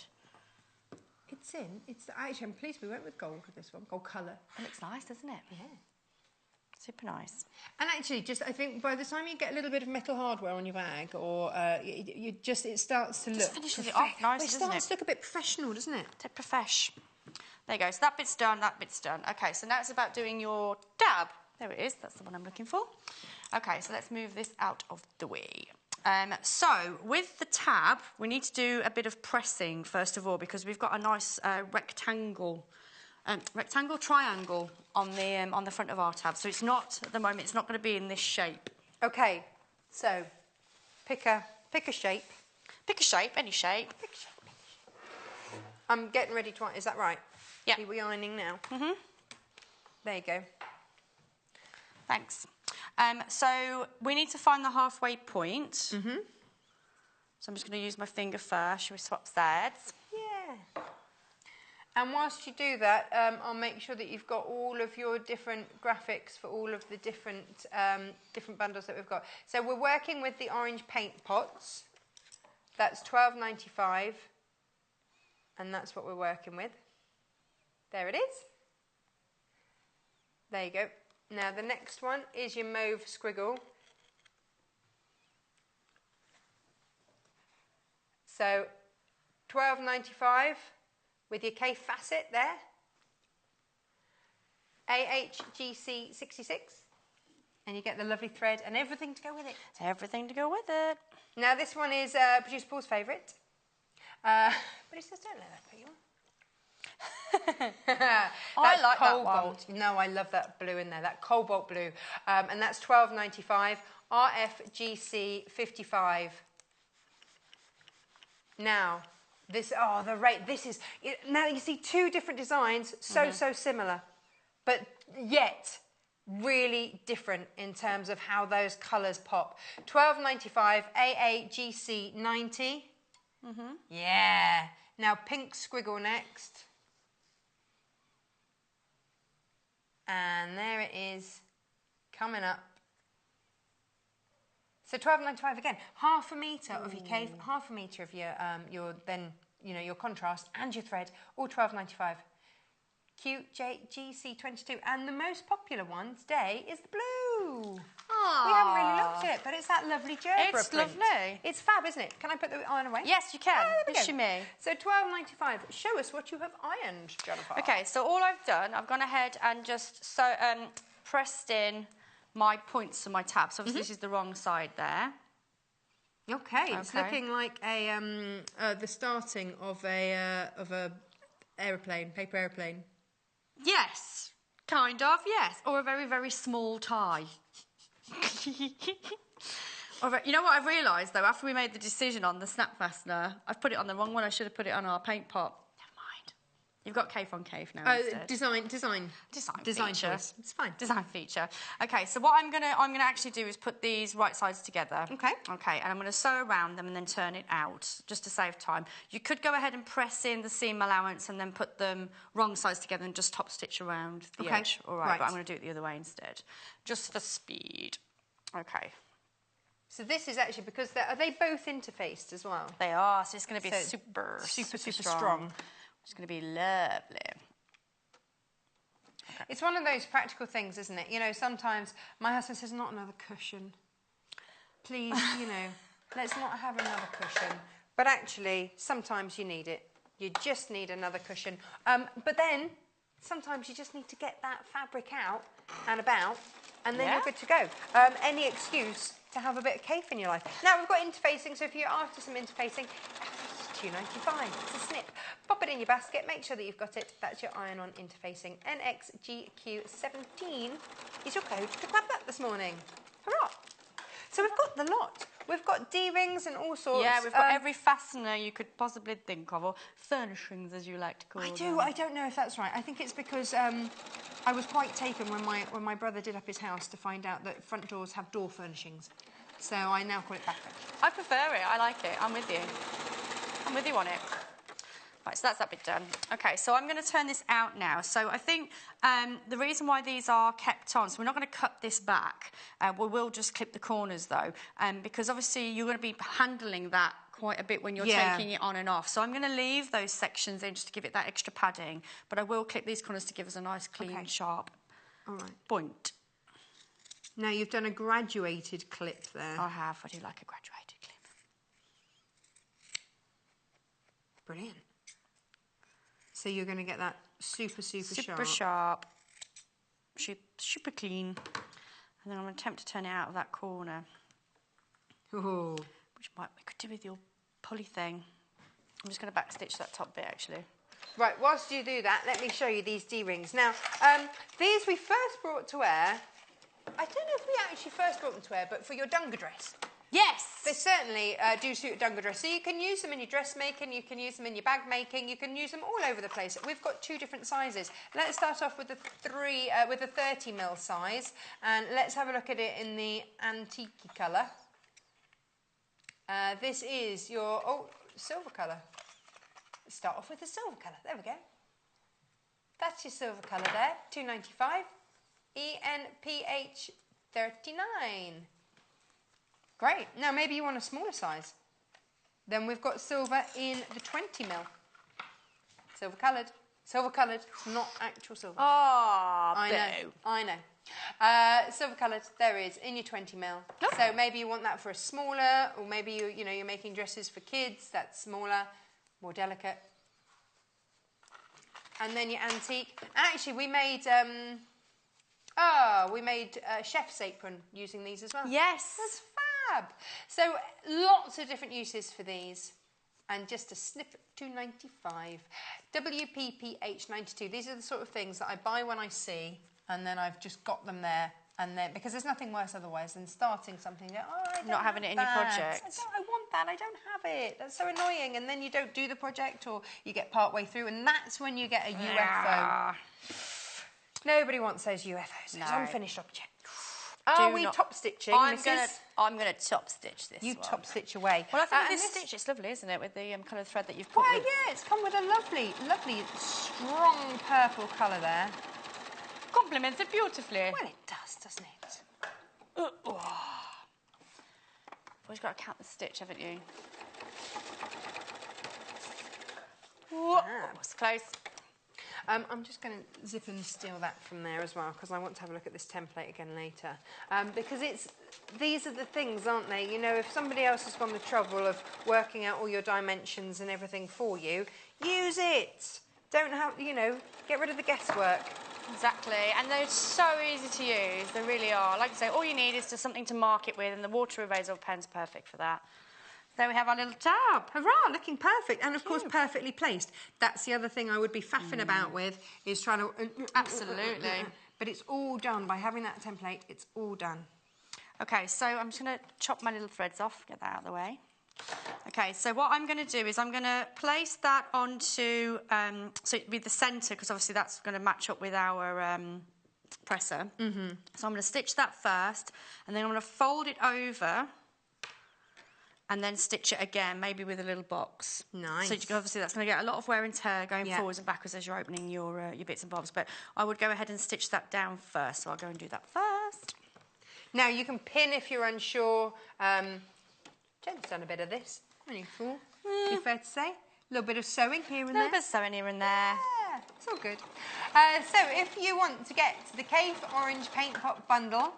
It's in. Actually, I'm pleased we went with gold with this one. Gold colour. It looks nice, doesn't it? Yeah. Super nice. And actually, I think by the time you get a little bit of metal hardware on your bag, or it starts to look. Just finishes it off nice, it doesn't starts it? to look a bit professional, doesn't it? To profesh. There you go. So that bit's done. That bit's done. Okay. So now it's about doing your tab. There it is. That's the one I'm looking for. Okay. So let's move this out of the way. So with the tab, we need to do a bit of pressing first of all because we've got a nice triangle on the front of our tab. So it's not at the moment. It's not going to be in this shape. Okay. So pick a shape. Pick a shape, any shape. Pick a shape. I'm getting ready to iron. Is that right? Yeah. Are we ironing now? There you go. Thanks. So we need to find the halfway point. So I'm just going to use my finger first. Shall we swap sides? Yeah. And whilst you do that, I'll make sure that you've got all of your different graphics for all of the different bundles that we've got. So we're working with the orange paint pots. That's $12.95, and that's what we're working with. There it is. There you go. Now the next one is your mauve squiggle. So $12.95 with your K facet there. AHGC 66. And you get the lovely thread and everything to go with it. Everything to go with it. Now this one is producer Paul's favourite. But he says don't let that put you on. I like cobalt. that one. No, I love that blue in there, that cobalt blue. And that's $12.95. RFGC 55. Now, the rate. This is now you see 2 different designs, so similar, but yet really different in terms of how those colours pop. $12.95. AAGC 90. Yeah. Now pink squiggle next. And there it is, coming up. So $12.95 again, half a metre of your cave, half a metre of your contrast and your thread, all $12.95. QJGC22, and the most popular one today is the blue. Ooh. We haven't really looked at it, but it's that lovely Jenniffer print. It's lovely. It's fab, isn't it? Can I put the iron away? Yes, you can. There we go. Yes, you may. So £12.95. Show us what you have ironed, Jenniffer. Okay, so all I've done, I've gone ahead and just pressed in my points of my tab. So obviously this is the wrong side there. Okay, it's looking like a the starting of a aeroplane, paper aeroplane. Yes, kind of, yes. Or a very, very small tie. You know what I've realised, though, after we made the decision on the snap fastener, I've put it on the wrong one. I should have put it on our paint pot. Never mind. You've got cave on cave now instead. Design feature. choice. It's fine. Design feature. Okay, so what I'm gonna actually do is put these right sides together. Okay. Okay, and I'm gonna sew around them and then turn it out, just to save time. You could go ahead and press in the seam allowance and then put them wrong sides together and just top stitch around the edge. All right, but I'm gonna do it the other way instead, just for speed. Okay. So this is actually because are they both interfaced as well? They are, so it's going to be super strong. It's going to be lovely. Okay. It's one of those practical things, isn't it? You know, sometimes my husband says, not another cushion. Please, you know, let's not have another cushion. But actually, sometimes you need it. You just need another cushion. But then, sometimes you just need to get that fabric out and about, and then you're good to go. Any excuse to have a bit of cave in your life. Now, we've got interfacing, so if you're after some interfacing, it's £2.95. It's a snip. Pop it in your basket, make sure that you've got it. That's your iron-on interfacing. NXGQ17 is your code to grab that this morning. Hurrah! So we've got the lot. We've got D-rings and all sorts. Yeah, we've got every fastener you could possibly think of, or furnishings, as you like to call them. I don't know if that's right. I think it's because I was quite taken when my brother did up his house to find out that front doors have door furnishings. So I now call it back furnishing. I prefer it. I like it. I'm with you. I'm with you on it. Right, so that's that bit done. Okay, so I'm going to turn this out now. So I think the reason why these are kept on, so we're not going to cut this back. We will just clip the corners, though, because obviously you're going to be handling that quite a bit when you're taking it on and off. So I'm going to leave those sections in just to give it that extra padding, but I will clip these corners to give us a nice, clean, sharp point. Now, you've done a graduated clip there. I have. I do like a graduated clip. Brilliant. So you're going to get that super sharp, super clean, and then I'm going to attempt to turn it out of that corner. Ooh. Which we could do with your pulley thing. I'm just going to backstitch that top bit, actually. Right, whilst you do that, let me show you these D-rings. Now, these we first brought to wear. I don't know if we actually first brought them to wear, but for your dunga dress. Yes! They certainly do suit a dunga dress. So you can use them in your dressmaking, you can use them in your bag making, you can use them all over the place. We've got two different sizes. Let's start off with the 30mm size, and let's have a look at it in the antique colour. This is your silver colour. Let's start off with the silver colour. There we go. That's your silver colour there. £2.95. ENPH 39. Great. Now maybe you want a smaller size. Then we've got silver in the 20mm. Silver coloured. Silver coloured, not actual silver. Oh, I know. Silver coloured, there is, in your 20mm. Oh. So maybe you want that for a smaller, or maybe you're making dresses for kids. That's smaller, more delicate. And then your antique. And actually, we made chef's apron using these as well. Yes. That's fab. So lots of different uses for these. And just a snip at $2.95. WPPH 92. These are the sort of things that I buy when I see, and then I've just got them there. And then, because there's nothing worse otherwise than starting something that, not having it in your project. I want that, I don't have it. That's so annoying. And then you don't do the project, or you get part way through, and that's when you get a UFO. Nobody wants those UFOs. No. Unfinished object. Are we top stitching? I'm going to top stitch this. You top stitch away. Well, I think this stitch is lovely, isn't it? With the kind of thread that you've put. Well, yeah, it's come with a lovely, strong purple colour there. Complements it beautifully. Well, it does, doesn't it? Always got to count the stitch, haven't you? It's close. I'm just going to zip and steal that from there as well, because I want to have a look at this template again later. Because these are the things, aren't they? You know, if somebody else has gone the trouble of working out all your dimensions and everything for you, use it. Don't have, you know, get rid of the guesswork. Exactly, and they're so easy to use, they really are. Like I say, all you need is just something to mark it with, and the water erasal pen's perfect for that. There we have our little tab. Hurrah, looking perfect, and of course perfectly placed. That's the other thing I would be faffing about with, is trying to... Absolutely. But it's all done. By having that template, it's all done. Okay, so I'm just going to chop my little threads off, get that out of the way. Okay, so what I'm going to do is I'm going to place that onto, so it'll be the centre, because obviously that's going to match up with our presser. Mm-hmm. So I'm going to stitch that first, and then I'm going to fold it over, and then stitch it again, maybe with a little box. Nice. So obviously that's going to get a lot of wear and tear going forwards and backwards as you're opening your bits and bobs, but I would go ahead and stitch that down first, so I'll go and do that first. Now, you can pin if you're unsure. Jen's done a bit of this, haven't you, Fool? Be fair to say. A little bit of sewing here and there. A little bit of sewing here and there. Yeah, it's all good. So if you want to get the Cave Orange Paint Pot Bundle,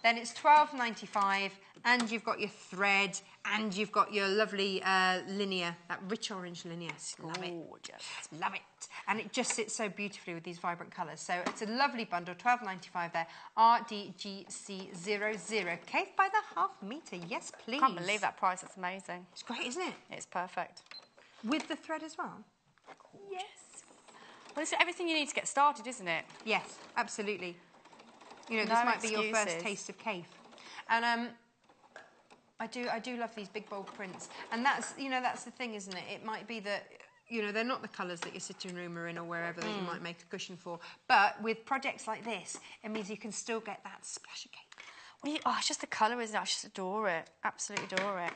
then it's $12.95, and you've got your thread, and you've got your lovely linear, that rich orange linear. Love it. Just love it. And it just sits so beautifully with these vibrant colours. So it's a lovely bundle, $12.95 there. RDGC00. Cave by the half metre. Yes, please. Can't believe that price. It's amazing. It's great, isn't it? It's perfect. With the thread as well? Yes. Well, it's everything you need to get started, isn't it? Yes, absolutely. You know, No this might be your first excuses. taste of Cave. And I do love these big bold prints. And that's, you know, that's the thing, isn't it? It might be that, you know, they're not the colours that your sitting room are in or wherever that you might make a cushion for. But with projects like this, it means you can still get that splash of Cave. Well, it's just the colour, isn't it? I just adore it. Absolutely adore it.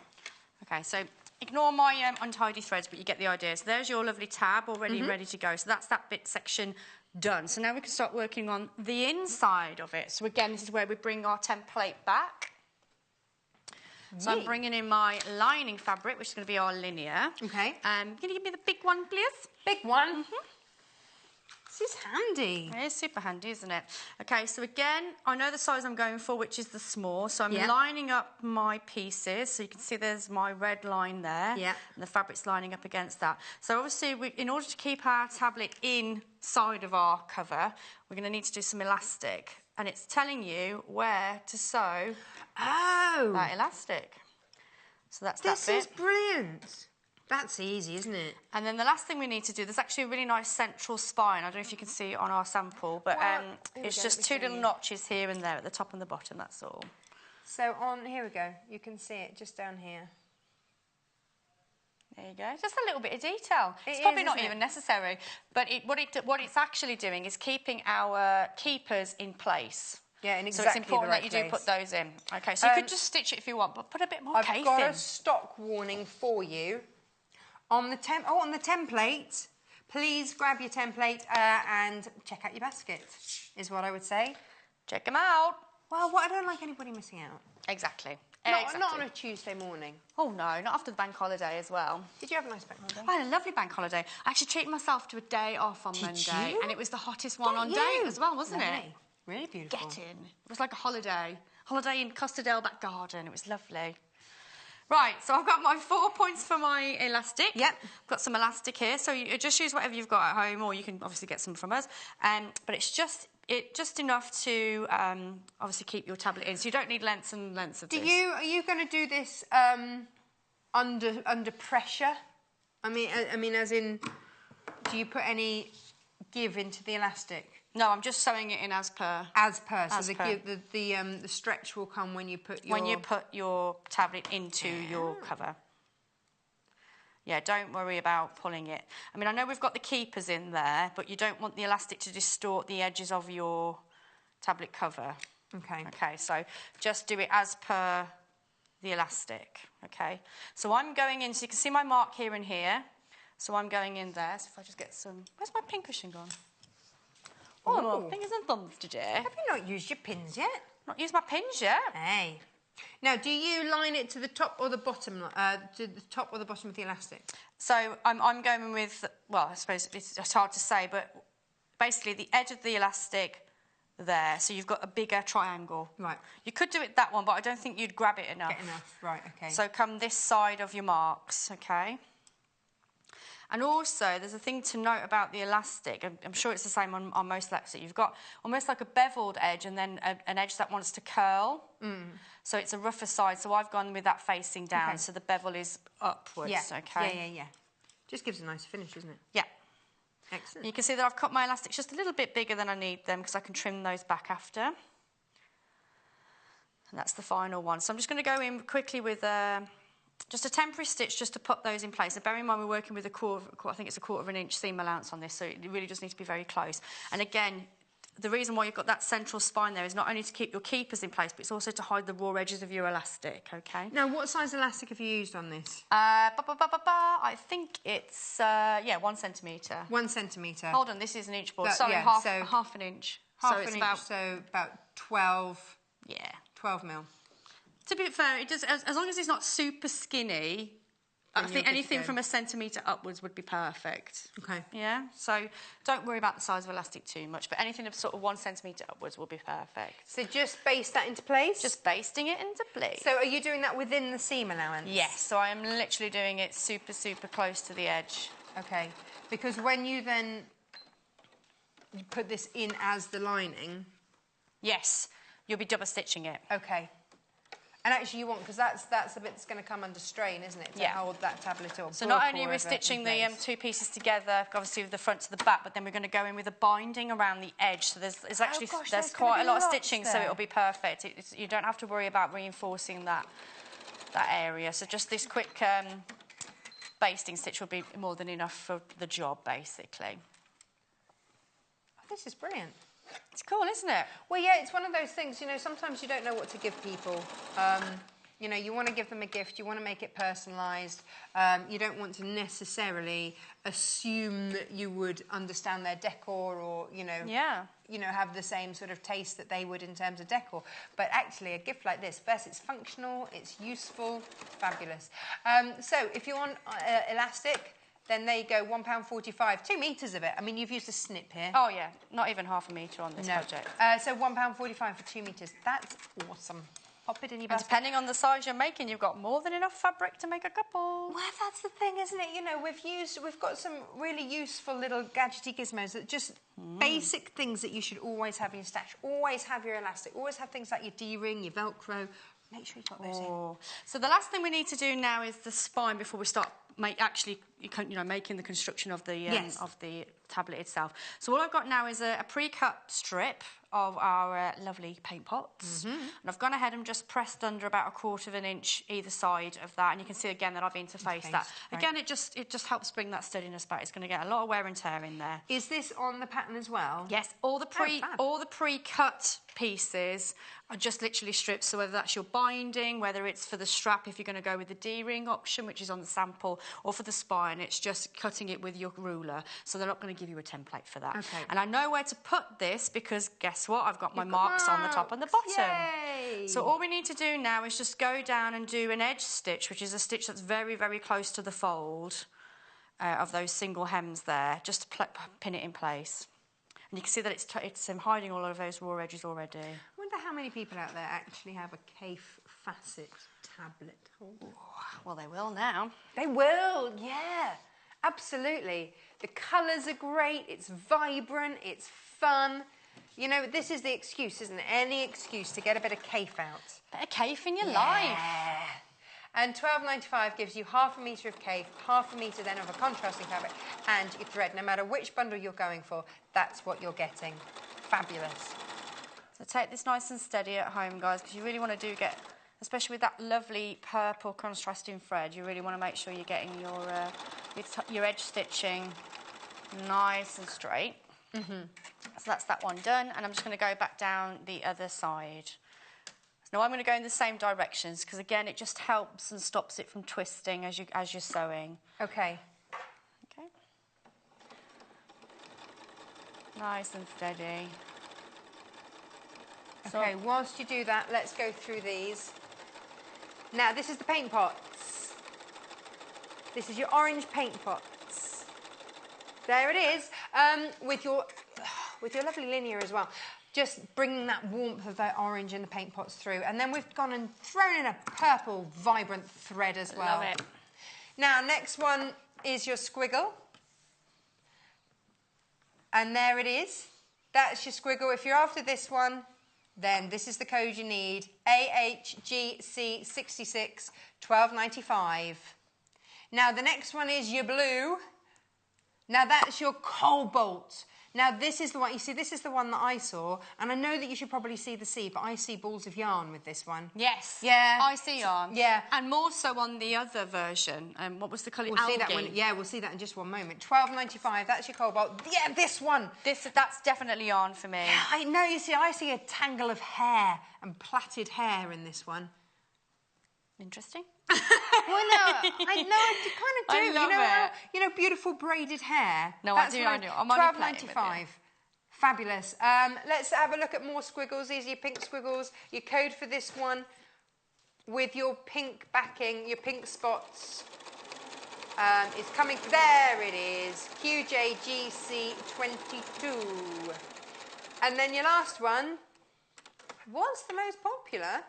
Okay, so ignore my untidy threads, but you get the idea. So there's your lovely tab already ready to go. So that's that bit section done. So now we can start working on the inside of it. So again, this is where we bring our template back. So I'm bringing in my lining fabric, which is going to be our linear. Okay. Can you give me the big one, please? Big one. This is handy. It is super handy, isn't it? Okay, so again, I know the size I'm going for, which is the small. So I'm lining up my pieces. So you can see there's my red line there. Yeah. And the fabric's lining up against that. So obviously, in order to keep our tablet inside of our cover, we're going to need to do some elastic. And it's telling you where to sew that elastic. So that's that bit. This is brilliant. That's easy, isn't it? And then the last thing we need to do, there's actually a really nice central spine. I don't know if you can see it on our sample, but it's just two little notches here and there at the top and the bottom, that's all. So here we go. You can see it just down here. There you go. Just a little bit of detail. It's probably not even necessary, but what it's actually doing is keeping our keepers in place. Yeah, in exactly so it's important the right that you do put those in. Okay, so you could just stitch it if you want, but put a bit more cave in. I've got a stock warning for you. On the template, please grab your template and check out your basket, is what I would say. Check them out. Well, I don't like anybody missing out. Exactly. Not on a Tuesday morning. Oh, no, not after the bank holiday as well. Did you have a nice bank holiday? I had a lovely bank holiday. I actually treated myself to a day off on Monday, and it was the hottest one on date as well, wasn't it? Really beautiful. Get in. It was like a holiday. Holiday in Custardale back garden. It was lovely. Right, so I've got my 4 points for my elastic. Yep. I've got some elastic here, so you just use whatever you've got at home, or you can obviously get some from us. But it's just enough to obviously keep your tablet in, so you don't need lengths and lengths of this. Are you going to do this under pressure? I mean, as in, do you put any give into the elastic? No, I'm just sewing it in as per. So the stretch will come when you put your tablet into your cover. Yeah, don't worry about pulling it. I mean, I know we've got the keepers in there, but you don't want the elastic to distort the edges of your tablet cover. Okay. Okay, so just do it as per the elastic, okay? So I'm going in, so you can see my mark here and here. So I'm going in there. So if I just get some... Where's my pin cushion gone? Oh, fingers and thumbs today. Have you not used your pins yet? Not used my pins yet. Hey. Now, do you line it to the top or the bottom? To the top or the bottom of the elastic? So I'm going with... Well, I suppose it's hard to say, but basically the edge of the elastic there, so you've got a bigger triangle. Right. You could do it that one, but I don't think you'd grab it enough. Get enough, right, okay. So come this side of your marks, okay? And also, there's a thing to note about the elastic. I'm sure it's the same on most elastic. You've got almost like a beveled edge and then an edge that wants to curl. So it's a rougher side. So I've gone with that facing down, so the bevel is upwards, okay? Yeah. Just gives a nice finish, doesn't it? Yeah. Excellent. You can see that I've cut my elastics just a little bit bigger than I need them because I can trim those back after. And that's the final one. So I'm just going to go in quickly with just a temporary stitch just to put those in place. So bear in mind we're working with I think it's a 1/4 inch seam allowance on this, so it really does need to be very close. And again, the reason why you've got that central spine there is not only to keep your keepers in place, but it's also to hide the raw edges of your elastic, okay? Now, what size elastic have you used on this? I think it's, 1 centimetre. 1 centimetre. Hold on, this is an inch board. But, Sorry, yeah, half an inch. Half so an it's inch, so about 12... Yeah. 12 mil. To be fair, it does, as long as it's not super skinny, I think anything from 1 centimetre upwards would be perfect. Okay. Yeah, so don't worry about the size of elastic too much, but anything of sort of 1 centimetre upwards will be perfect. So just baste that into place? Just basting it into place. So are you doing that within the seam allowance? Yes, so I am literally doing it super, super close to the edge. Okay, because when you then put this in as the lining... Yes, you'll be double stitching it. Okay. And actually you want, because that's the bit that's going to come under strain, isn't it? To hold that tablet or so not only are we stitching the two pieces together, obviously with the front to the back, but then we're going to go in with a binding around the edge. So there's quite a lot of stitching, so it'll be perfect. You don't have to worry about reinforcing that area. So just this quick basting stitch will be more than enough for the job, basically. Oh, this is brilliant. It's cool, isn't it? Well, yeah, it's one of those things, you know, sometimes you don't know what to give people. You know, you want to give them a gift, you want to make it personalised. You don't want to necessarily assume that you would understand their decor or, you know, have the same sort of taste that they would in terms of decor. But actually, a gift like this, first, it's functional, it's useful, fabulous. So if you want elastic, then there you go, £1.45, 2 metres of it. I mean, you've used a snip here. Oh, yeah, not even half a metre on this project. So £1.45 for 2 metres. That's awesome. Pop it in your basket. And depending on the size you're making, you've got more than enough fabric to make a couple. Well, that's the thing, isn't it? You know, we've got some really useful little gadgety gizmos that just basic things that you should always have in your stash. Always have your elastic. Always have things like your D-ring, your Velcro. Make sure you've got those in. So the last thing we need to do now is the spine before we start making the construction of the tablet itself. So all I've got now is a pre-cut strip of our lovely paint pots. And I've gone ahead and just pressed under about 1/4 inch either side of that, and you can see again that I've interfaced that. Right. Again, it just helps bring that steadiness back. It's going to get a lot of wear and tear in there. Is this on the pattern as well? Yes, all the pre-cut pieces are just literally strips, so whether that's your binding, whether it's for the strap if you're going to go with the D-ring option, which is on the sample, or for the spine, it's just cutting it with your ruler, so they're not going to give you a template for that. Okay. And I know where to put this because guess what? I've got my marks on the top and the bottom. Yay! So all we need to do now is just go down and do an edge stitch, which is a stitch that's very, very close to the fold of those single hems there, just to pin it in place. And you can see that it's hiding all of those raw edges already. I wonder how many people out there actually have a Kaffe facet tablet holder. Well, they will now. They will, yeah. Absolutely. The colours are great, it's vibrant, it's fun. You know, this is the excuse, isn't it? Any excuse to get a bit of Kaffe out. Bit of Kaffe in your life. And £12.95 gives you 1/2 metre of Kaffe, 1/2 metre then of a contrasting fabric, and your thread. No matter which bundle you're going for, that's what you're getting. Fabulous. So take this nice and steady at home, guys, because you really want to get, especially with that lovely purple contrasting thread, you really want to make sure you're getting your edge stitching nice and straight. So that's that one done, and I'm just going to go back down the other side. Now I'm going to go in the same directions because again it just helps and stops it from twisting as you're sewing. Okay. Okay. Nice and steady. Okay, whilst you do that, let's go through these. Now this is the paint pots. This is your orange paint pots. There it is, with your with your lovely linear as well. Just bringing that warmth of that orange in the paint pots through. And then we've gone and thrown in a purple, vibrant thread as well. Love it. Now, next one is your squiggle. And there it is. That's your squiggle. If you're after this one, then this is the code you need. AHGC66 1295. Now, the next one is your blue. Now, that's your cobalt. Now, this is the one, you see, this is the one that I saw, and I know that you should probably see the C, but I see balls of yarn with this one. Yes. Yeah. I see yarn. Yeah. And more so on the other version. What was the colour? We'll see that one. Yeah, we'll see that in just one moment. $12.95, that's your cobalt. Yeah, this one. That's definitely yarn for me. I know, you see, I see a tangle of hair and plaited hair in this one. Interesting. Well, no, I know, I kind of do. I love it. You know, beautiful braided hair. No, That's I do. what I do. I'm only playing with it. $12.95. Fabulous. Let's have a look at more squiggles. These are your pink squiggles. Your code for this one with your pink backing, your pink spots. Is coming. There it is. QJGC22. And then your last one was the most popular.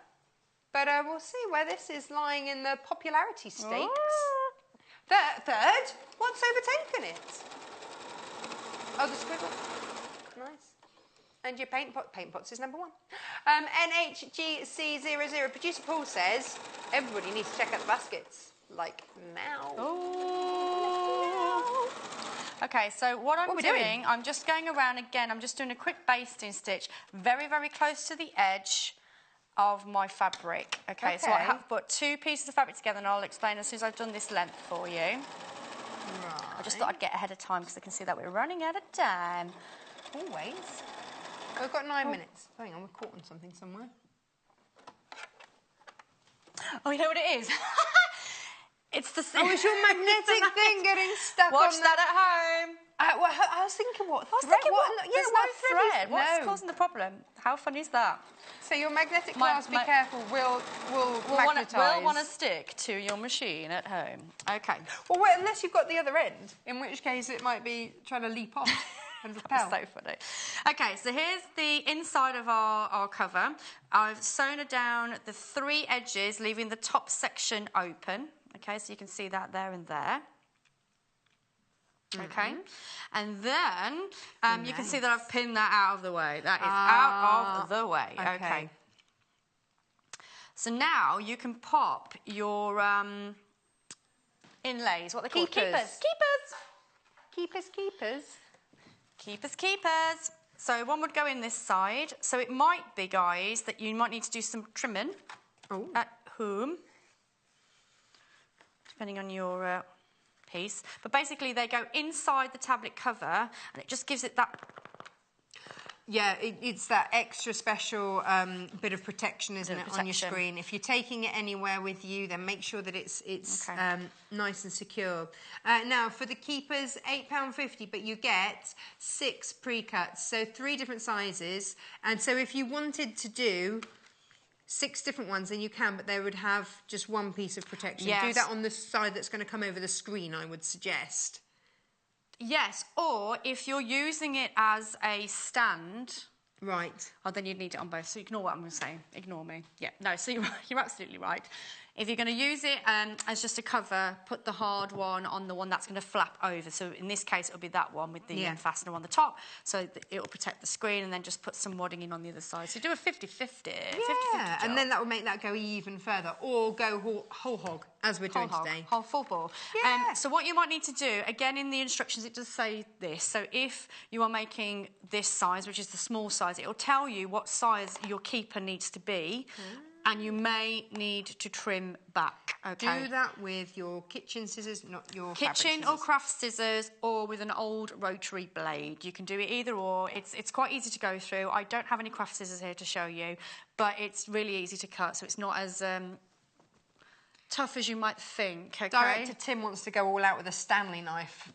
But we'll see where this is lying in the popularity stakes. Oh. Third? What's overtaken it? Oh, the squiggle. Nice. And your paint pots is number 1. NHGC00. Producer Paul says everybody needs to check out the baskets. Like now. Oh. Okay, so what I'm doing, I'm just going around again. I'm just doing a quick basting stitch, very, very close to the edge of my fabric. Okay, so I have put 2 pieces of fabric together, and I'll explain as soon as I've done this length for you. Right. I just thought I'd get ahead of time because I can see that we're running out of time. Always. We've got 9 minutes. Hang on, we're caught on something somewhere. Oh, you know what it is? It's the... Oh, it's your magnetic thing getting stuck Watch on that at home. Well, I was thinking what thread? There's no thread. What's No. causing the problem? How fun is that? So your magnetic glass, be careful, will magnetise. Will want to stick to your machine at home. Okay. Well, wait, unless you've got the other end, in which case it might be trying to leap off and repel. That's so funny. Okay, so here's the inside of our cover. I've sewn down the 3 edges, leaving the top section open. Okay, so you can see that there and there. Okay, and then you can see that I've pinned that out of the way. That is out of the way. Okay. So now you can pop your inlays, what they call Keepers. Keepers. So one would go in this side. So it might be, guys, that you might need to do some trimming at home, depending on your piece. But basically they go inside the tablet cover, and it just gives it that... Yeah, it's that extra special bit of protection, isn't it, on your screen? If you're taking it anywhere with you, then make sure that it's nice and secure. Now, for the keepers, £8.50, but you get 6 pre-cuts, so 3 different sizes. And so if you wanted to do 6 different ones, then you can, but they would have just 1 piece of protection. Yes. Do that on the side that's going to come over the screen, I would suggest. Yes, or if you're using it as a stand... Right. Oh, then you'd need it on both, so ignore what I'm going to say. Ignore me. Yeah, no, so you're absolutely right. If you're going to use it as just a cover, put the hard one on the one that's going to flap over. So in this case, it'll be that one with the fastener on the top, so it'll protect the screen, and then just put some wadding in on the other side. So do a 50-50. Yeah, and then that will make that go even further, or go whole hog, as we're doing today. Whole full ball. Yeah. So what you might need to do, again, in the instructions, it does say this. So if you are making this size, which is the small size, it will tell you what size your keeper needs to be. And you may need to trim back. Okay. Do that with your kitchen scissors, not your kitchen or craft scissors, or with an old rotary blade. You can do it either or. It's quite easy to go through. I don't have any craft scissors here to show you, but it's really easy to cut, so it's not as tough as you might think. Okay. Director Tim wants to go all out with a Stanley knife.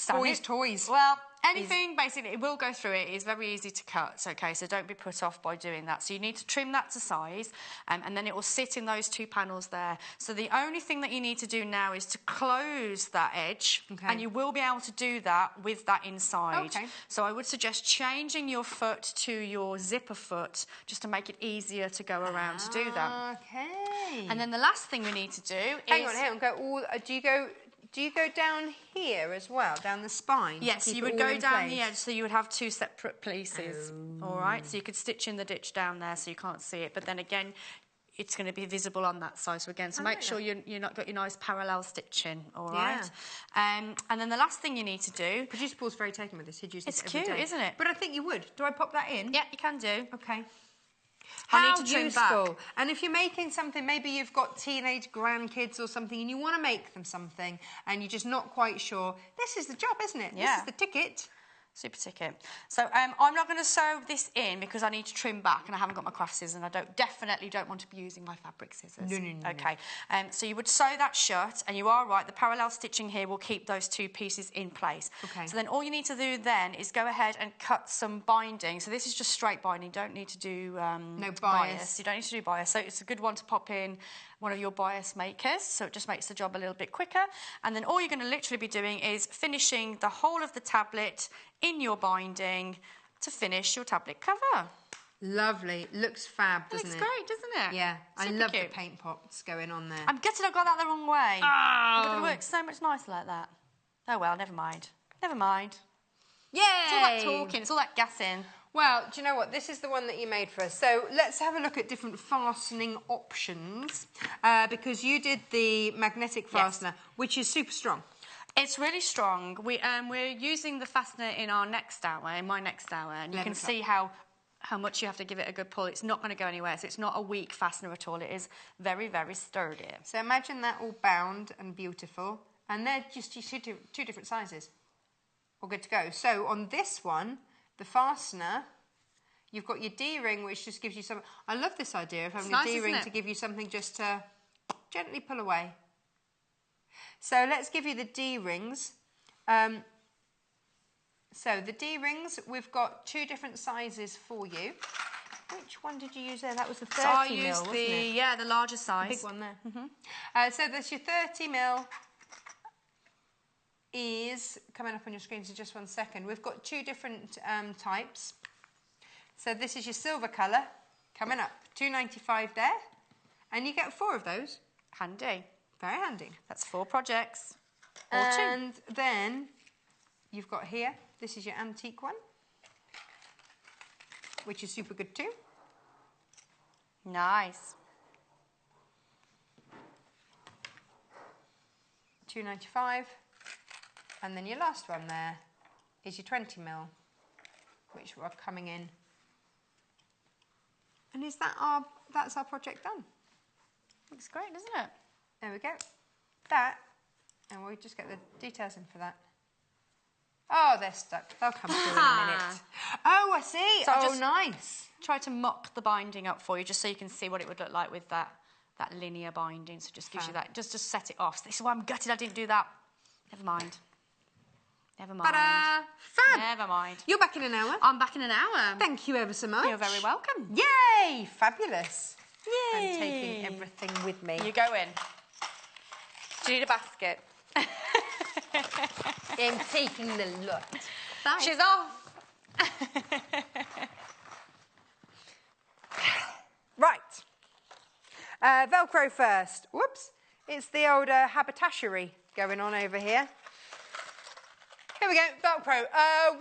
Boys' toys. Well, Anything, basically, it will go through it. It's very easy to cut, okay? So don't be put off by doing that. So you need to trim that to size, and then it will sit in those 2 panels there. So the only thing that you need to do now is to close that edge, and you will be able to do that with that inside. Okay. So I would suggest changing your foot to your zipper foot just to make it easier to go around to do that. Okay. And then the last thing we need to do is... Hang on, go all... Do you go down here as well, down the spine? Yes, you would go down the edge, so you would have 2 separate pieces. All right, so you could stitch in the ditch down there so you can't see it, but then again, it's going to be visible on that side. So again, make sure you're not got your nice parallel stitching. All right. And then the last thing you need to do. Producer Paul's very taken with this. He'd use this it's every cute, day. isn't it? But I think you would. Do I pop that in? Yeah, you can do. Okay. I need to trim useful. back. And if you're making something, maybe you've got teenage grandkids or something and you want to make them something and you're just not quite sure, this is the job, isn't it? Yeah. This is the ticket. Super ticket. So I'm not going to sew this in because I need to trim back and I haven't got my craft scissors and I definitely don't want to be using my fabric scissors. No. Okay. So you would sew that shut, and you are right, the parallel stitching here will keep those 2 pieces in place. Okay. So then all you need to do then is go ahead and cut some binding. So this is just straight binding. You don't need to do no bias. You don't need to do bias. So it's a good one to pop in one of your bias makers, so it just makes the job a little bit quicker. And then all you're going to literally be doing is finishing the whole of the tablet in your binding to finish your tablet cover. Lovely. Looks fab, doesn't it? Looks great, doesn't it? Yeah. I Super love cute. the paint pots going on there. I'm gutted I got that the wrong way. Oh. It would have worked so much nicer like that. Oh well, never mind. Never mind. Yay! It's all that talking, it's all that gassing. Well, do you know what? This is the one that you made for us. So let's have a look at different fastening options because you did the magnetic fastener, which is super strong. It's really strong. We're using the fastener in our next hour, in my next hour, and you can see how much you have to give it a good pull. It's not going to go anywhere, so it's not a weak fastener at all. It is very, very sturdy. So imagine that all bound and beautiful, and they're just you see 2 different sizes. All good to go. So on this one, the fastener, you've got your D-ring, which just gives you some... I love this idea of having a D-ring to give you something just to gently pull away. So let's give you the D-rings. So the D-rings, we've got 2 different sizes for you. Which one did you use there? That was the 30 so I mil, used wasn't it? Yeah, the larger size. The big one there. So there's your 30 mil is coming up on your screen, so just 1 second. We've got 2 different types. So this is your silver colour coming up, $2.95 there, and you get 4 of those. Handy. Very handy. That's 4 projects. Or 2. And then you've got here, this is your antique one, which is super good too. Nice. $2.95. And then your last one there is your 20 mil, which are coming in. And is that that's our project done? Looks great, doesn't it? There we go. That, and we'll just get the details in for that. Oh, they're stuck. They'll come through in a minute. Oh, I see. So oh, nice. Try to mock the binding up for you, just so you can see what it would look like with that linear binding. So it just gives you that, just to set it off. So this is why I'm gutted I didn't do that. Never mind. Never mind. Ta-da! Fab. Never mind. You're back in an hour. I'm back in an hour. Thank you ever so much. You're very welcome. Yay! Fabulous. Yay! I'm taking everything with me. You go in. Do you need a basket? I'm taking the lot. Thanks. She's off. Right. Velcro first. Whoops. It's the old haberdashery going on over here. Here we go, Velcro.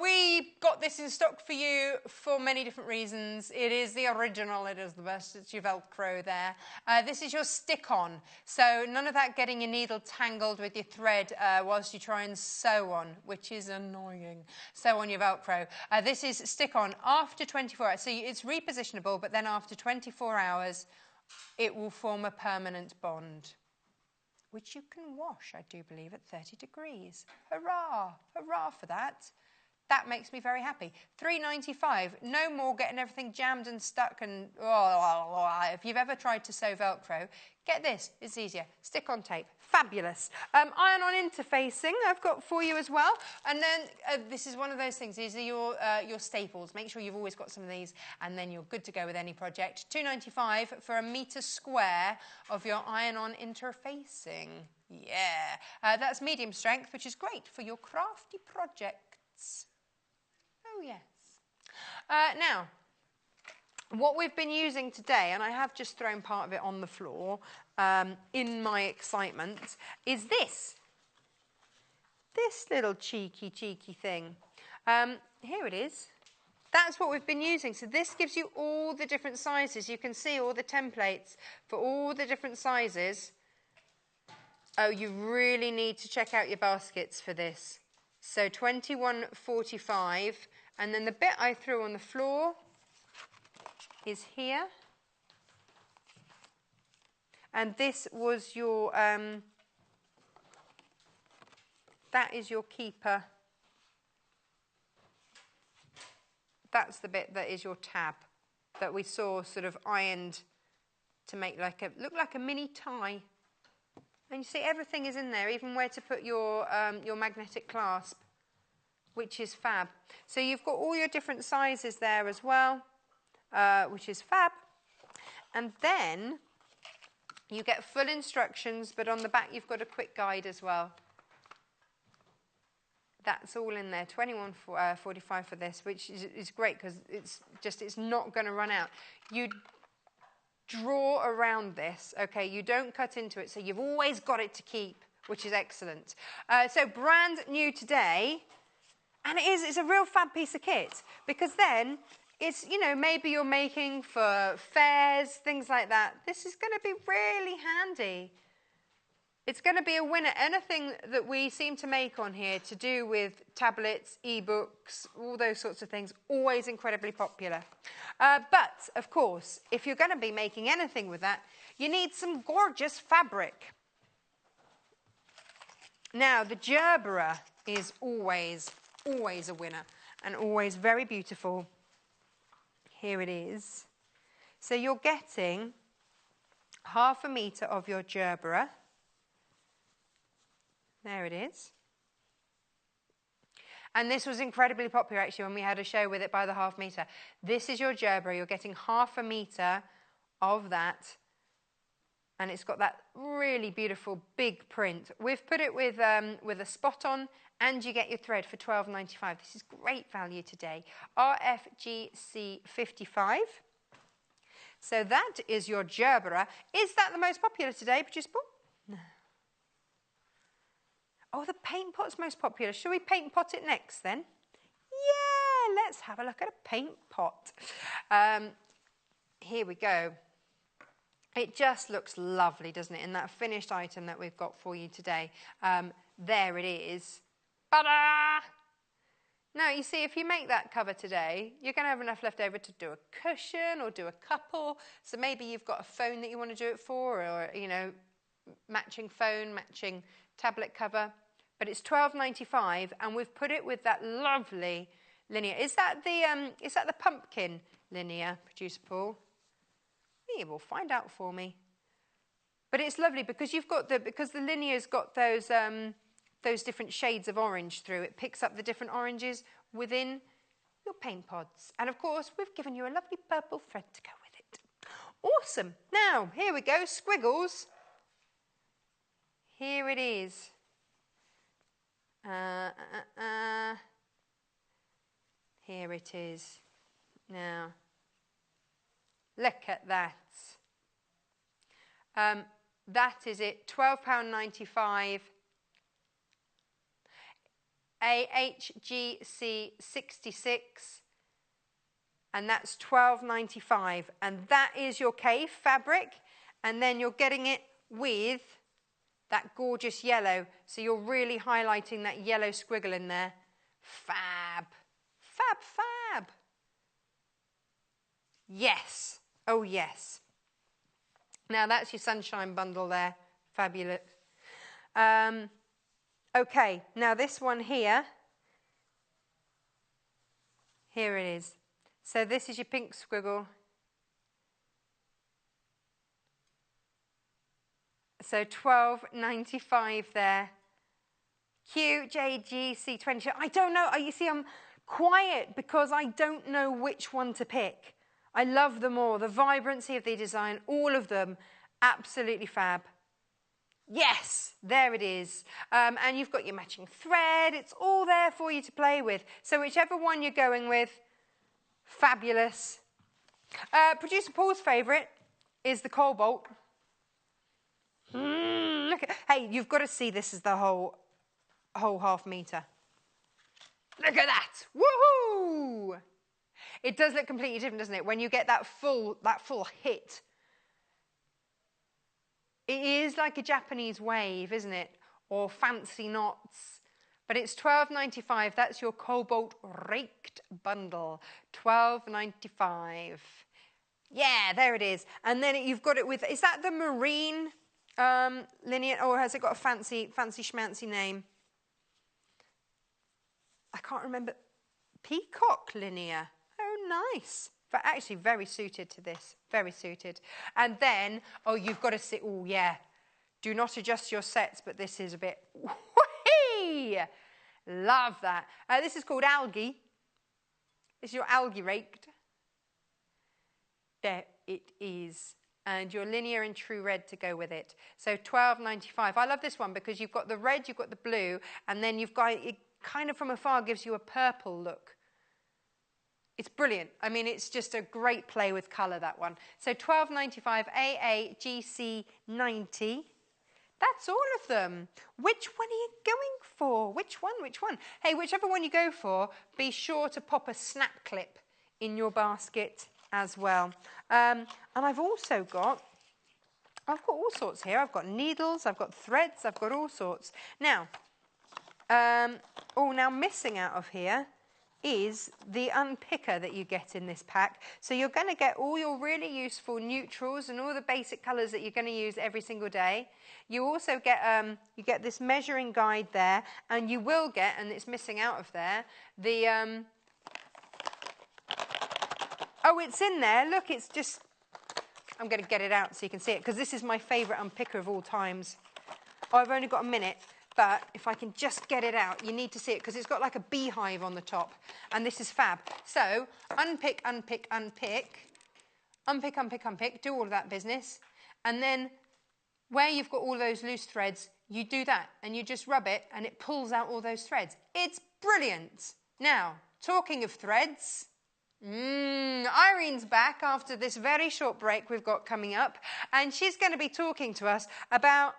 We got this in stock for you for many different reasons. It is the original, it is the best. It's your Velcro there. This is your stick-on. So none of that getting your needle tangled with your thread whilst you try and sew on, which is annoying. Sew on your Velcro. This is stick-on after 24 hours. So it's repositionable, but then after 24 hours, it will form a permanent bond, which you can wash, I do believe, at 30 degrees. Hurrah! Hurrah for that. That makes me very happy. $3.95. No more getting everything jammed and stuck. And if you've ever tried to sew Velcro, get this. It's easier. Stick-on tape. Fabulous. Iron-on interfacing I've got for you as well. And then this is one of those things. These are your staples. Make sure you've always got some of these, and then you're good to go with any project. $2.95 for a metre square of your iron-on interfacing. Yeah. That's medium strength, which is great for your crafty projects. Oh, yes. Now, what we've been using today, and I have just thrown part of it on the floor in my excitement, is this. This little cheeky thing. Here it is. That's what we've been using. So this gives you all the different sizes. You can see all the templates for all the different sizes. Oh, you really need to check out your baskets for this. So 21.45, and then the bit I threw on the floor is here. And this was your, that is your keeper. That's the bit that is your tab that we saw sort of ironed to make like a, look like a mini tie. And you see everything is in there, even where to put your magnetic clasp, which is fab. So you've got all your different sizes there as well, which is fab. And then you get full instructions, but on the back you've got a quick guide as well. That's all in there, $21.45 for this, which is great because it's not going to run out. You draw around this, okay? You don't cut into it, so you've always got it to keep, which is excellent. So brand new today, and it's a real fab piece of kit, because then it's, you know, maybe you're making for fairs, things like that. This is going to be really handy. It's going to be a winner. Anything that we seem to make on here to do with tablets, e-books, all those sorts of things, always incredibly popular. But, of course, if you're going to be making anything with that, you need some gorgeous fabric. Now, the gerbera is always a winner and always very beautiful. Here it is. So you're getting 1/2 metre of your gerbera. There it is. And this was incredibly popular, actually, when we had a show with it by the 1/2 metre. This is your gerbera. You're getting 1/2 metre of that. And it's got that really beautiful big print. We've put it with a spot on, and you get your thread for $12.95. This is great value today. RFGC 55. So that is your gerbera. Is that the most popular today, Producer Paul? No. Oh, the paint pot's most popular. Shall we paint pot it next then? Yeah, let's have a look at a paint pot. Here we go. It just looks lovely, doesn't it, in that finished item that we've got for you today. There it is. Ta-da! Now, you see, if you make that cover today, you're going to have enough left over to do a cushion or do a couple. So maybe you've got a phone that you want to do it for, or, you know, matching phone, matching tablet cover. But it's $12.95, and we've put it with that lovely linear. Is that the pumpkin linear, Producer Paul? Yeah, well, find out for me. But it's lovely because because the linear's got those different shades of orange through. It picks up the different oranges within your paint pods. And of course, we've given you a lovely purple thread to go with it. Awesome. Now, here we go, squiggles. Here it is. Here it is. Now, look at that. That is it, £12.95. AHGC 66, and that's $12.95. And that is your cave fabric, and then you're getting it with that gorgeous yellow. So you're really highlighting that yellow squiggle in there. Fab. Fab, fab. Yes. Oh, yes. Now, that's your sunshine bundle there. Fabulous. Okay, now this one here. Here it is. So this is your pink squiggle. So $12.95 there. QJGC20. I don't know. You see, I'm quiet because I don't know which one to pick. I love them all. The vibrancy of the design, all of them, absolutely fab. Yes, there it is. And you've got your matching thread. It's all there for you to play with. So whichever one you're going with, fabulous. Producer Paul's favourite is the Cobalt. Look at, hey, you've got to see this as the whole half metre. Look at that. Woohoo! It does look completely different, doesn't it? When you get that full hit. It is like a Japanese wave, isn't it? Or fancy knots. But it's $12.95. That's your Cobalt raked bundle. $12.95. Yeah, there it is. And then you've got it with, is that the marine linear, or has it got a fancy schmancy name? I can't remember. Peacock linear. Oh, nice. But actually very suited to this. Very suited. And then, oh, you've got to see, oh, yeah. Do not adjust your sets, but this is a bit, whee! Love that. This is called Algae. This is your algae raked. There it is. And your linear and true red to go with it. So $12.95. I love this one because you've got the red, you've got the blue, and then you've got, it kind of from afar gives you a purple look. It's brilliant. I mean, it's just a great play with colour, that one. So $12.95, AAGC90. That's all of them. Which one are you going for? Which one? Which one? Hey, whichever one you go for, be sure to pop a snap clip in your basket as well. And I've also got, all sorts here. I've got needles, I've got threads, I've got all sorts. Now, now missing out of here is the unpicker that you get in this pack. So you're going to get all your really useful neutrals and all the basic colours that you're going to use every single day. You also get you get this measuring guide there, and you will get, and it's missing out of there, the oh, it's in there. Look, it's just, I'm going to get it out so you can see it, because this is my favourite unpicker of all times. Oh, I've only got a minute. But if I can just get it out, you need to see it because it's got like a beehive on the top. And this is fab. So unpick, unpick, unpick. Unpick, unpick, unpick. Do all of that business. And then where you've got all those loose threads, you do that. And you just rub it and it pulls out all those threads. It's brilliant. Now, talking of threads, Irene's back after this very short break we've got coming up. And she's going to be talking to us about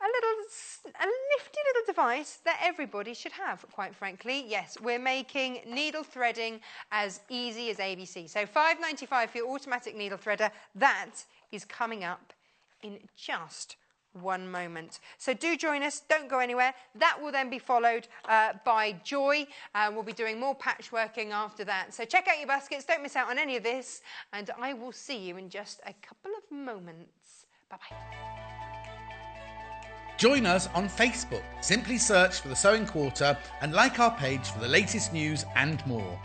a nifty little device that everybody should have, quite frankly. Yes, we're making needle threading as easy as ABC. So $5.95 for your automatic needle threader. That is coming up in just one moment. So do join us. Don't go anywhere. That will then be followed by Joy. We'll be doing more patchworking after that. So check out your baskets. Don't miss out on any of this. And I will see you in just a couple of moments. Bye-bye. Join us on Facebook. Simply search for The Sewing Quarter and like our page for the latest news and more.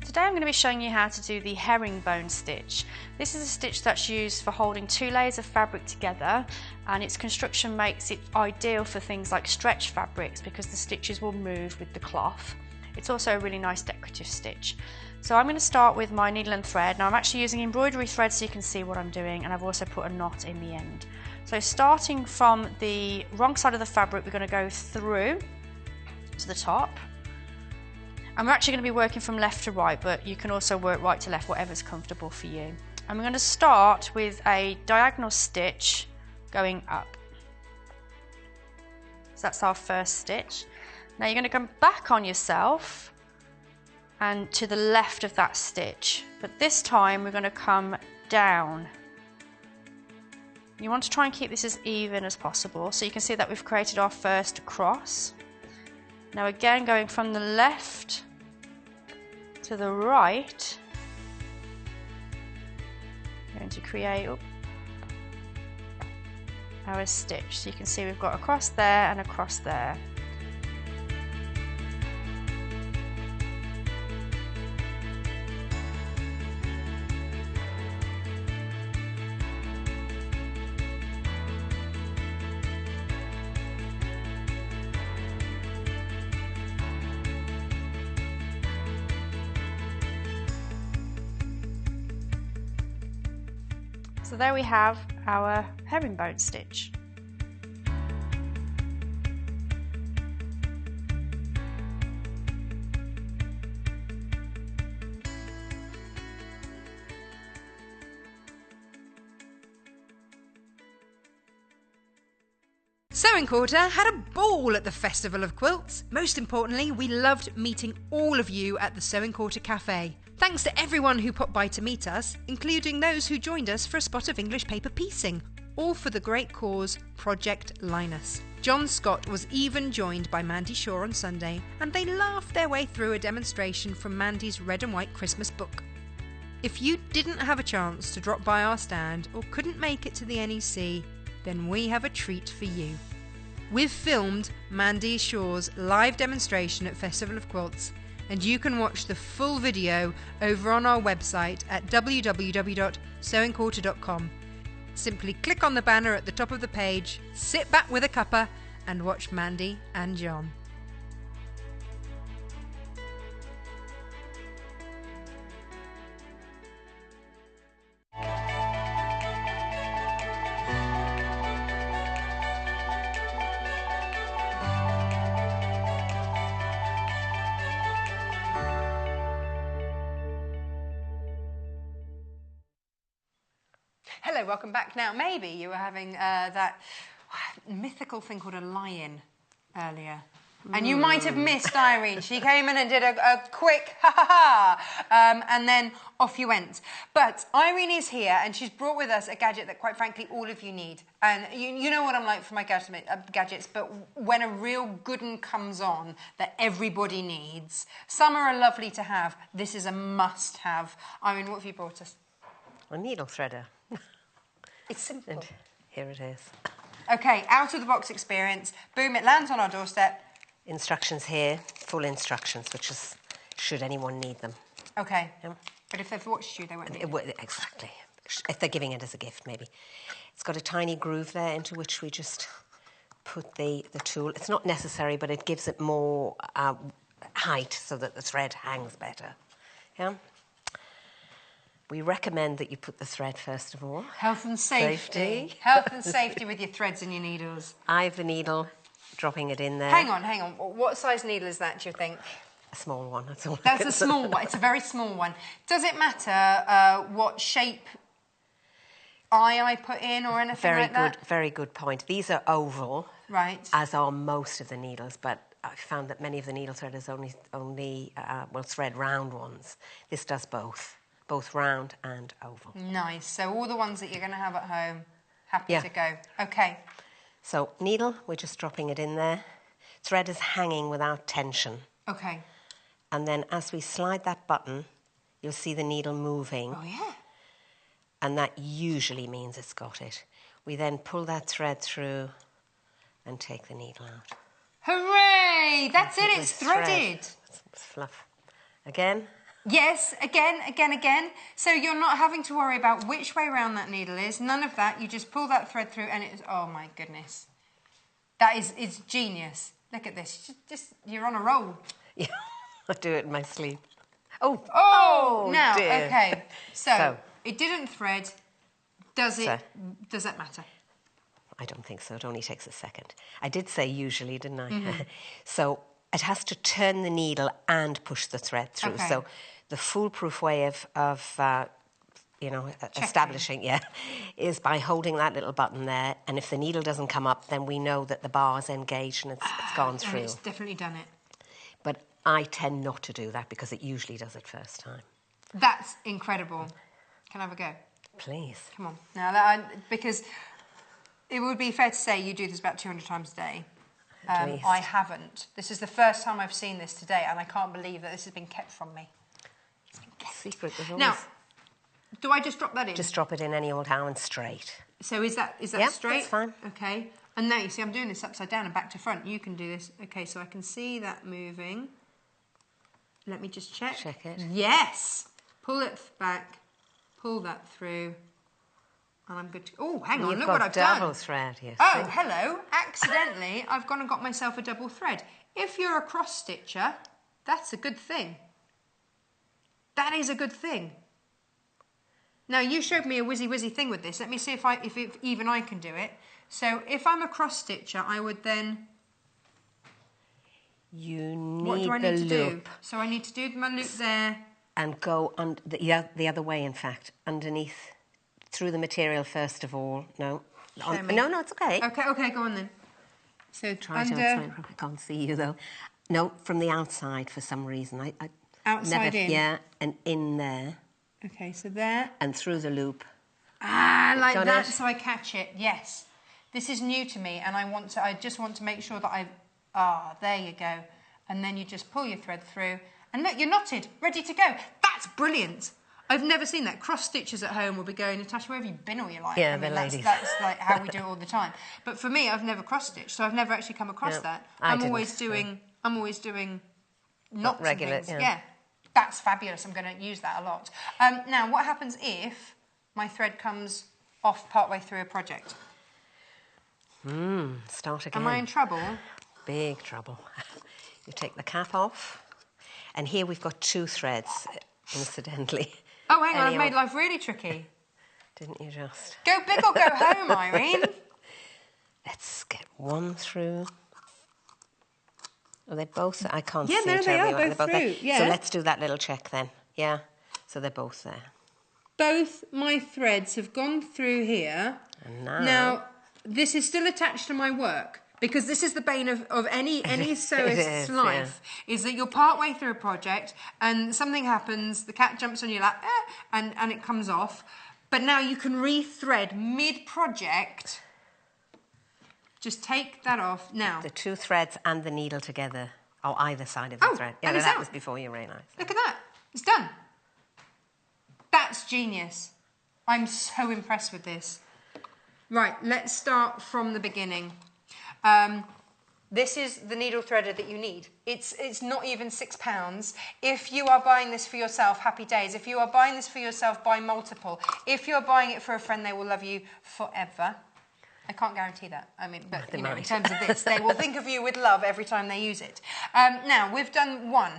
Today I'm going to be showing you how to do the herringbone stitch. This is a stitch that's used for holding two layers of fabric together, and its construction makes it ideal for things like stretch fabrics because the stitches will move with the cloth. It's also a really nice decorative stitch. So I'm going to start with my needle and thread. Now I'm actually using embroidery thread so you can see what I'm doing, and I've also put a knot in the end. So starting from the wrong side of the fabric, we're going to go through to the top. And we're actually going to be working from left to right, but you can also work right to left, whatever's comfortable for you. And we're going to start with a diagonal stitch going up. So that's our first stitch. Now you're going to come back on yourself and to the left of that stitch, but this time we're going to come down. You want to try and keep this as even as possible, so you can see that we've created our first cross. Now again, going from the left to the right, we're going to create our stitch. So you can see we've got across there and across there. So there we have our herringbone stitch. Sewing Quarter had a ball at the Festival of Quilts. Most importantly, we loved meeting all of you at the Sewing Quarter Cafe. Thanks to everyone who popped by to meet us, including those who joined us for a spot of English paper piecing, all for the great cause Project Linus. John Scott was even joined by Mandy Shaw on Sunday, and they laughed their way through a demonstration from Mandy's red and white Christmas book. If you didn't have a chance to drop by our stand or couldn't make it to the NEC, then we have a treat for you. We've filmed Mandy Shaw's live demonstration at Festival of Quilts, and you can watch the full video over on our website at www.sewingquarter.com. Simply click on the banner at the top of the page, sit back with a cuppa, and watch Mandy and John. Hello, welcome back. Now, maybe you were having that mythical thing called a lie-in earlier. And you might have missed Irene. She came in and did a quick ha-ha-ha, and then off you went. But Irene is here, and she's brought with us a gadget that, quite frankly, all of you need. And you know what I'm like for my gadgets, but when a real good one comes on that everybody needs, some are lovely to have. This is a must-have. Irene, what have you brought us? A needle threader. It's simple. And here it is. Okay, out-of-the-box experience. Boom, it lands on our doorstep. Instructions here, full instructions, which is, should anyone need them. Okay. Yeah. But if they've watched you, they won't need it. Exactly. If they're giving it as a gift, maybe. It's got a tiny groove there into which we just put the tool. It's not necessary, but it gives it more height so that the thread hangs better. Yeah. We recommend that you put the thread first of all. Health and safety. Health and safety with your threads and your needles. I have the needle, dropping it in there. Hang on. What size needle is that, do you think? A small one, that's all. That's a small one. It's a very small one. Does it matter what shape I put in or anything like that? Very good point. These are oval, right? As are most of the needles, but I found that many of the needle threaders only will thread round ones. This does both round and oval. Nice. So all the ones that you're going to have at home, happy to go. Okay. So needle, we're just dropping it in there. Thread is hanging without tension. Okay. And then as we slide that button, you'll see the needle moving. Oh, yeah. And that usually means it's got it. We then pull that thread through and take the needle out. Hooray! That's it, it's threaded. It's fluff. Again. Yes, again. So you're not having to worry about which way around that needle is. None of that. You just pull that thread through and it's... Oh, my goodness. It's genius. Look at this. Just you're on a roll. Yeah, I do it in my sleep. Oh, now, dear. Okay. So, it didn't thread. Does that matter? I don't think so. It only takes a second. I did say usually, didn't I? Mm-hmm. So it has to turn the needle and push the thread through. Okay. So the foolproof way of establishing, is by holding that little button there. And if the needle doesn't come up, then we know that the bar's engaged and it's gone through. And it's definitely done it. But I tend not to do that because it usually does it first time. That's incredible. Can I have a go? Please. Come on. Now, because it would be fair to say you do this about 200 times a day. I haven't. This is the first time I've seen this today, and I can't believe that this has been kept from me. It's been kept. Secret. Now, do I just drop that in? Just drop it in any old how and straight. So is that Yeah, straight? that's fine. Okay. And now you see I'm doing this upside down and back to front. You can do this. Okay, so I can see that moving. Let me just check. Check it. Yes. Pull it back. Pull that through. And I'm good to... Oh, hang on. Look what I've done. Double thread here. Oh, hello. Accidentally, I've gone and got myself a double thread. If you're a cross stitcher, that's a good thing. That is a good thing. Now, you showed me a whizzy thing with this. Let me see if even I can do it. So, if I'm a cross stitcher, I would then... You need what do I need to loop. do? So, I need to do my loop there. And go on the other way, in fact, underneath, through the material first of all. No, no, it's okay. Okay, go on then. So try it outside. I can't see you though. No, from the outside for some reason. I outside never, in. Yeah, and in there. Okay, so there. And through the loop. Ah, like Got that, it? so I catch it. Yes, this is new to me, and I just want to make sure that I've. Ah, there you go. And then you just pull your thread through. And look, you're knotted, ready to go. That's brilliant. I've never seen that. Cross stitchers at home will be going, Natasha, where have you been all your life? Yeah, I mean, the ladies. that's like how we do it all the time. But for me, I've never cross stitched, so I've never actually come across that. I'm always doing knots regular, and things. yeah. That's fabulous. I'm going to use that a lot. Now, what happens if my thread comes off partway through a project? Start again. Am I in trouble? Big trouble. You take the cap off. And here we've got 2 threads, incidentally. Oh, hang on, I've made life really tricky. Didn't you just? Go big or go home, Irene. Let's get one through. Are they both? I can't Yeah, see no, they are terribly well. both They're through, there. yeah. So let's do that little check then. Yeah. So they're both there. Both my threads have gone through here. And Now, this is still attached to my work. Because this is the bane of any sewist's life, is that you're partway through a project and something happens, the cat jumps on your lap, and it comes off. But now you can re-thread mid-project. Just take that off now. The 2 threads and the needle together, or either side of the thread. Yeah, and it's that out. was before you realised. Look at that. It's done. That's genius. I'm so impressed with this. Right, let's start from the beginning. This is the needle threader that you need. It's not even £6. If you are buying this for yourself, happy days. If you are buying this for yourself, buy multiple. If you're buying it for a friend, they will love you forever. I can't guarantee that. I mean, but you know, in terms of this, they will think of you with love every time they use it. Now, we've done 1.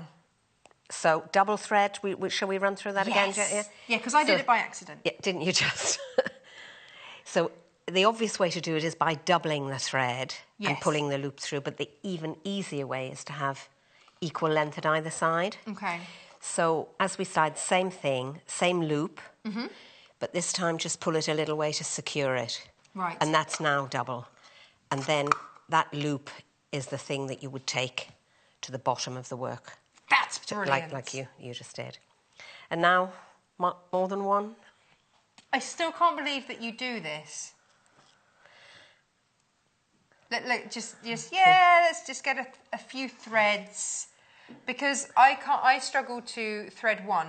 So, double thread, shall we run through that again? Yeah, because I did it by accident. Yeah, didn't you just? So, the obvious way to do it is by doubling the thread and pulling the loop through, but the even easier way is to have equal length at either side. Okay. So as we started, same thing, same loop, but this time just pull it a little way to secure it. Right. And that's now double. And then that loop is the thing that you would take to the bottom of the work. That's brilliant. Like you just did. And now, more than 1? I still can't believe that you do this. Look, let's just get a few threads, because I struggle to thread 1.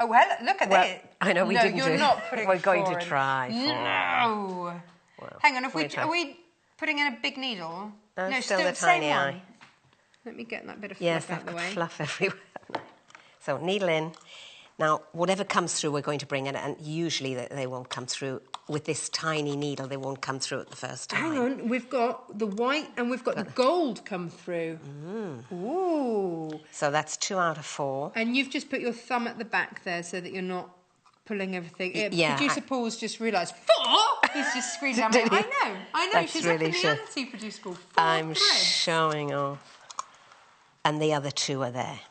Oh, well, look at it. I know we didn't do it. No, you're not putting We're going forward. to try. No. Well, hang on, are we putting in a big needle? No, still the tiny same eye. one. Let me get that bit of fluff out of the way. Fluff everywhere. So needle in. Now, whatever comes through, we're going to bring in, and usually they won't come through. With this tiny needle, they won't come through at the first time. Hang on, we've got the white and we've got the gold come through. Ooh. So that's 2 out of 4. And you've just put your thumb at the back there so that you're not pulling everything. Yeah. Producer Paul's just realised, 4? He's just screamed at me. I know. That's She's really up in the sure. ante, Producer Paul. 4 I'm threads. showing off. And the other 2 are there.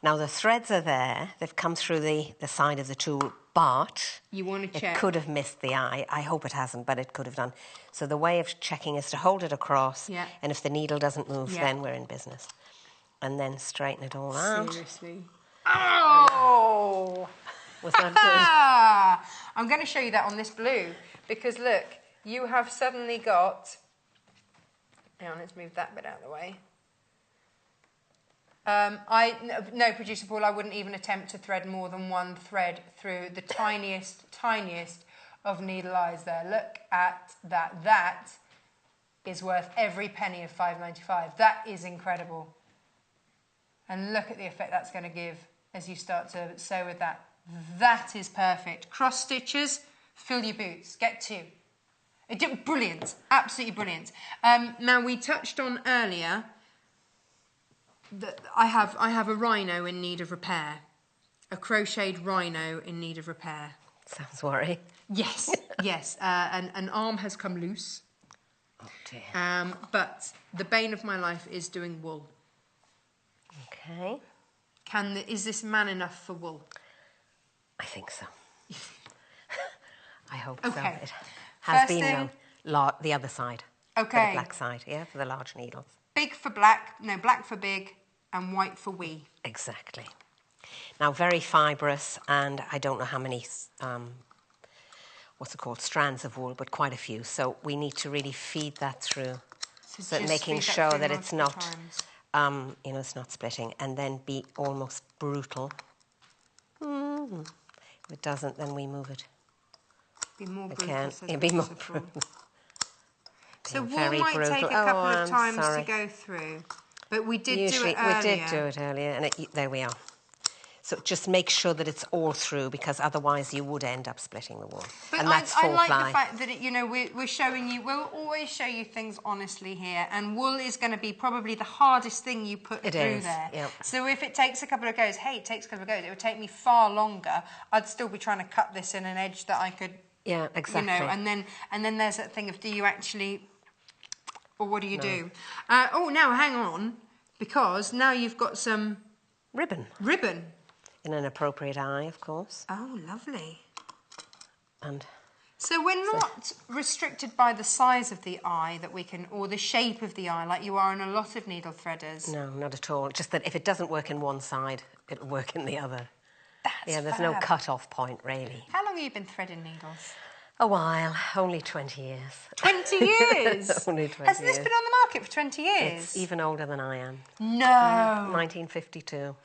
Now, the threads are there. They've come through the side of the tool, but you want to check. It could have missed the eye. I hope it hasn't, but it could have done. So the way of checking is to hold it across, and if the needle doesn't move, then we're in business. And then straighten it all out. Seriously. Oh! Was that good? I'm going to show you that on this blue, because look, you have suddenly got... Hang on, let's move that bit out of the way. No, Producer Paul, I wouldn't even attempt to thread more than 1 thread through the tiniest of needle eyes there. Look at that. That is worth every penny of $5.95. That is incredible. And look at the effect that's going to give as you start to sew with that. That is perfect. Cross stitches, fill your boots. Get 2. Brilliant. Absolutely brilliant. Now, we touched on earlier that I have a rhino in need of repair. A crocheted rhino in need of repair. Sounds worrying. Yes, yes. An arm has come loose. Oh dear. But the bane of my life is doing wool. Okay. Is this man enough for wool? I think so. I hope Okay. so. It has First been thing- the other side. Okay. For the black side, yeah, for the large needles. Big for black, no, black for big, and white for wee. Exactly. Now, very fibrous, and I don't know how many, strands of wool, but quite a few. So we need to really feed that through, so just making feed that sure through that it's multiple not, times. it's not splitting, and then be almost brutal. If it doesn't, then we move it. Be more brutal. Again, says it'd be more Waterfall. brutal. So Being wool very might brutal. take a couple Oh, of I'm times sorry. to go through, but we did Usually, do it earlier. we did do it earlier, and there we are. So just make sure that it's all through, because otherwise you would end up splitting the wool. But And that's I full like ply. the fact that we're showing you. We'll always show you things honestly here, and wool is going to be probably the hardest thing you put It through is, there. yep. So if it takes a couple of goes, it would take me far longer. I'd still be trying to cut this in an edge that I could. Yeah, exactly. And then there's that thing of, do you actually, or what do you do? Now hang on, because now you've got some Ribbon. In an appropriate eye, of course. Oh, lovely. And So we're not restricted by the size of the eye that we can, or the shape of the eye, like you are in a lot of needle threaders. no, not at all. Just that if it doesn't work in one side, it'll work in the other. That's There's no fab. cut-off point, really. How long have you been threading needles? A while. Only 20 years. 20 years? Only 20 Hasn't this years. been on the market for 20 years? It's even older than I am. No. 1952.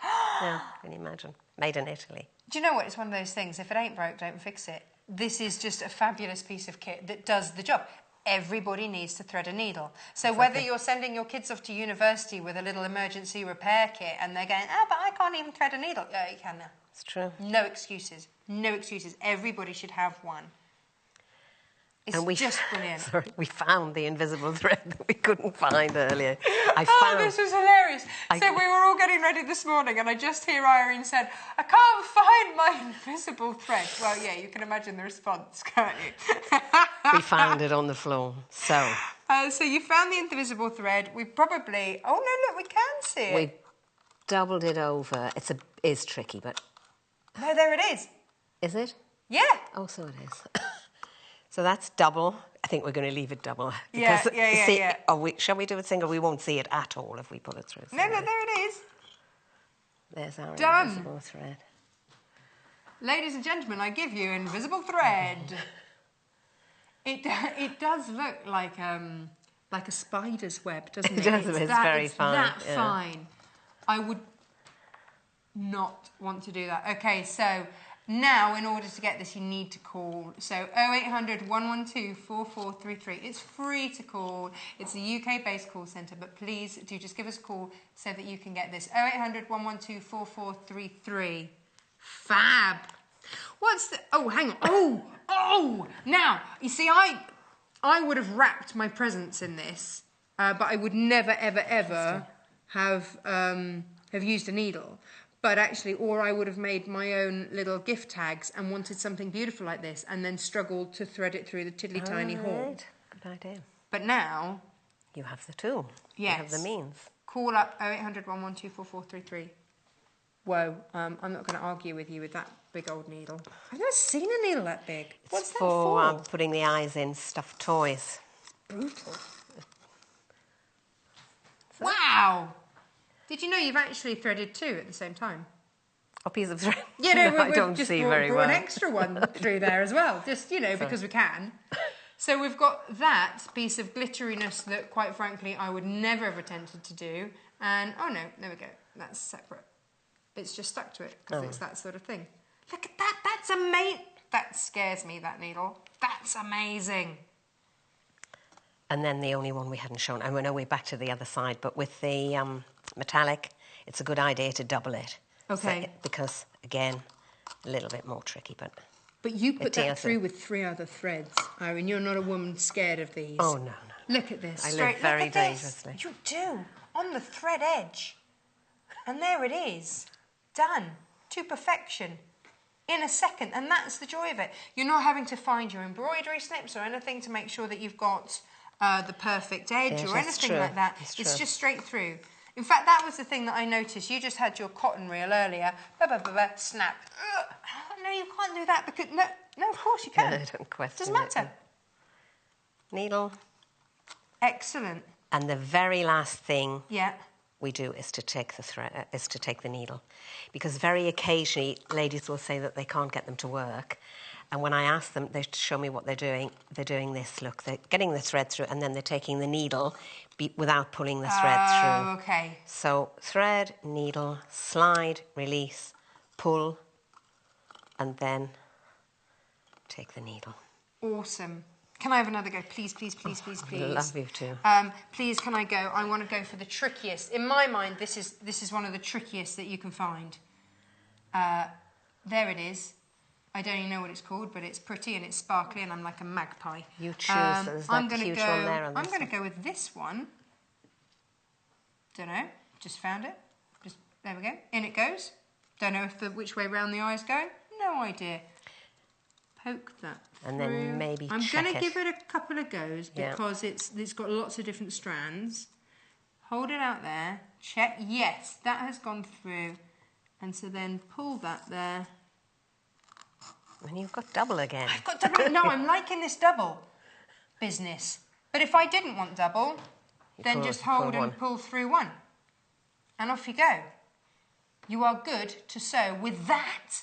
Yeah, can you imagine? Made in Italy. Do you know what? It's one of those things. If it ain't broke, don't fix it. This is just a fabulous piece of kit that does the job. Everybody needs to thread a needle. So whether you're sending your kids off to university with a little emergency repair kit and they're going, but I can't even thread a needle. Yeah, you can now. It's true. No excuses. No excuses. Everybody should have one. It's just brilliant. Sorry, we found the invisible thread that we couldn't find earlier. This was hilarious. So we were all getting ready this morning and I just hear Irene said, I can't find my invisible thread. Well, yeah, you can imagine the response, can't you? We found it on the floor. So you found the invisible thread. We probably... Oh, no, look, we can see it. we doubled it over. It is tricky, but... No, there it is. Is it? Yeah. Oh, so it is. So that's double. I think we're going to leave it double. Yeah. Shall we do it single? We won't see it at all if we pull it through. No, there it is. There's our Done. invisible thread. Ladies and gentlemen, I give you invisible thread. It does look like a spider's web, doesn't it? It does. It's very fine. That fine. I would not want to do that. Okay, so now in order to get this, you need to call. So 0800 112 4433. It's free to call. It's a UK-based call centre, but please do just give us a call so that you can get this. 0800 112 4433. Fab. What's the... Oh, hang on. Oh! Now, you see, I would have wrapped my presents in this, but I would never, ever, ever have used a needle. But actually, or I would have made my own little gift tags and wanted something beautiful like this and then struggled to thread it through the tiddly tiny hole. Good idea. But now... You have the tool. Yes. You have the means. Call up 0800 112 4433. Whoa, I'm not going to argue with you with that big old needle. I've never seen a needle that big. What's that for? Putting the eyes in stuffed toys. Brutal. Wow! Did you know you've actually threaded 2 at the same time? A piece of thread? Yeah, no, I don't just see brought, very brought well. an extra one through there as well, just, because we can. So we've got that piece of glitteriness that, quite frankly, I would never have attempted to do. And, oh no, there we go. That's separate. It's just stuck to it, because it's that sort of thing. Look at that, that's amazing. That scares me, that needle. That's amazing. And then the only one we hadn't shown, and we know we're back to the other side, but with the metallic, it's a good idea to double it. Okay. So, because, again, a little bit more tricky, but... But you put that through with 3 other threads, Irene. You're not a woman scared of these. Oh, no. Look at this. I live very dangerously. You do. On the thread edge. And there it is. Done. To perfection. In a second. And that's the joy of it. You're not having to find your embroidery snips or anything to make sure that you've got the perfect edge or anything like that. It's just straight through. In fact, that was the thing that I noticed. You just had your cotton reel earlier. Snap. No, you can't do that because... No, of course you can. No, I don't question Doesn't matter. Needle. Excellent. And the very last thing Yeah. we do is to take the thread, is to take the needle, because very occasionally ladies will say that they can't get them to work, and when I ask them, they show me what they're doing. They're doing this. Look, they're getting the thread through, and then they're taking the needle without pulling the thread through. Oh, okay. So thread, needle, slide, release, pull, and then take the needle. Awesome. Can I have another go? Please, please, please, please, please. I love you too. Please, can I go? I want to go for the trickiest. In my mind, this is one of the trickiest that you can find. There it is. I don't even know what it's called, but it's pretty and it's sparkly, and I'm like a magpie. You choose. There's that huge one there on this. I'm going to go with this one. Don't know. Just found it. Just there we go. In it goes. Don't know which way round the eye is going. No idea. Poke that through. And then maybe I'm going to give it a couple of goes because it's got lots of different strands. Hold it out there. Check. Yes, that has gone through. And so then pull that there. And you've got double again. I've got double. No, I'm liking this double business. But if I didn't want double, then just hold and pull through one. And off you go. You are good to sew. With that,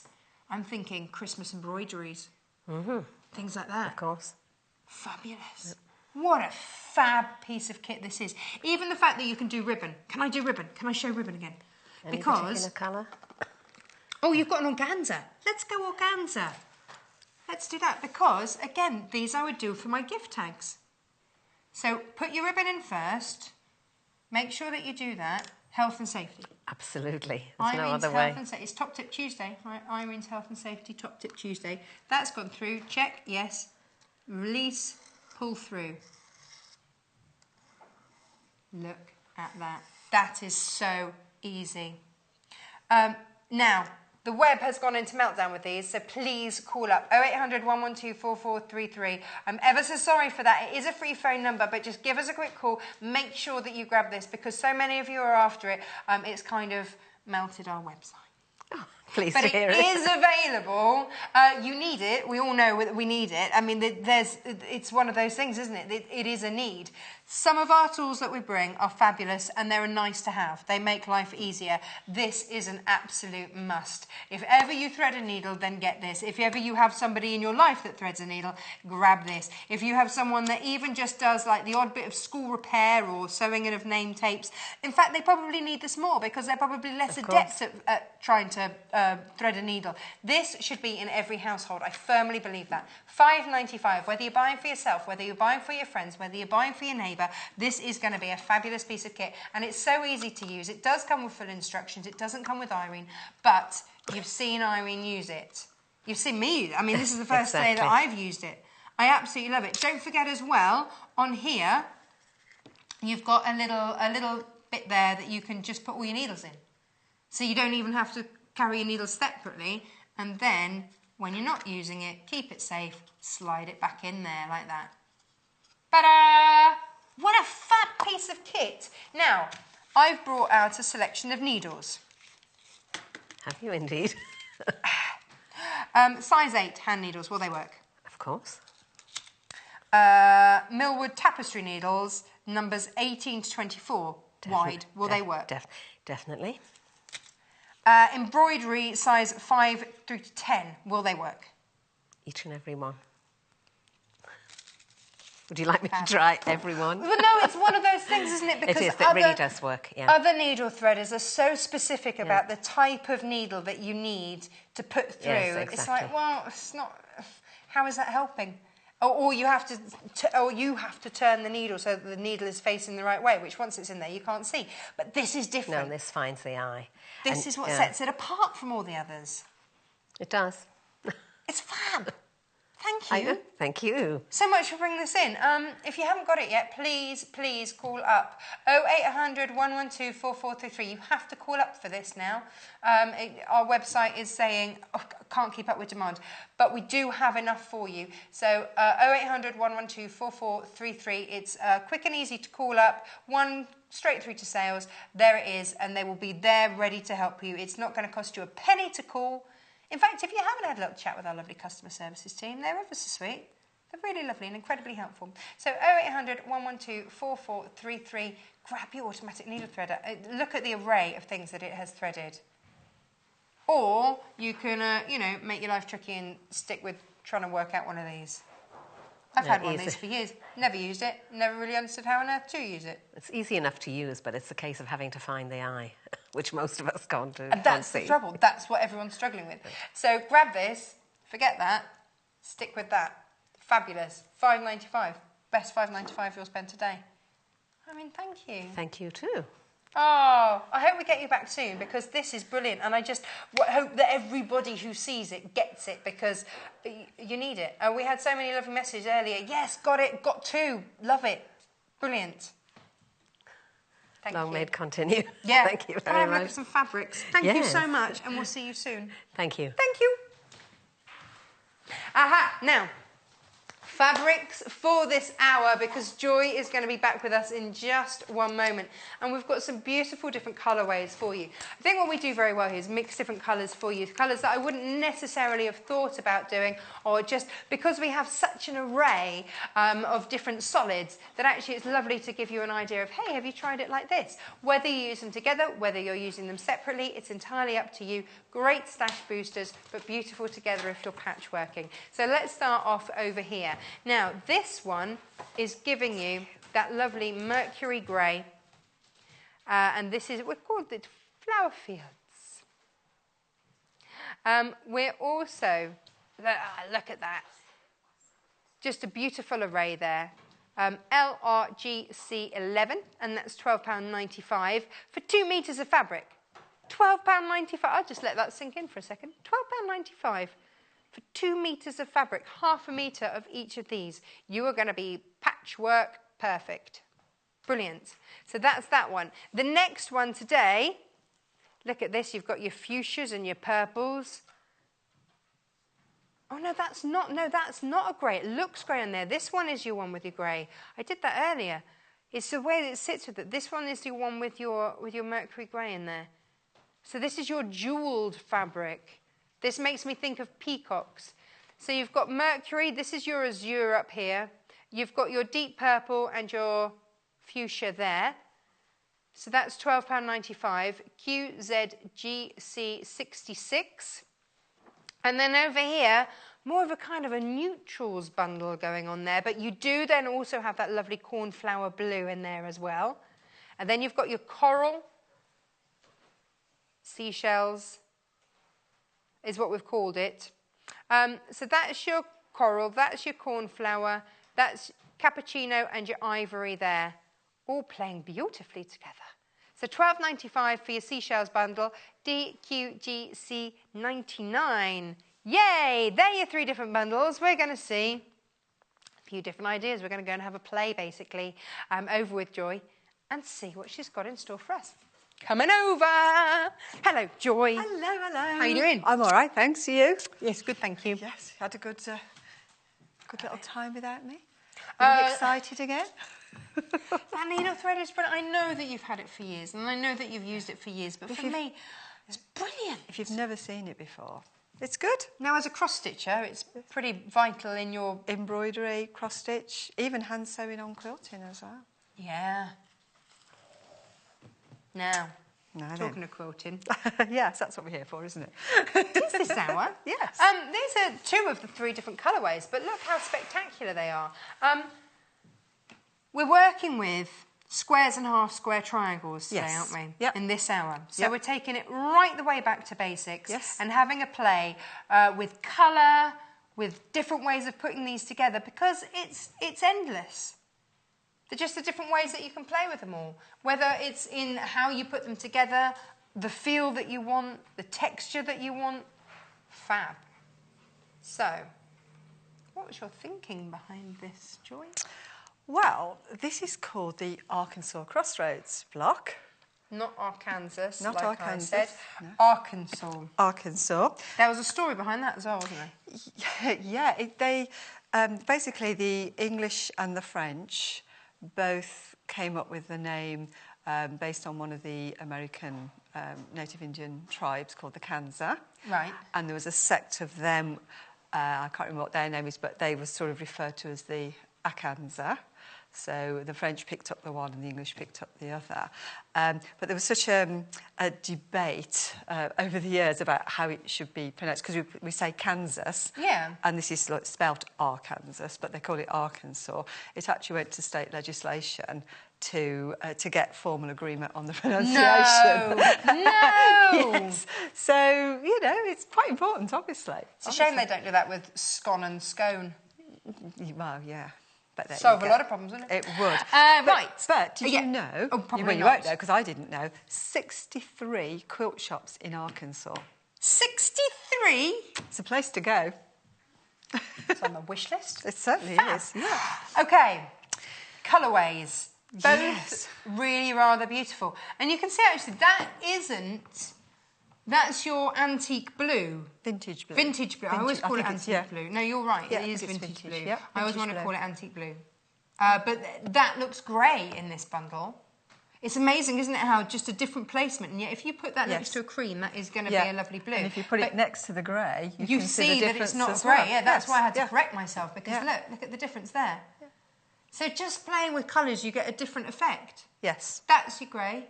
I'm thinking Christmas embroideries. Mm-hmm. Things like that. Of course. Fabulous. Yep. What a fab piece of kit this is. Even the fact that you can do ribbon. Can I do ribbon? Can I show ribbon again? Any particular colour? Oh, you've got an organza. Let's go organza. Let's do that because, again, these I would do for my gift tags. So put your ribbon in first. Make sure that you do that. Health and safety. Absolutely. There's Irene's no other way. Health and It's Top Tip Tuesday. Right? Irene's Health and Safety, Top Tip Tuesday. That's gone through. Check. Yes. Release. Pull through. Look at that. That is so easy. Now, the web has gone into meltdown with these, so please call up 0800 112 4433. I'm ever so sorry for that. It is a free phone number, but just give us a quick call. Make sure that you grab this because so many of you are after it. It's kind of melted our website. Oh, please but hear it. It is available. You need it. We all know that we need it. I mean, it's one of those things, isn't it? It is a need. Some of our tools that we bring are fabulous and they're nice to have. They make life easier. This is an absolute must. If ever you thread a needle, then get this. If ever you have somebody in your life that threads a needle, grab this. If you have someone that even just does like the odd bit of school repair or sewing in of name tapes, in fact, they probably need this more because they're probably less adept at trying to thread a needle. This should be in every household. I firmly believe that. $5.95, whether you're buying for yourself, whether you're buying for your friends, whether you're buying for your neighbour, this is going to be a fabulous piece of kit and it's so easy to use. It does come with full instructions. It doesn't come with Irene, but you've seen Irene use it. You've seen me use it. I mean, this is the first day that I've used it. I absolutely love it. Don't forget as well, on here, you've got a little bit there that you can just put all your needles in. So you don't even have to carry your needles separately. And then, when you're not using it, keep it safe, slide it back in there like that. Ta-da! What a fab piece of kit. Now, I've brought out a selection of needles. Have you indeed? Size 8 hand needles, will they work? Of course. Millwood tapestry needles, numbers 18 to 24 wide, will they work? Definitely. Embroidery size 5 through to 10, will they work? Each and every one. Would you like me to try everyone? Well, no, it's one of those things, isn't it? Because it really does work, yeah. Other needle threaders are so specific about the type of needle that you need to put through. Yes, exactly. It's like, well, it's not... How is that helping? Or you have to turn the needle so that the needle is facing the right way, which once it's in there, you can't see. But this is different. No, this finds the eye. This is what sets it apart from all the others. It does. It's fab. Thank you. Thank you. So much for bringing this in. If you haven't got it yet, please call up 0800 112 4433. You have to call up for this now. Our website is saying, can't keep up with demand, but we do have enough for you. So 0800 112 4433. It's quick and easy to call up. One straight through to sales. There it is, and they will be there ready to help you. It's not going to cost you a penny to call. In fact, if you haven't had a little chat with our lovely customer services team, they're ever so sweet. They're really lovely and incredibly helpful. So 0800 112 4433, grab your automatic needle threader. Look at the array of things that it has threaded. Or you can, make your life tricky and stick with trying to work out one of these. I've had one of these for years. Never used it. Never really understood how on earth to use it. It's easy enough to use, but it's a case of having to find the eye, which most of us can't do. And that's the trouble. That's what everyone's struggling with. So grab this, forget that, stick with that. Fabulous. $5.95. Best $5.95 you'll spend today. I mean, thank you. Thank you too. Oh, I hope we get you back soon, because this is brilliant, and I just hope that everybody who sees it gets it, because you need it. We had so many lovely messages earlier. Yes, got it, got two, love it, brilliant. Thank Long you. may it continue. Yeah. Thank you very Have a much. look at some fabrics. Thank you so much, and we'll see you soon. Thank you. Thank you. Aha, now, fabrics for this hour, because Joy is going to be back with us in just one moment. And we've got some beautiful different colourways for you. I think what we do very well here is mix different colours for you, colours that I wouldn't necessarily have thought about doing, or just because we have such an array of different solids that actually it's lovely to give you an idea of, hey, have you tried it like this? Whether you use them together, whether you're using them separately, it's entirely up to you. Great stash boosters, but beautiful together if you're patchworking. So let's start off over here. Now, this one is giving you that lovely mercury grey, and this is, we've called it Flower Fields. We're also, look at that, just a beautiful array there. LRGC11, and that's £12.95 for 2 metres of fabric. £12.95, I'll just let that sink in for a second. £12.95. For 2 metres of fabric, half a metre of each of these. You are going to be patchwork perfect. Brilliant. So that's that one. The next one today, look at this. You've got your fuchsias and your purples. Oh, no, that's not a grey. It looks grey on there. This one is your one with your grey. I did that earlier. It's the way that it sits with it. This one is the one with your mercury grey in there. So this is your jewelled fabric. This makes me think of peacocks. So you've got mercury, this is your azure up here. You've got your deep purple and your fuchsia there. So that's £12.95, QZGC66. And then over here, more of a kind of a neutrals bundle going on there, but you do then also have that lovely cornflower blue in there as well. And then you've got your coral, seashells, is what we've called it. So that's your coral, that's your cornflower, that's cappuccino and your ivory there, all playing beautifully together. So £12.95 for your seashells bundle, DQGC99. Yay! There are your 3 different bundles. We're going to see a few different ideas. We're going to go and have a play, basically, over with Joy and see what she's got in store for us. Coming over. Hello, Joy. Hello, hello. How are you doing? I'm all right, thanks. You? Yes, good, thank you. Yes, had a good little time without me. Are you excited again? That needle thread is brilliant. I know that you've had it for years, and I know that you've used it for years, but for me, it's brilliant. If you've never seen it before, it's good. Now, as a cross-stitcher, it's pretty vital in your... Embroidery, cross-stitch, even hand sewing on quilting as well. Yeah. Now, talking of quilting. Yes, that's what we're here for, isn't it? It is this hour. Yes. These are 2 of the 3 different colourways, but look how spectacular they are. we're working with squares and half square triangles today, Yes. aren't we? Yep. In this hour. So Yep. we're taking it right the way back to basics Yes. and having a play with colour, with different ways of putting these together, because it's endless. They're just the different ways that you can play with them all. Whether it's in how you put them together, the feel that you want, the texture that you want. Fab. So, what was your thinking behind this, Joy? Well, this is called the Arkansas Crossroads block. Not Arkansas, Not like Arkansas, I said. no. Arkansas. Arkansas. There was a story behind that as well, wasn't there? Yeah, basically the English and the French both came up with the name based on one of the American native Indian tribes called the Kansa. Right. And there was a sect of them, I can't remember what their name is, but they were sort of referred to as the Akansa. So the French picked up the one and the English picked up the other. But there was such a debate over the years about how it should be pronounced, because we say Kansas, Yeah. and this is spelt Arkansas, but they call it Arkansas. It actually went to state legislation to get formal agreement on the pronunciation. No! Yes. So, you know, it's quite important, obviously. It's a shame they don't do that with scone and scone. Well, yeah. But there Solve you a go. lot of problems, wouldn't it? It would. Right. But did Yeah. you know? Oh, probably well, you not. won't know because I didn't know. 63 quilt shops in Arkansas. 63? It's a place to go. It's on the wish list. It certainly Fab. is. Yeah. Okay, colourways. Both Yes. really rather beautiful. And you can see actually that's your antique blue. Vintage blue. Vintage blue. I always call it think it's- antique blue. No, you're right. Yeah, it I is think it's vintage blue. vintage, yeah, I always vintage want to blue. call it antique blue. But that looks grey in this bundle. It's amazing, isn't it, how just a different placement, and yet if you put that next Yes. to a cream, that is going to Yeah. be a lovely blue. And if you put But it next to the grey, you can see the that it's difference not as grey. well. Yeah, that's Yes. why I had to Yeah. correct myself, because Yeah. look at the difference there. Yeah. So just playing with colours, you get a different effect. Yes. That's your grey,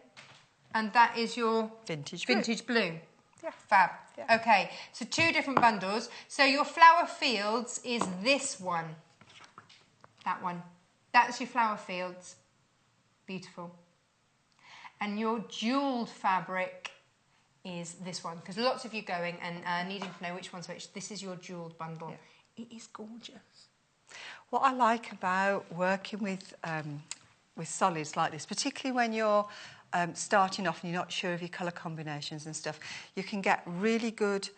and that is your Vintage blue. vintage blue. Yeah. Fab. Yeah. Okay, so 2 different bundles. So your flower fields is this one. That one. That's your flower fields. Beautiful. And your jewelled fabric is this one, because lots of you going and needing to know which one's which. This is your jewelled bundle. Yeah. It is gorgeous. What I like about working with solids like this, particularly when you're starting off and you're not sure of your colour combinations and stuff, you can get really good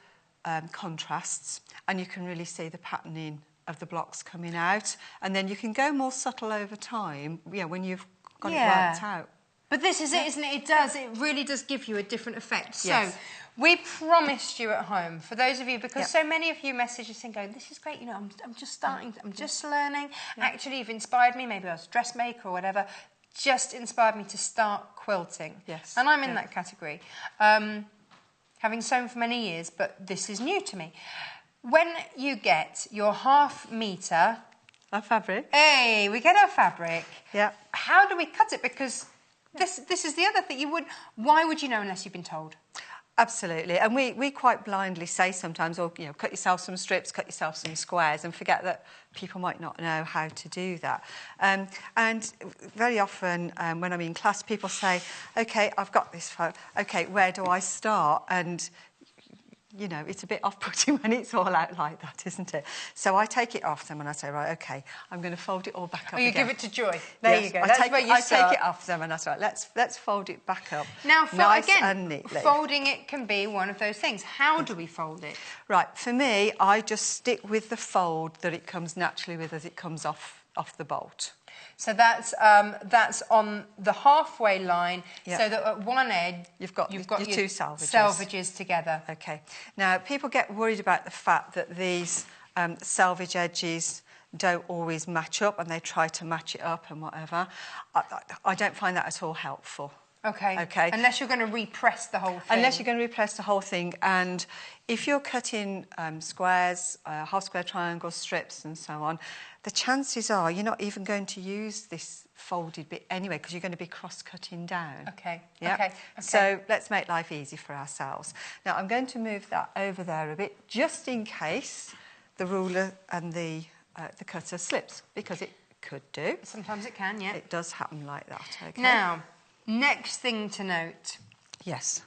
contrasts, and you can really see the patterning of the blocks coming out, and then you can go more subtle over time, when you've got it worked out. But this is it, isn't it? It really does give you a different effect. Yes. So, we promised you at home, for those of you, because so many of you message us and go, this is great, I'm just starting, I'm just learning. Actually, you've inspired me, maybe I was a dressmaker or whatever, just inspired me to start quilting. Yes. And I'm in that category. Having sewn for many years, but this is new to me. When you get your half metre... Our fabric. Hey, we get our fabric. Yeah. How do we cut it? Because this is the other thing. Why would you know unless you've been told? Absolutely, and we quite blindly say sometimes, cut yourself some strips, cut yourself some squares, and forget that people might not know how to do that. And very often when I'm in class, people say, OK, I've got this photo. OK, where do I start? And it's a bit off-putting when it's all out like that, isn't it? So I take it off them and I say, right, OK, I'm going to fold it all back up again. You give it to Joy. There you go. I take it off them and I say, right, let's fold it back up. Now, nice and neatly. Folding it can be one of those things. How do we fold it? Right, for me, I just stick with the fold that it comes naturally with as it comes off the bolt. So that's on the halfway line, so that at one edge you've got your 2 salvages. Salvages together. Okay. Now, people get worried about the fact that these selvage edges don't always match up, and they try to match it up and whatever. I don't find that at all helpful. Okay. Okay. Unless you're going to repress the whole thing. Unless you're going to repress the whole thing, and if you're cutting squares, half square triangles, strips, and so on, the chances are you're not even going to use this folded bit anyway, because you're going to be cross-cutting down. Okay. Yeah? Okay. So let's make life easy for ourselves. Now I'm going to move that over there a bit, just in case the ruler and the cutter slips, because it could do. Sometimes it can, yeah. It does happen like that, okay? Now, next thing to note. Yes.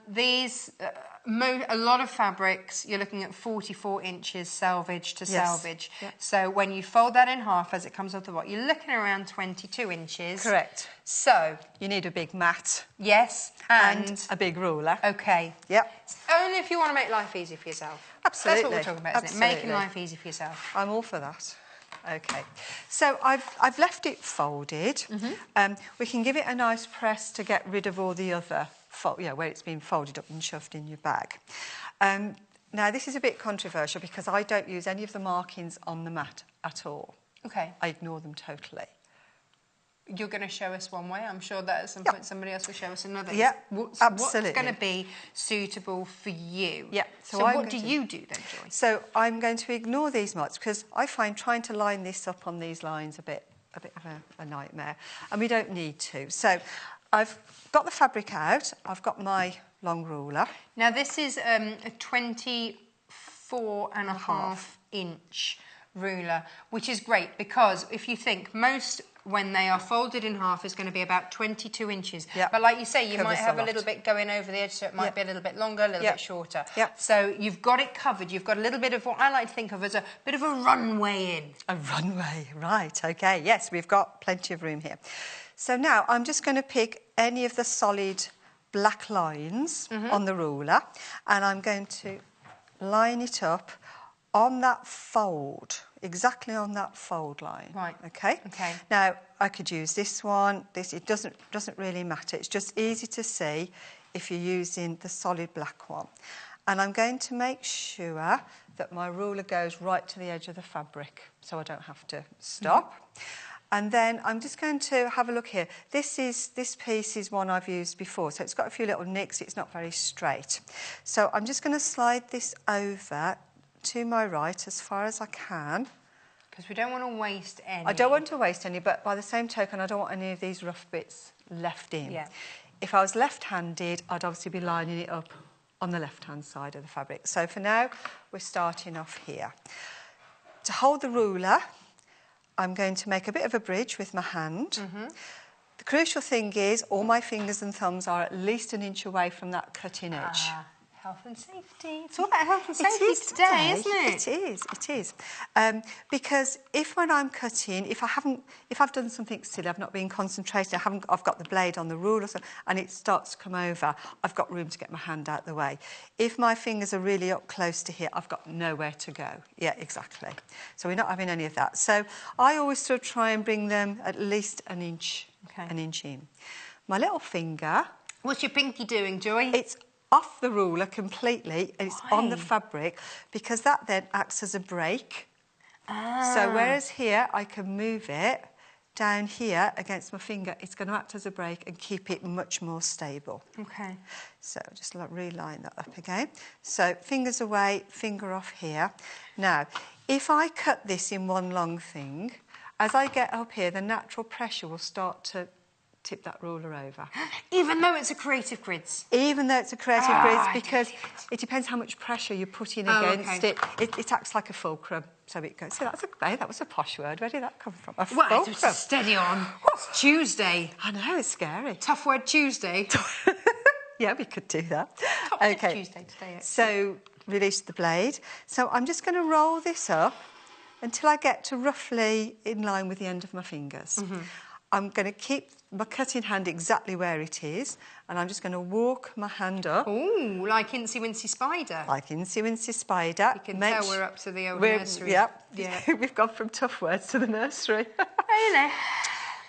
These, a lot of fabrics, you're looking at 44 inches selvage to selvage. Yep. So when you fold that in half as it comes off the bottom, you're looking around 22 inches. Correct. So you need a big mat. Yes, and a big ruler. Okay. Yep. It's only if you want to make life easy for yourself. Absolutely. That's what we're talking about, isn't it? Making life easy for yourself. I'm all for that. Okay. So I've left it folded. We can give it a nice press to get rid of all the other where it's been folded up and shoved in your bag. Now, this is a bit controversial because I don't use any of the markings on the mat at all. Okay. I ignore them totally. You're going to show us one way. I'm sure that at some point somebody else will show us another. Yeah, What's absolutely. going to be suitable for you? Yeah. So what do you do then, Joy? So I'm going to ignore these marks because I find trying to line this up on these lines a bit of a nightmare, and we don't need to. So I've got the fabric out. I've got my long ruler. Now this is a 24.5 inch ruler, which is great because if you think most when they are folded in half is going to be about 22 inches. Yep. But like you say, you might have a lot. little bit going over the edge, so it might be a little bit longer, a little bit shorter. Yep. So you've got it covered. You've got a little bit of what I like to think of as a bit of a runway in. A runway, right, okay. Yes, we've got plenty of room here. So now I'm just going to pick any of the solid black lines on the ruler, and I'm going to line it up on that fold, exactly on that fold line. Right. Okay. Okay. Now I could use this one. It doesn't really matter. It's just easy to see if you're using the solid black one. And I'm going to make sure that my ruler goes right to the edge of the fabric, so I don't have to stop. And then I'm just going to have a look here. This piece is one I've used before, so it's got a few little nicks. It's not very straight. So I'm just going to slide this over to my right as far as I can. Because we don't want to waste any. I don't want to waste any, but by the same token, I don't want any of these rough bits left in. Yeah. If I was left-handed, I'd obviously be lining it up on the left-hand side of the fabric. So for now, we're starting off here. To hold the ruler, I'm going to make a bit of a bridge with my hand. The crucial thing is all my fingers and thumbs are at least an inch away from that cutting edge. Health and safety. It's all about health and safety today, isn't it? It is. Because if when I'm cutting, if I've done something silly, I've not been concentrating, I've got the blade on the ruler, and it starts to come over, I've got room to get my hand out the way. If my fingers are really up close to here, I've got nowhere to go. Yeah, exactly. So we're not having any of that. So I always sort of try and bring them at least an inch in. My little finger. What's your pinky doing, Joy? It's off the ruler completely, and it's on the fabric because that then acts as a brake. So whereas here I can move it, down here against my finger, it's going to act as a brake and keep it much more stable. Okay. So just reline that up again. So fingers away, finger off here. Now, if I cut this in one long thing, as I get up here, the natural pressure will start to tip that ruler over. Even though it's a Creative Grids? Even though it's a Creative Grids, because it depends how much pressure you put in against it. It acts like a fulcrum, so it goes. So that was a posh word. Where did that come from? A fulcrum. It's steady on. It's Tuesday. I know, it's scary. Tough word Tuesday. Yeah, we could do that. It's Tuesday today. So release the blade. So I'm just going to roll this up until I get to roughly in line with the end of my fingers. I'm going to keep my cutting hand exactly where it is, and I'm just going to walk my hand up. Ooh, like Incy Wincy Spider. Like Incy Wincy Spider. You can tell we're up to the old nursery. Yep. Yeah. We've gone from tough words to the nursery. Really?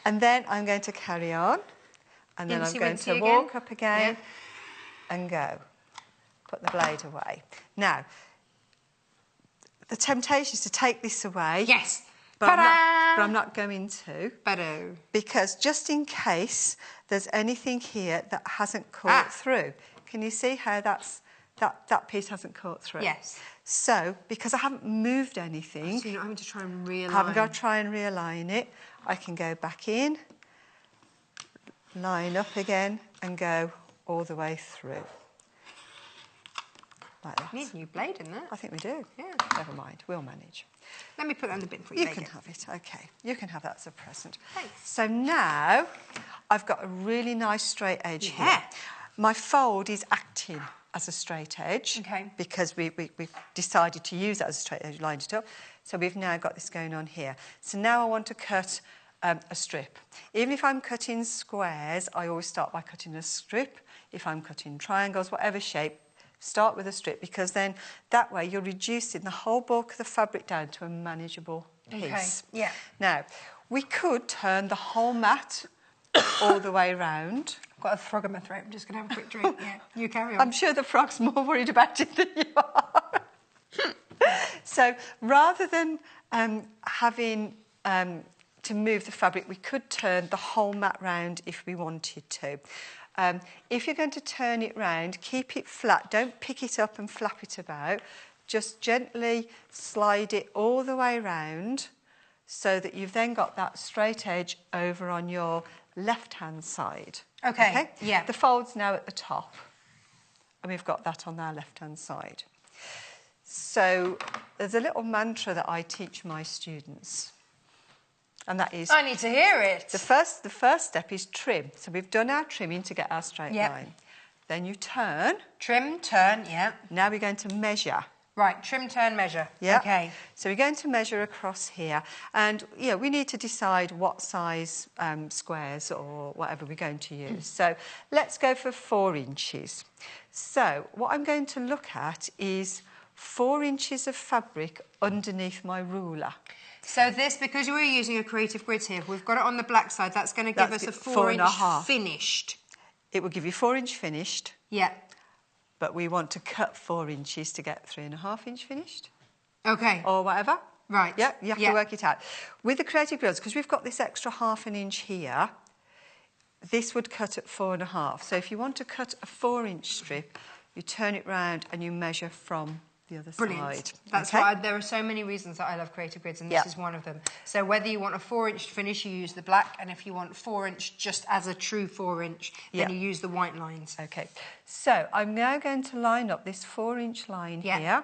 And then I'm going to carry on, and then I'm going to walk up again and go. Put the blade away. Now, the temptation is to take this away. Yes. But I'm not going to. Because just in case there's anything here that hasn't caught through. Can you see how that piece hasn't caught through? Yes. So, because I haven't moved anything... So you're not having to try and realign. I haven't got to try and realign it. I can go back in, line up again, and go all the way through. like that. Need a new blade in that. I think we do. Yeah. Never mind, we'll manage. Let me put that in the bin for you. You can have it, okay. You can have that as a present. Thanks. So now I've got a really nice straight edge Yeah. here. My fold is acting as a straight edge because we've decided to use that as a straight edge, lined it up. So we've now got this going on here. So now I want to cut a strip. Even if I'm cutting squares, I always start by cutting a strip. If I'm cutting triangles, whatever shape, start with a strip, because then that way you're reducing the whole bulk of the fabric down to a manageable piece. Okay. Yeah. Now, we could turn the whole mat all the way round. I've got a frog in my throat. I'm just going to have a quick drink. Yeah, you carry on. I'm sure the frog's more worried about it than you are. So rather than having to move the fabric, we could turn the whole mat round if we wanted to. If you're going to turn it round, keep it flat. Don't pick it up and flap it about. Just gently slide it all the way round so that you've then got that straight edge over on your left-hand side. Okay, yeah. The fold's now at the top, and we've got that on our left-hand side. So there's a little mantra that I teach my students, and that is... I need to hear it. The first step is trim. So we've done our trimming to get our straight line. Then you turn. Trim, turn, yeah. Now we're going to measure. Right, trim, turn, measure. Yeah. Okay. So we're going to measure across here. And, yeah, we need to decide what size squares or whatever we're going to use. So let's go for 4 inches. So what I'm going to look at is 4 inches of fabric underneath my ruler. So this, because we're using a creative grids here, we've got it on the black side, that's going to give us a 4-inch finished. It will give you 4-inch finished. Yeah. But we want to cut 4 inches to get 3.5-inch finished. Okay. Or whatever. Right. Yeah, you have to work it out. With the creative grids, because we've got this extra 1/2 inch here, this would cut at 4.5. So if you want to cut a 4-inch strip, you turn it round and you measure from the other side. That's why there are so many reasons that I love creative grids, and this is one of them. So whether you want a 4-inch finish, you use the black, and if you want 4-inch just as a true 4-inch, then you use the white lines. Okay. So I'm now going to line up this 4-inch line here,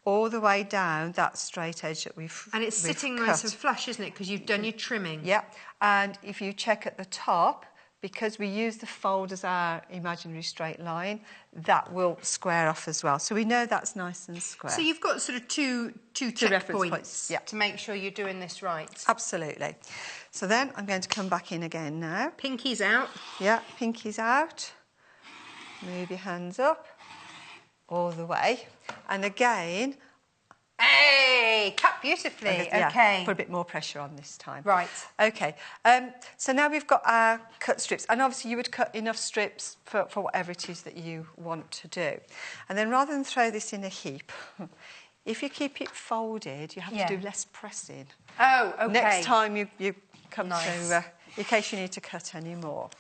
all the way down that straight edge that we've And it's sitting nice and flush, isn't it? Because you've done your trimming. Yeah. And if you check at the top, because we use the fold as our imaginary straight line, that will square off as well. So we know that's nice and square. So you've got sort of two checkpoints to make sure you're doing this right. Absolutely. So then I'm going to come back in again now. Pinky's out. Yeah, pinky's out. Move your hands up all the way. And again... Hey, cut beautifully. Okay. Put a bit more pressure on this time. Right. Okay. So now we've got our cut strips. And obviously you would cut enough strips for whatever it is that you want to do. And then rather than throw this in a heap, if you keep it folded, you have to do less pressing. Oh, okay. Next time you come to, in case you need to cut any more.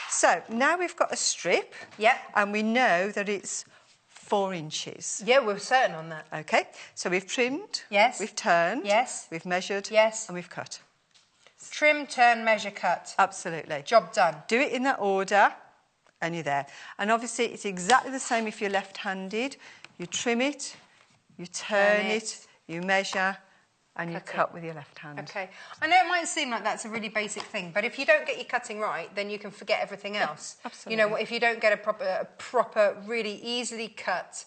So now we've got a strip. Yep. And we know that it's 4 inches. Yeah, we're certain on that. Okay, so we've trimmed. Yes. We've turned. Yes. We've measured. Yes. And we've cut. Trim, turn, measure, cut. Absolutely. Job done. Do it in that order and you're there. And obviously it's exactly the same if you're left-handed. You trim it, you turn it, you measure, and you cut with your left hand. Okay. I know it might seem like that's a really basic thing, but if you don't get your cutting right, then you can forget everything else. Absolutely. You know, if you don't get a proper, really easily cut,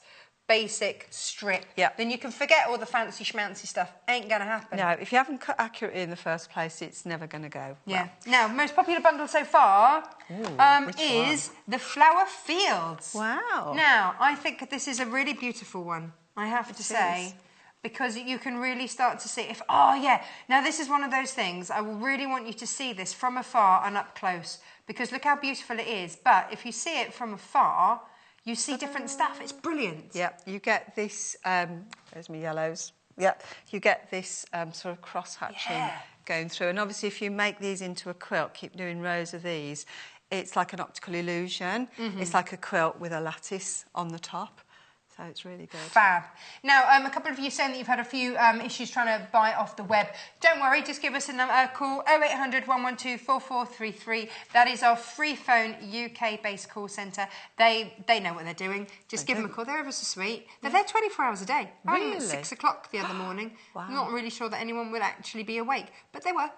basic strip, then you can forget all the fancy schmancy stuff. Ain't going to happen. No, if you haven't cut accurately in the first place, it's never going to go. Yeah. Now, most popular bundle so far is the Flower Fields. Wow. Now, I think this is a really beautiful one, I have to say. Because you can really start to see now this is one of those things, I will really want you to see this from afar and up close, because look how beautiful it is, but if you see it from afar, you see different stuff, it's brilliant. Yeah, you get this, there's my yellows, you get this sort of cross-hatching going through, and obviously if you make these into a quilt, keep doing rows of these, it's like an optical illusion, it's like a quilt with a lattice on the top. So so it's really good. Fab. Now, a couple of you saying that you've had a few issues trying to buy it off the web. Don't worry, just give us a call, 0800 112 4433. That is our free phone UK-based call centre. They know what they're doing. Just give them a call. They're ever so sweet. They're there 24 hours a day. I rang them at 6 o'clock the other morning. Wow. I'm not really sure that anyone would actually be awake, but they were.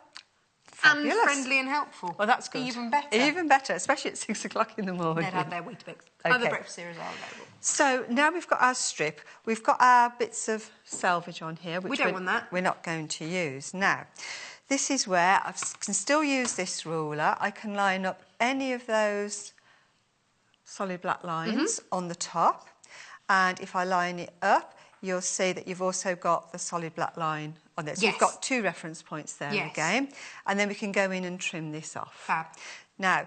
Fabulous. And friendly and helpful. Well, that's good. Even better. Even better, especially at 6 o'clock in the morning. They'd have their Weetabix. Okay. Other breakfast cereals are available. So now we've got our strip. We've got our bits of selvage on here, which We don't want that. we're not going to use. Now, this is where I can still use this ruler. I can line up any of those solid black lines on the top. And if I line it up, you'll see that you've also got the solid black line on there. So you've got 2 reference points there again. And then we can go in and trim this off. Fab. Now,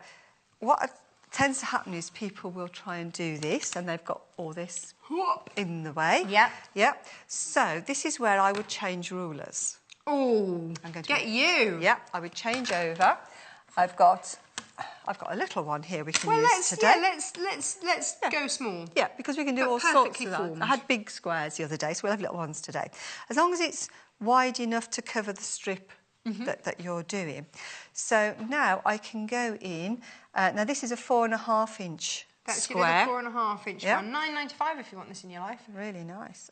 what tends to happen is people will try and do this and they've got all this in the way. Yeah. Yeah. So this is where I would change rulers. Oh, you. Yeah, I would change over. I've got a little one here we can use today. Let's go small. Yeah, because we can do But all sorts of formed. that. I had big squares the other day, so we'll have little ones today. As long as it's wide enough to cover the strip that you're doing. So now I can go in. Now this is a 4.5 inch square. That's a 4.5 inch one. £9.95 if you want this in your life. Really nice.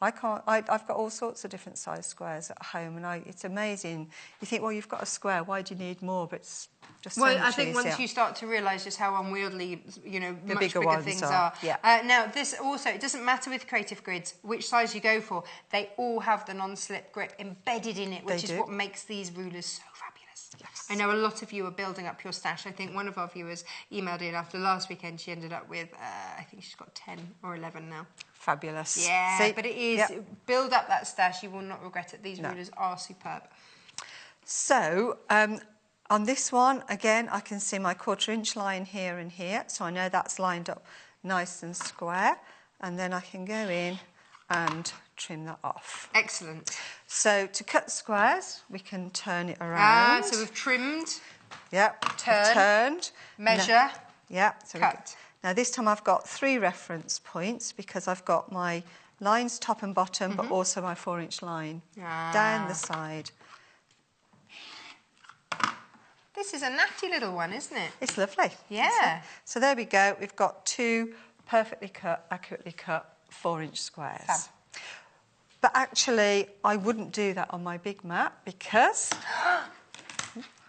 I've got all sorts of different size squares at home, and it's amazing. You think, well, you've got a square, why do you need more? But it's just so much I think easier. once you start to realise just how unwieldy, The much bigger bigger ones things are. are. Yeah. Now, this also, it doesn't matter with creative grids which size you go for. They all have the non-slip grip embedded in it, which is what makes these rulers so fabulous. Yes. I know a lot of you are building up your stash. I think one of our viewers emailed in after last weekend. She ended up with, I think she's got 10 or 11 now. Fabulous. Yeah, See? but it is, build up that stash. You will not regret it. These rulers are superb. So, on this one, again, I can see my 1/4 inch line here and here. So I know that's lined up nice and square. And then I can go in and trim that off. Excellent. So to cut squares, we can turn it around. So we've trimmed. Yep. Turned. Measure. So cut. Now this time I've got 3 reference points because I've got my lines top and bottom, but also my 4 inch line down the side. This is a natty little one, isn't it? It's lovely. Yeah. So there we go. We've got 2 perfectly cut, accurately cut 4 inch squares. Fab. But actually, I wouldn't do that on my big mat because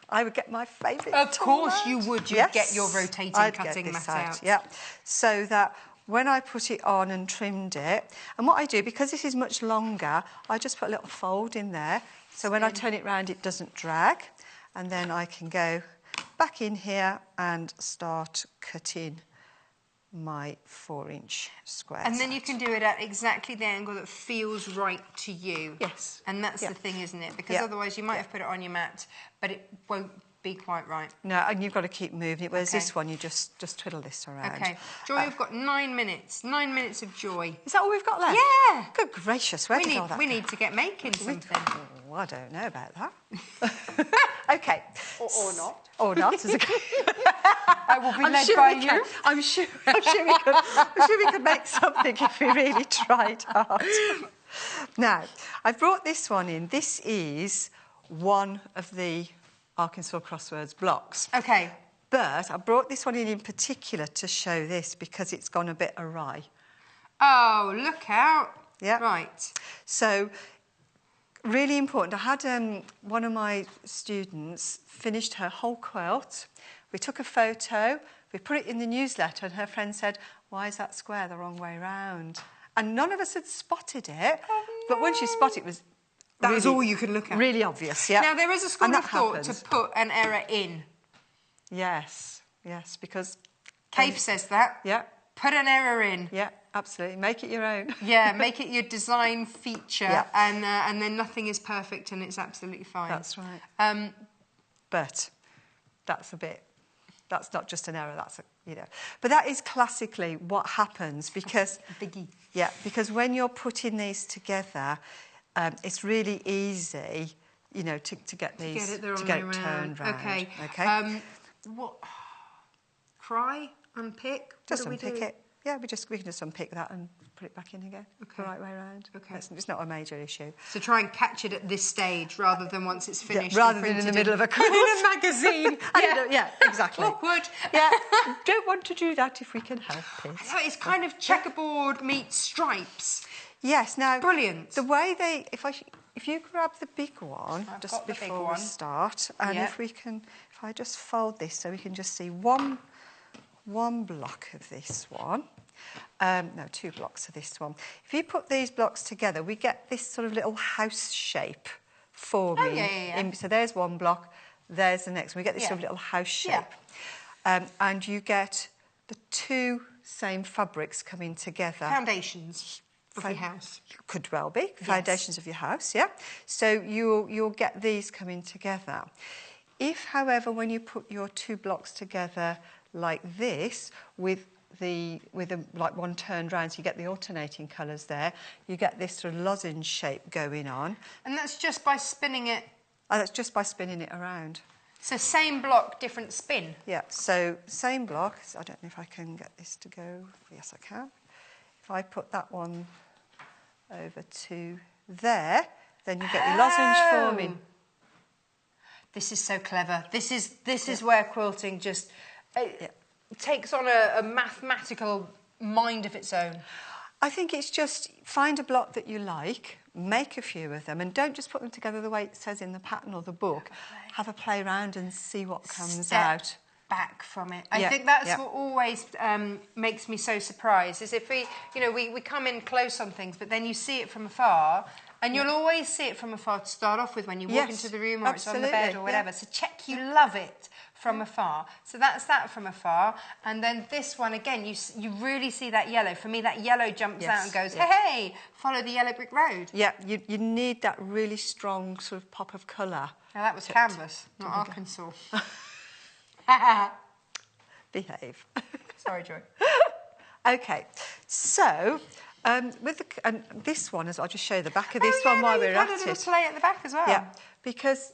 I would get my favourite Of course tool you out. would. You'd get your rotating cutting mat out. Yeah. So that when I put it on and trimmed it, and what I do, because this is much longer, I just put a little fold in there. So when I turn it round, it doesn't drag. And then I can go back in here and start cutting my 4 inch squares. And then you can do it at exactly the angle that feels right to you. Yes. And that's the thing, isn't it? Because otherwise you might have put it on your mat, but it won't be quite right. No, and you've got to keep moving it, whereas this one, you just twiddle this around. Okay. Joy, we've got 9 minutes. 9 minutes of joy. Is that all we've got left? Yeah. Good gracious, where did all that We go? need to get making something. Oh, I don't know about that. Okay. Or not. Or not. I will be led by you. I'm sure we could make something if we really tried hard. Now, I've brought this one in. This is one of the Arkansas Crossroads blocks. Okay. But I brought this one in particular to show this because it's gone a bit awry. Oh, look out. Yeah. Right. So, really important. I had one of my students finished her whole quilt. We took a photo, we put it in the newsletter, and her friend said, "Why is that square the wrong way round?" And none of us had spotted it, but when she spotted it, That was really, all you could look at. Really obvious, yeah. Now, there is a school And of that thought happens. to put an error in. Yes, because... Cave says that. Yeah. Put an error in. Yeah, absolutely. Make it your own. Yeah, make it your design feature, Yeah. and then nothing is perfect, and it's absolutely fine. That's right. But that's not just an error, that's But that is classically what happens because... Biggie. Yeah, because when you're putting these together, it's really easy, to get these... To get it turned round. Okay. Okay? What... Cry? Unpick? Just what do we unpick do? it. Yeah, we can just unpick that and put it back in again, the right way around. Okay. It's not a major issue. So try and catch it at this stage rather than once it's finished. Yeah, rather than in the middle of a course. In a magazine. Yeah, exactly. Awkward. Yeah, don't want to do that if we can help it. So it's kind of checkerboard meets stripes. Yes, now... Brilliant. The way they... If you grab the big one, I've just got the big before one. we start, and Yeah. if I just fold this so we can just see one block of this one. No, 2 blocks of this one. If you put these blocks together, we get this sort of little house shape forming. Oh, yeah. So there's one block, there's the next one. We get this sort of little house shape. And you get the 2 same fabrics coming together. Foundations of your house. Could well be. Foundations of your house, yeah. So you'll get these coming together. If, however, when you put your 2 blocks together like this, with like one turned round, so you get the alternating colours there, you get this sort of lozenge shape going on. And that's just by spinning it? And that's just by spinning it around. So same block, different spin? Yeah, so same block. I don't know if I can get this to go. Yes, I can. If I put that one over to there, then you get your lozenge forming. This is so clever. This is where quilting just takes on a mathematical mind of its own. I think it's just find a block that you like, make a few of them, and don't just put them together the way it says in the pattern or the book. Have a play around and see what comes out. Back from it. I think that's what always makes me so surprised, is if we come in close on things, but then you see it from afar, and you'll always see it from afar to start off with when you walk into the room or it's on the bed or whatever. So check you love it from afar. So that's that from afar. And then this one, again, you really see that yellow. For me, that yellow jumps out and goes, hey, follow the yellow brick road. Yeah, you need that really strong sort of pop of colour. Now, that was canvas, not Arkansas. Behave. Sorry, Joy. Okay, so with this one, I'll just show you the back of this one while we're at it. You've had a little play at the back as well. Yeah, because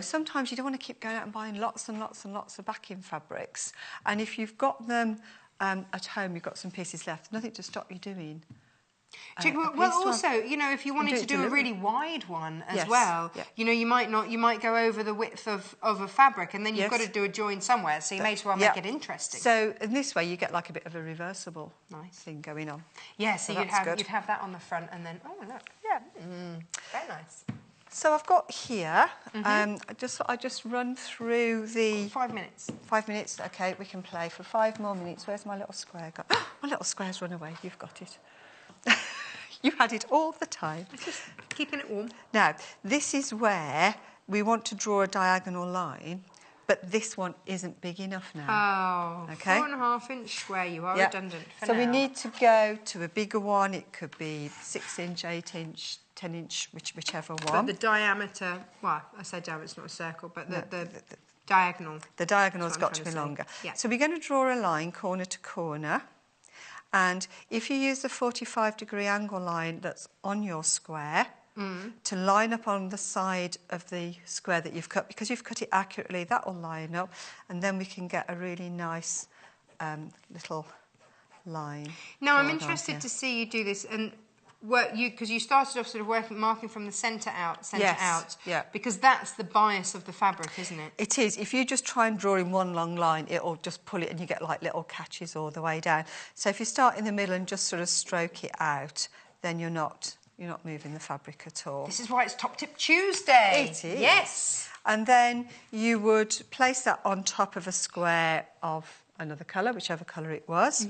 sometimes you don't want to keep going out and buying lots and lots and lots of backing fabrics, and if you've got them at home, you've got some pieces left. Nothing to stop you doing. Well, also, if you wanted to do a really wide one as well, you might go over the width of a fabric, and then you've got to do a join somewhere, so you may as well make it interesting. So in this way, you get like a bit of a reversible thing going on. Yeah, so you'd have that on the front, and then look, very nice. So I've got here. I just run through the 5 minutes. 5 minutes. Okay, we can play for 5 more minutes. Where's my little square gone? My little square's run away. You've got it. You had it all the time. Just keeping it warm. Now, this is where we want to draw a diagonal line, but this one isn't big enough now. Oh, okay. 4.5 inch square. You are redundant for now. So we need to go to a bigger one. It could be 6 inch, 8 inch, 10 inch, whichever one. But the diameter, well, I say diameter, it's not a circle, but the diagonal. The diagonal's got to be longer. Yeah. So we're going to draw a line corner to corner. And if you use the 45-degree angle line that's on your square to line up on the side of the square that you've cut, because you've cut it accurately, that will line up, and then we can get a really nice little line. Now, I'm interested to see you do this, and because you started off sort of marking from the centre out, because that's the bias of the fabric, isn't it? It is. If you just try and draw in one long line, it'll just pull it, and you get like little catches all the way down. So if you start in the middle and just sort of stroke it out, then you're not moving the fabric at all. This is why it's Top Tip Tuesday. It is. Yes. And then you would place that on top of a square of another colour, whichever colour it was.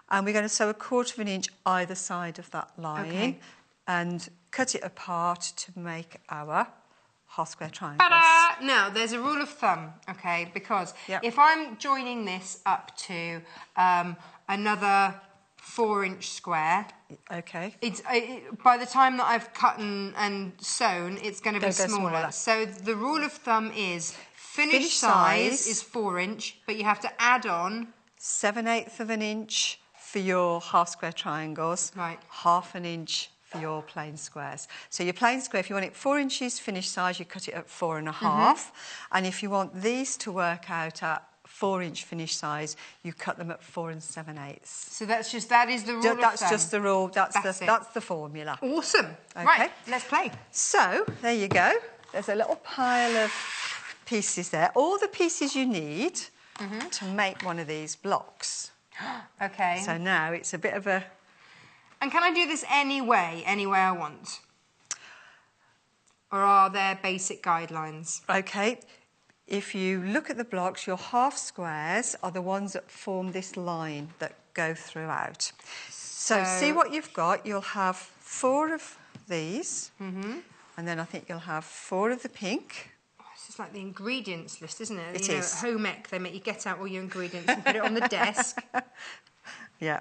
And we're going to sew 1/4 inch either side of that line and cut it apart to make our half square triangles. Ta-da! Now, there's a rule of thumb, okay, because if I'm joining this up to another 4-inch square, by the time that I've cut and sewn, it's going to be smaller. So the rule of thumb is finished size is 4 inch, but you have to add on 7/8 of an inch for your half square triangles, 1/2 inch for your plain squares. So your plain square, if you want it 4 inches finished size, you cut it at 4.5. And if you want these to work out at 4-inch finish size, you cut them at 4 7/8. So that is the rule of That's thumb. just the rule. That's the formula. Awesome. Okay. Right, let's play. So there you go. There's a little pile of pieces there. All the pieces you need to make one of these blocks. Okay. So now it's a bit of a... And can I do this any way I want? Or are there basic guidelines? Okay. If you look at the blocks, your half squares are the ones that form this line that go throughout. So see what you've got. You'll have 4 of these. And then I think you'll have 4 of the pink. Oh, this is like the ingredients list, isn't it? It is. At home ec, they make you get out all your ingredients and put it on the desk. Yeah.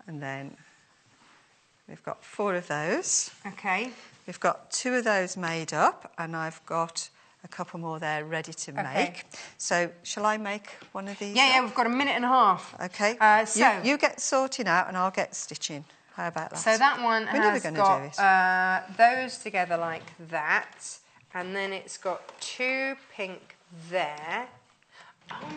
And then we've got 4 of those. Okay. We've got 2 of those made up, and I've got a couple more there ready to make. So shall I make one of these? Yeah, we've got a minute and a half. Okay. So you get sorting out and I'll get stitching. How about that? So that one has got those together like that, and then it's got 2 pink there. Oh,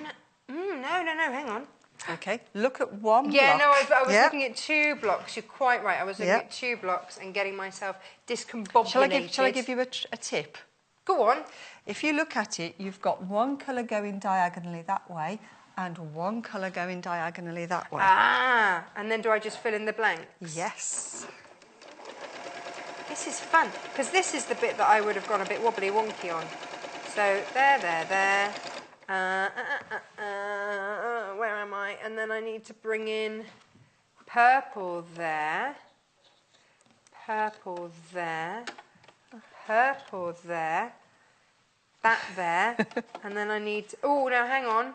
no, hang on. Okay, look at one block. Yeah, no, I was looking at 2 blocks. You're quite right. I was looking at 2 blocks and getting myself discombobulated. Shall I give you a tip? Go on. If you look at it, you've got one colour going diagonally that way and one colour going diagonally that way. Ah, and then do I just fill in the blanks? Yes. This is fun, because this is the bit that I would have gone a bit wobbly wonky on. So there. Where am I? And then I need to bring in purple there, purple there, purple there, that there, and then I need to, oh, now hang on.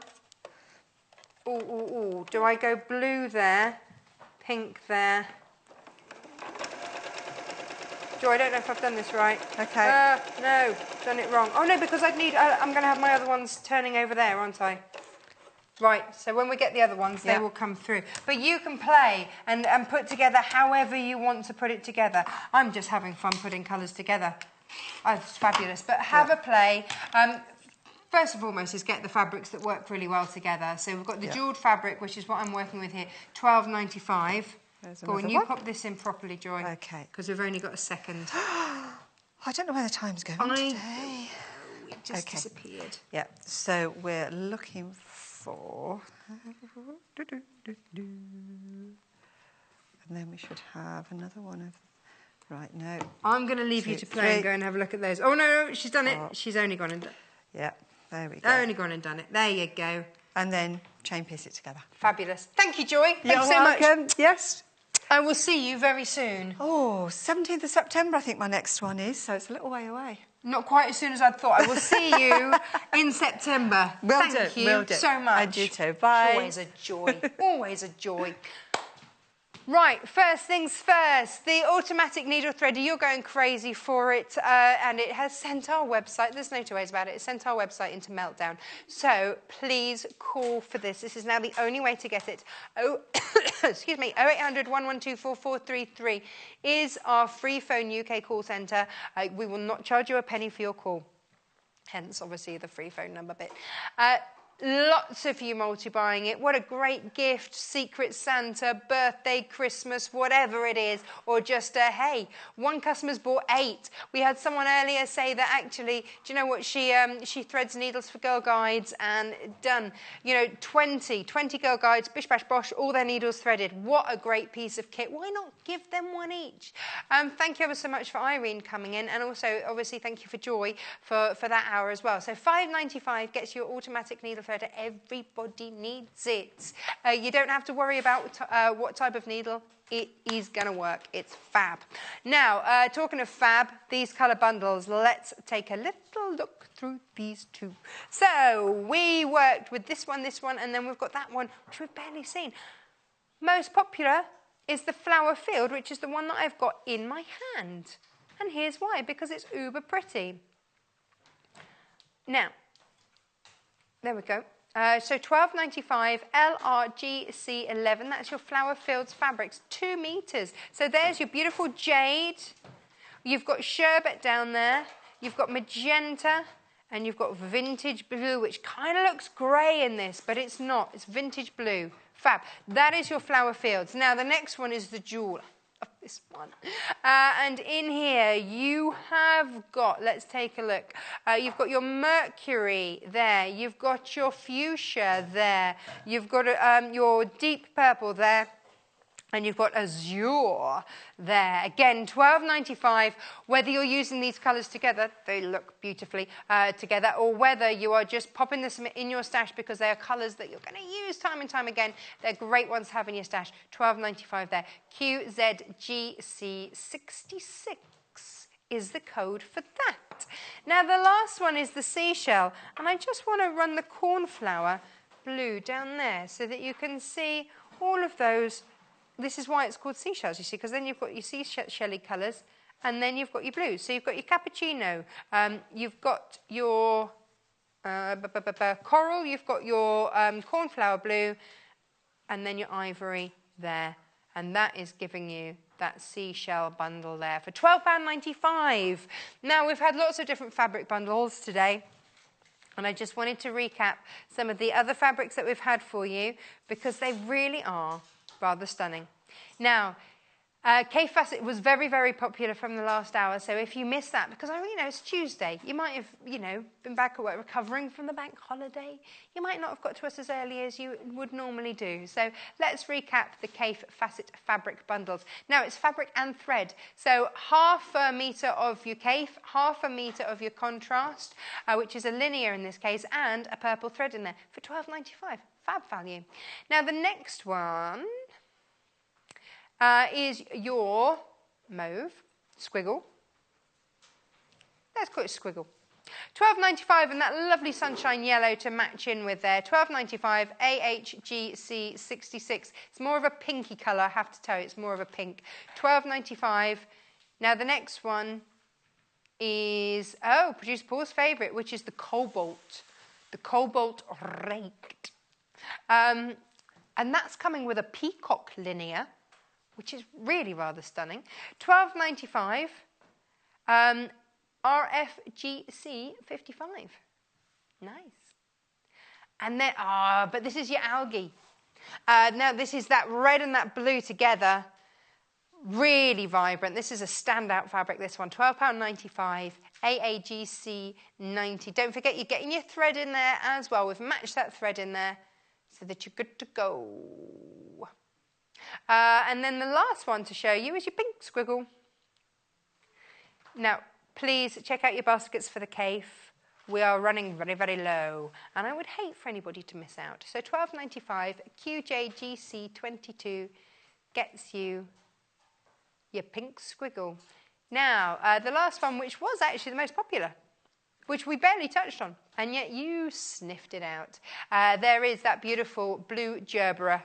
Ooh, do I go blue there, pink there? Joy, I don't know if I've done this right. Okay. No, done it wrong. Oh no, because I'm going to have my other ones turning over there, aren't I? Right, so when we get the other ones, they will come through. But you can play and put together however you want to put it together. I'm just having fun putting colours together. Oh, it's fabulous. But have a play. First and foremost is get the fabrics that work really well together. So we've got the jewelled fabric, which is what I'm working with here, $12.95. Go on, you pop this in properly, Joy. Okay. Because we've only got a second. I don't know where the time's going today. It just disappeared. Yeah, so we're looking for... And then we should have another one of... Right, no. I'm going to leave you to play and go and have a look at those. Oh, no, she's done it. She's only gone and done it. Yeah, there we go. Only gone and done it. There you go. And then chain piece it together. Fabulous. Thank you, Joy. Thanks so much. Yes. I will see you very soon. Oh, 17th of September, I think my next one is, so it's a little way away. Not quite as soon as I'd thought. I will see you in September. Thank you so much. And you too. Bye. Always a joy. Always a joy. Right, first things first, the automatic needle threader, you're going crazy for it, and it has sent our website, there's no two ways about it, it sent our website into meltdown. So please call for this. This is now the only way to get it. Oh, excuse me, 0800 112 4433 is our free phone UK call centre. We will not charge you a penny for your call. Hence, obviously, the free phone number bit. Lots of you multi-buying it. What a great gift. Secret Santa, birthday, Christmas, whatever it is. Or just hey, one customer's bought 8. We had someone earlier say that actually, do you know what, she threads needles for Girl Guides and done, 20 Girl Guides, bish bash bosh, all their needles threaded. What a great piece of kit. Why not give them one each? Thank you ever so much for Irene coming in, and also obviously thank you for Joy for that hour as well. So $5.95 gets you automatic needle threader. Everybody needs it. You don't have to worry about what type of needle. It is going to work. It's fab. Now, talking of fab, these colour bundles, let's take a little look through these two. So we worked with this one, and then we've got that one, which we've barely seen. Most popular is the flower field, which is the one that I've got in my hand. And here's why, because it's uber pretty. Now, there we go. So $12.95, LRGC11. That's your Flower Fields fabrics, 2 meters. So there's your beautiful jade. You've got sherbet down there. You've got magenta, And you've got vintage blue, which kind of looks grey in this, but it's not. It's vintage blue. Fab. That is your flower fields. Now, the next one is the jewel of this one. And in here, you have got, let's take a look. You've got your mercury there. You've got your fuchsia there. You've got your deep purple there. And you've got azure there. Again, $12.95. Whether you're using these colours together, they look beautifully together, or whether you are just popping this in your stash because they are colours that you're going to use time and time again. They're great ones to have in your stash. $12.95 there. QZGC66 is the code for that. Now, the last one is the seashell. And I just want to run the cornflower blue down there so that you can see all of those. This is why it's called seashells, you see, because then you've got your seashell-y colours, and then you've got your blues. So you've got your cappuccino, you've got your coral, you've got your cornflower blue, and then your ivory there. And that is giving you that seashell bundle there for £12.95. Now, we've had lots of different fabric bundles today. And I just wanted to recap some of the other fabrics that we've had for you, because they really are rather stunning. Now, K Facet was very, very popular from the last hour. So if you missed that, because it's Tuesday, you might have, been back at work recovering from the bank holiday. You might not have got to us as early as you would normally do. So let's recap the K Facet fabric bundles. Now, it's fabric and thread. So half a metre of your K, half a metre of your contrast, which is a linear in this case, and a purple thread in there for $12.95. Fab value. Now, the next one is your mauve squiggle. Let's call it squiggle. $12.95, and that lovely sunshine yellow to match in with there. $12.95, AHGC66. It's more of a pinky colour, I have to tell you. It's more of a pink. $12.95. Now, the next one is, Producer Paul's favourite, which is the cobalt. The cobalt raked. And that's coming with a peacock linear, which is really rather stunning. $12.95. RFGC 55. Nice. And then, but this is your algae. Now, this is that red and that blue together. Really vibrant. This is a standout fabric, this one. £12.95. AAGC 90. Don't forget, you're getting your thread in there as well. We've matched that thread in there so that you're good to go. And then the last one to show you is your pink squiggle. Now, please check out your baskets for the CAFE. We are running very, very low, and I would hate for anybody to miss out. So $12.95, QJGC22 gets you your pink squiggle. Now, the last one, which was actually the most popular, which we barely touched on, and yet you sniffed it out. There is that beautiful blue gerbera.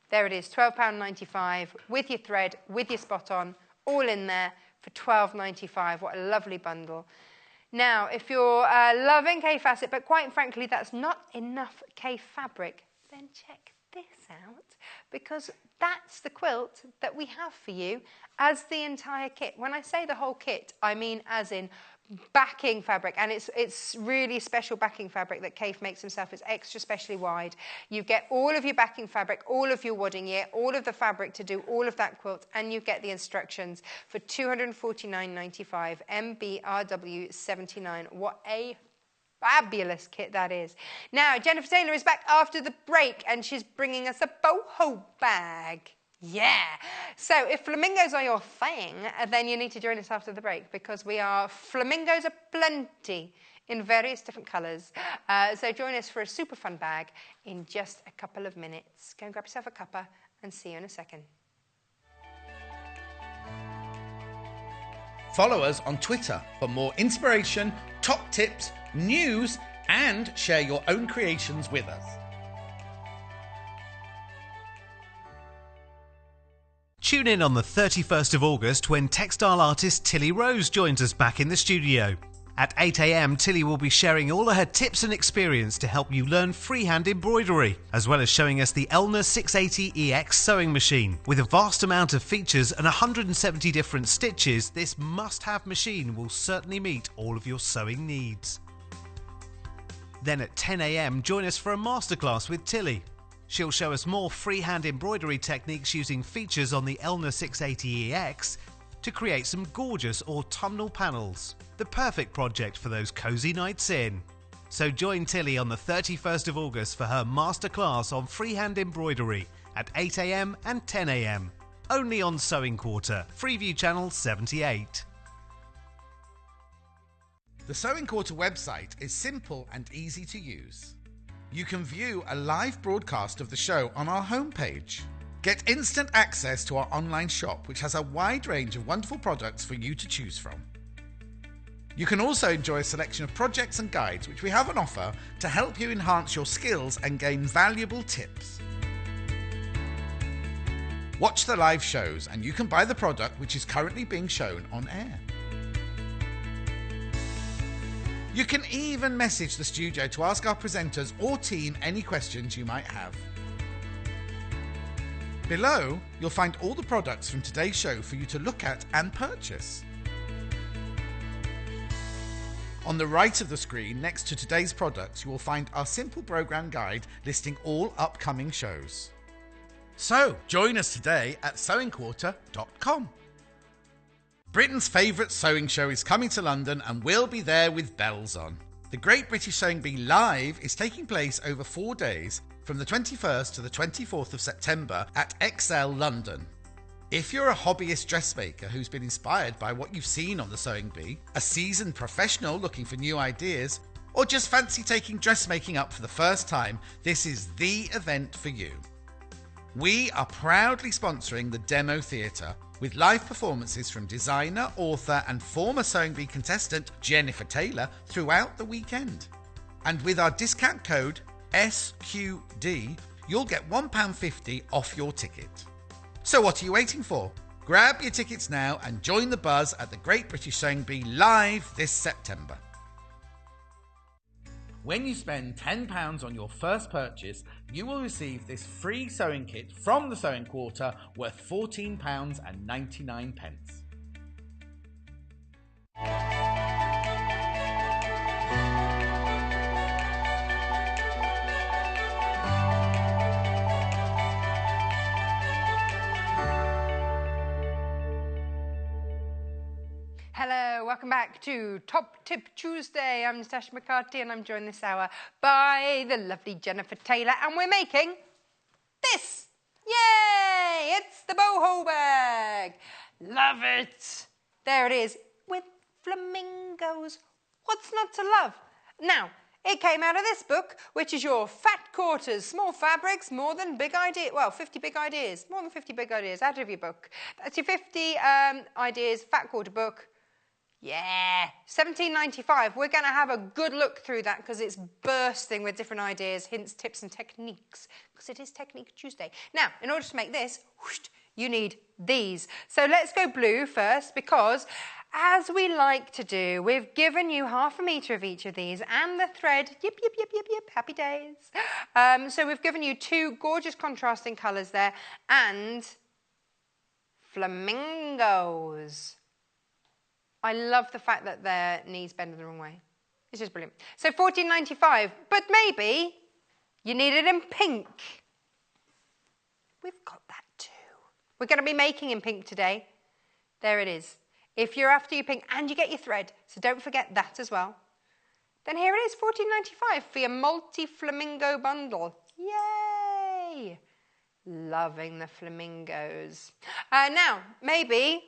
There it is, £12.95, with your thread, with your spot on, all in there for $12.95. What a lovely bundle. Now, if you're loving K Facet, but quite frankly, that's not enough K fabric, then check this out, because that's the quilt that we have for you as the entire kit. When I say the whole kit, I mean as in backing fabric, and it's really special backing fabric that Kate makes himself. It's extra specially wide. You get all of your backing fabric, all of your wadding gear, all of the fabric to do all of that quilt, and you get the instructions for $249.95, MBRW 79. What a fabulous kit that is. Now, Jenniffer Taylor is back after the break, and she's bringing us a boho bag. Yeah. So if flamingos are your thing, then you need to join us after the break, because we are flamingos aplenty in various different colours. So join us for a super fun bag in just a couple of minutes. Go and grab yourself a cuppa and see you in a second. Follow us on Twitter for more inspiration, top tips, news, and share your own creations with us. Tune in on the 31st of August when textile artist Tilly Rose joins us back in the studio. At 8 a.m, Tilly will be sharing all of her tips and experience to help you learn freehand embroidery, as well as showing us the Elna 680EX sewing machine. With a vast amount of features and 170 different stitches, this must-have machine will certainly meet all of your sewing needs. Then at 10 a.m, join us for a masterclass with Tilly. She'll show us more freehand embroidery techniques using features on the Elna 680EX to create some gorgeous autumnal panels. The perfect project for those cosy nights in. So join Tilly on the 31st of August for her masterclass on freehand embroidery at 8 a.m. and 10 a.m. Only on Sewing Quarter, Freeview Channel 78. The Sewing Quarter website is simple and easy to use. You can view a live broadcast of the show on our homepage. Get instant access to our online shop, which has a wide range of wonderful products for you to choose from. You can also enjoy a selection of projects and guides which we have on offer to help you enhance your skills and gain valuable tips. Watch the live shows and you can buy the product which is currently being shown on air. You can even message the studio to ask our presenters or team any questions you might have. Below, you'll find all the products from today's show for you to look at and purchase. On the right of the screen, next to today's products, you will find our simple programme guide listing all upcoming shows. So, join us today at sewingquarter.com. Britain's favourite sewing show is coming to London and we'll be there with bells on. The Great British Sewing Bee Live is taking place over 4 days from the 21st to the 24th of September at XL London. If you're a hobbyist dressmaker who's been inspired by what you've seen on the Sewing Bee, a seasoned professional looking for new ideas, or just fancy taking dressmaking up for the first time, this is the event for you. We are proudly sponsoring the Demo Theatre with live performances from designer, author and former Sewing Bee contestant Jenniffer Taylor throughout the weekend. And with our discount code SQD, you'll get £1.50 off your ticket. So what are you waiting for? Grab your tickets now and join the buzz at the Great British Sewing Bee Live this September. When you spend £10 on your first purchase, you will receive this free sewing kit from the Sewing Quarter worth £14.99. Hello, welcome back to Top Tip Tuesday. I'm Natasha McCarthy and I'm joined this hour by the lovely Jenniffer Taylor and we're making this. Yay! It's the Boho Bag. Love it. There it is with flamingos. What's not to love? Now, it came out of this book, which is your Fat Quarters, Small Fabrics, More Than Big Ideas. Well, 50 Big Ideas, More Than 50 Big Ideas out of your book. That's your 50 Ideas Fat Quarter book. Yeah, £17.95. We're going to have a good look through that because it's bursting with different ideas, hints, tips and techniques because it is Technique Tuesday. Now, in order to make this, you need these. So let's go blue first because, as we like to do, we've given you 1/2 metre of each of these and the thread. Yip, yip, yip, yip, yip. Happy days. So we've given you 2 gorgeous contrasting colours there and flamingos. I love the fact that their knees bend the wrong way. It's just brilliant. So £14.95, but maybe you need it in pink. We've got that too. We're going to be making in pink today. There it is. If you're after your pink and you get your thread, so don't forget that as well. Then here it is, £14.95 for your multi-flamingo bundle. Yay! Loving the flamingos. Now, maybe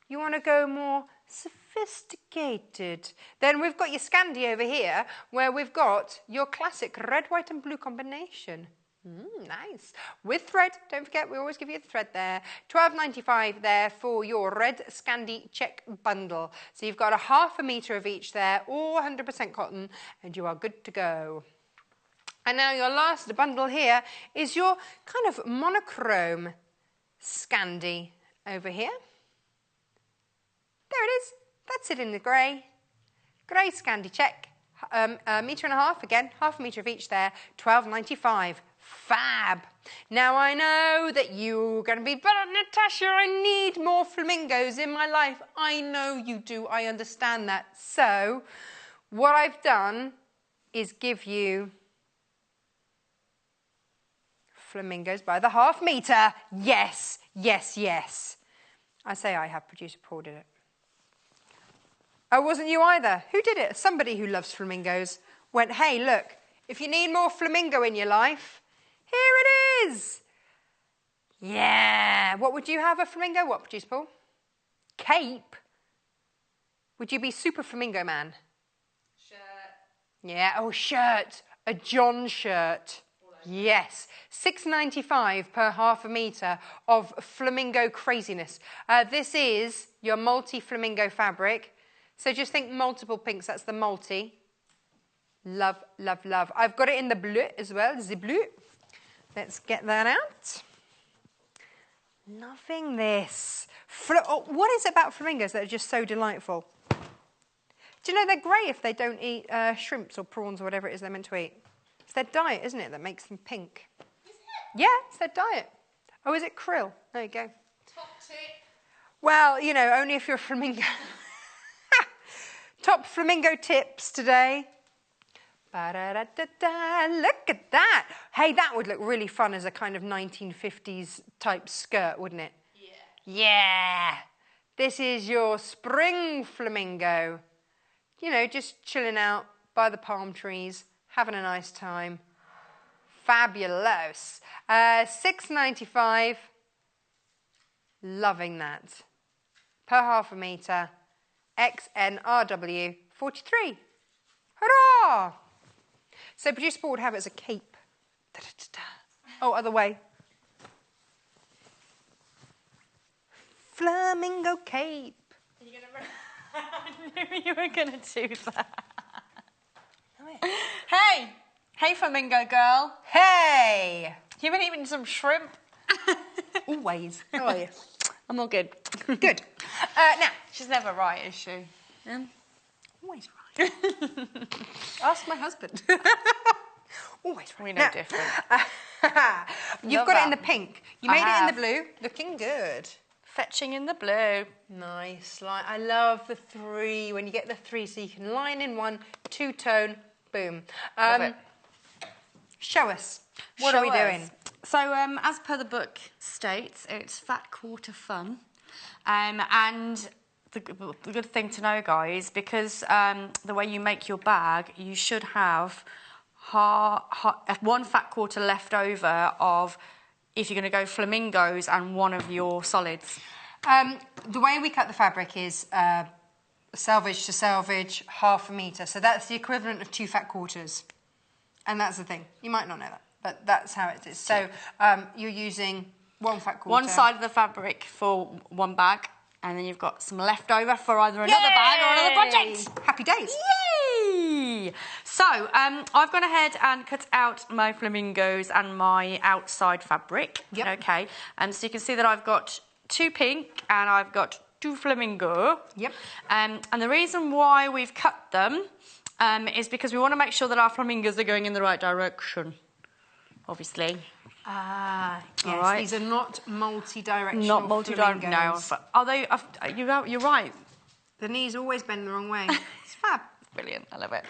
you want to go more sophisticated. Then we've got your Scandi over here, where we've got your classic red, white and blue combination. Nice. With thread, don't forget, we always give you the thread there. £12.95 there for your red Scandi check bundle. So you've got 1/2 metre of each there, all 100% cotton, and you are good to go. And now your last bundle here is your kind of monochrome Scandi over here. There it is. That's it in the grey. Grey Scandi check. A metre and a half again, half a metre of each there, £12.95. Fab. Now I know that you're going to be, but Natasha, I need more flamingos in my life. I know you do. I understand that. So what I've done is give you flamingos by the half metre. Yes, yes, yes. I say I have. Producer Paul did it. Oh, wasn't you either? Who did it? Somebody who loves flamingos went, hey, look, if you need more flamingo in your life, here it is. Yeah. What would you have, a flamingo? What, Producer Paul? Cape? Would you be super flamingo man? Shirt. Yeah. Oh, shirt. A John shirt. Yes. £6.95 per half a metre of flamingo craziness. This is your multi-flamingo fabric. So just think multiple pinks. That's the multi. Love, love, love. I've got it in the bleu as well. The bleu. Let's get that out. Loving this. What is it about flamingos that are just so delightful? Do you know they're great if they don't eat shrimps or prawns or whatever it is they're meant to eat? It's their diet, isn't it, that makes them pink? Is it? Yeah, it's their diet. Oh, is it krill? There you go. Top tip. Well, you know, only if you're a flamingo. Top flamingo tips today. Ba-da-da-da-da. Look at that. Hey, that would look really fun as a kind of 1950s type skirt, wouldn't it? Yeah. Yeah. This is your spring flamingo. You know, just chilling out by the palm trees, having a nice time. Fabulous. £6.95. Loving that. Per half a metre. XNRW 43. Hurrah! So Producer Paul would have it as a cape. Da-da-da-da. Oh, other way. Flamingo cape. I knew you were going to do that. Hey! Hey, flamingo girl. Hey! You been eating some shrimp? Always. How are you? I'm all good. Good. Now. She's never right, is she? Yeah. Always right. Ask my husband. Always right. We know different. You've got it in the pink. You made it in the blue. Looking good. Fetching in the blue. Nice. I love the three. When you get the three, so you can line in one, two-tone, boom. Love it. Show us. What are we doing? So, as per the book states, it's fat quarter fun. And the good thing to know, guys, because the way you make your bag, you should have one fat quarter left over of, if you're going to go flamingos, and one of your solids. The way we cut the fabric is selvage to selvage, half a metre. So that's the equivalent of 2 fat quarters. And that's the thing. You might not know that, but that's how it is. So you're using 1 fat quarter. One side of the fabric for one bag, and then you've got some left over for either another bag or another project. Happy days. Yay! So, I've gone ahead and cut out my flamingos and my outside fabric. Yep. Okay. So you can see that I've got 2 pink and I've got 2 flamingo. Yep. And the reason why we've cut them is because we want to make sure that our flamingos are going in the right direction, obviously. Ah, yes. All right. These are not multi-directional. Not multi-directional. No, but are they? You're right. The knees always bend the wrong way. It's fab. Brilliant, I love it.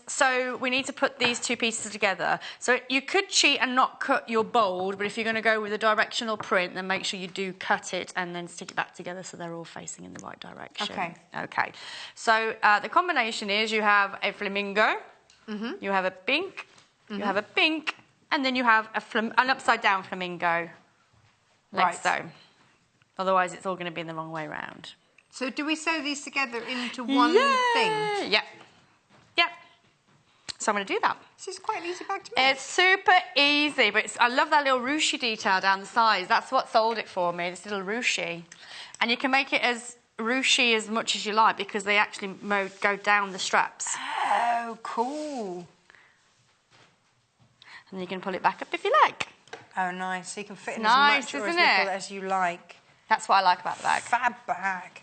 So we need to put these 2 pieces together. So you could cheat and not cut your bold, but if you're going to go with a directional print, then make sure you do cut it and then stick it back together so they're all facing in the right direction. Okay. Okay. So the combination is you have a flamingo, you have a pink, you have a pink, and then you have an upside-down flamingo, like so. Otherwise, it's all going to be in the wrong way round. So do we sew these together into one thing? Yeah. Yeah. So I'm going to do that. This is quite an easy bag to make. It's super easy, but I love that little ruchy detail down the sides. That's what sold it for me, this little ruchy. And you can make it as ruchy as much as you like because they actually go down the straps. Oh, cool. And you can pull it back up if you like. Oh, nice. So you can fit in nice, as much or as isn't little it? as you like. That's what I like about the bag. Fab bag.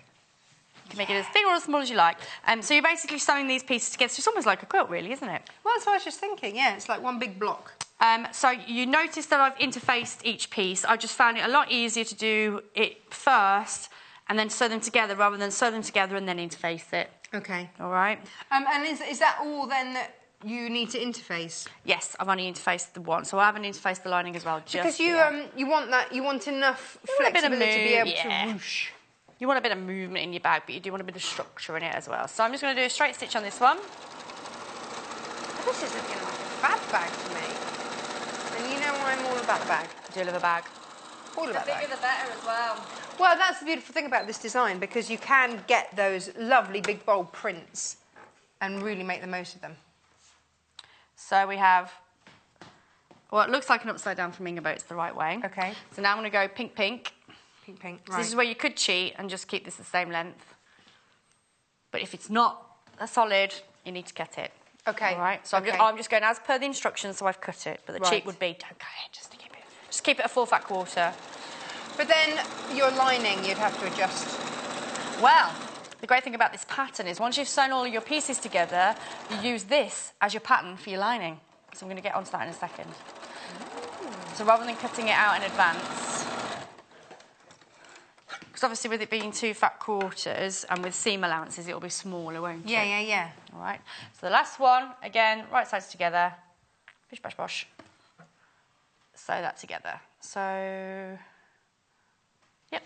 can make it as big or as small as you like. So you're basically sewing these pieces together. So it's almost like a quilt, really, isn't it? Well, that's what I was just thinking. Yeah, it's like one big block. So you notice that I've interfaced each piece. I just found it a lot easier to do it first and then sew them together rather than sew them together and then interface it. Okay. All right. And is that all then that you need to interface? Yes, I've only interfaced the one, so I haven't interfaced the lining as well. Because you want enough flexibility to be able to whoosh. You want a bit of movement in your bag, but you do want a bit of structure in it as well. So I'm just going to do a straight stitch on this one. This is looking like a fab bag to me. And you know I'm all about the bag. I do love a bag. All about the bag. The bigger the better as well. Well, that's the beautiful thing about this design, because you can get those lovely big bold prints and really make the most of them. So we have, well, it looks like an upside down flamingo, but it's the right way. Okay. So now I'm going to go pink, pink. Pink, pink, So right. this is where you could cheat and just keep this the same length. But if it's not a solid, you need to cut it. Okay. All right. So I'm just going as per the instructions, so I've cut it. But the cheat would be, don't go ahead, just keep it a full fat quarter. But then your lining, you'd have to adjust. Well, the great thing about this pattern is once you've sewn all your pieces together, you use this as your pattern for your lining. So I'm going to get onto that in a second. So rather than cutting it out in advance, because obviously with it being 2 fat quarters and with seam allowances, it'll be smaller, won't it? Yeah. All right. So the last one, again, right sides together. Bish, bash, bosh. Sew that together. So, yep.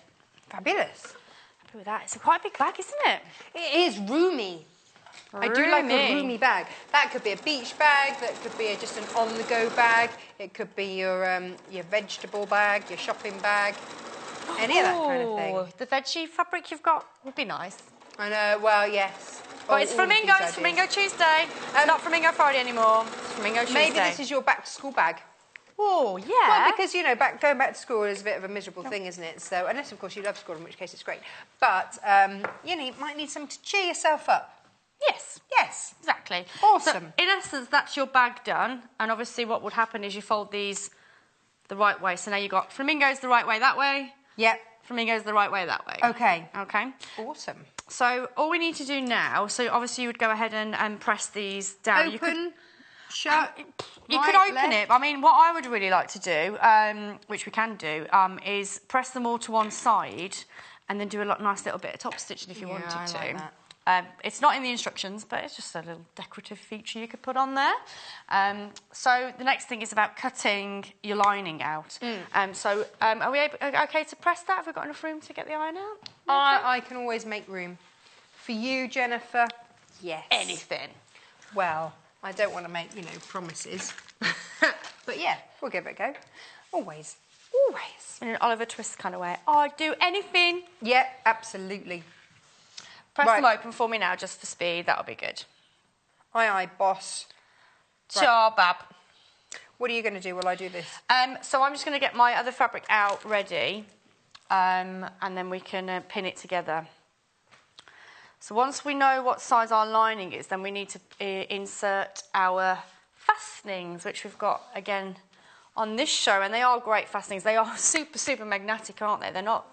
Fabulous. Happy with that. It's quite a big bag, isn't it? It is roomy. I do like a roomy bag. That could be a beach bag. That could be just an on-the-go bag. It could be your vegetable bag, your shopping bag, any of that kind of thing. The veggie fabric you've got would be nice. I know. Well, yes. Well, it's Flamingo. It's Flamingo Tuesday. Not Flamingo Friday anymore. It's Flamingo Tuesday. Maybe this is your back-to-school bag. Oh, yeah. Well, because, going back to school is a bit of a miserable thing, isn't it? So, unless, of course, you love school, in which case it's great. But, you might need something to cheer yourself up. Yes. Yes. Exactly. Awesome. So, in essence, that's your bag done. And obviously what would happen is you fold these the right way. So now you've got flamingos the right way that way. Yep. Flamingos the right way that way. Okay. Okay. Awesome. So all we need to do now, so obviously you would go ahead and press these down. Open, shut, You could open it. I mean, what I would really like to do, which we can do, is press them all to one side and then do a nice little bit of top stitching if you wanted to. Like that. It's not in the instructions, but it's just a little decorative feature you could put on there. So the next thing is about cutting your lining out. Are we okay to press that? Have we got enough room to get the iron out? I can always make room. For you, Jenniffer, yes. Anything. Well, I don't want to make, promises. But yeah, we'll give it a go. Always. Always. In an Oliver Twist kind of way. I'd do anything. Yeah, absolutely. Press them open for me now, just for speed. That'll be good. Aye, aye, boss. Ciao, Bab. What are you going to do while I do this? So I'm just going to get my other fabric out ready, and then we can pin it together. So once we know what size our lining is, then we need to insert our fastenings, which we've got, again, on this show. And they are great fastenings. They are super, super magnetic, aren't they? They're not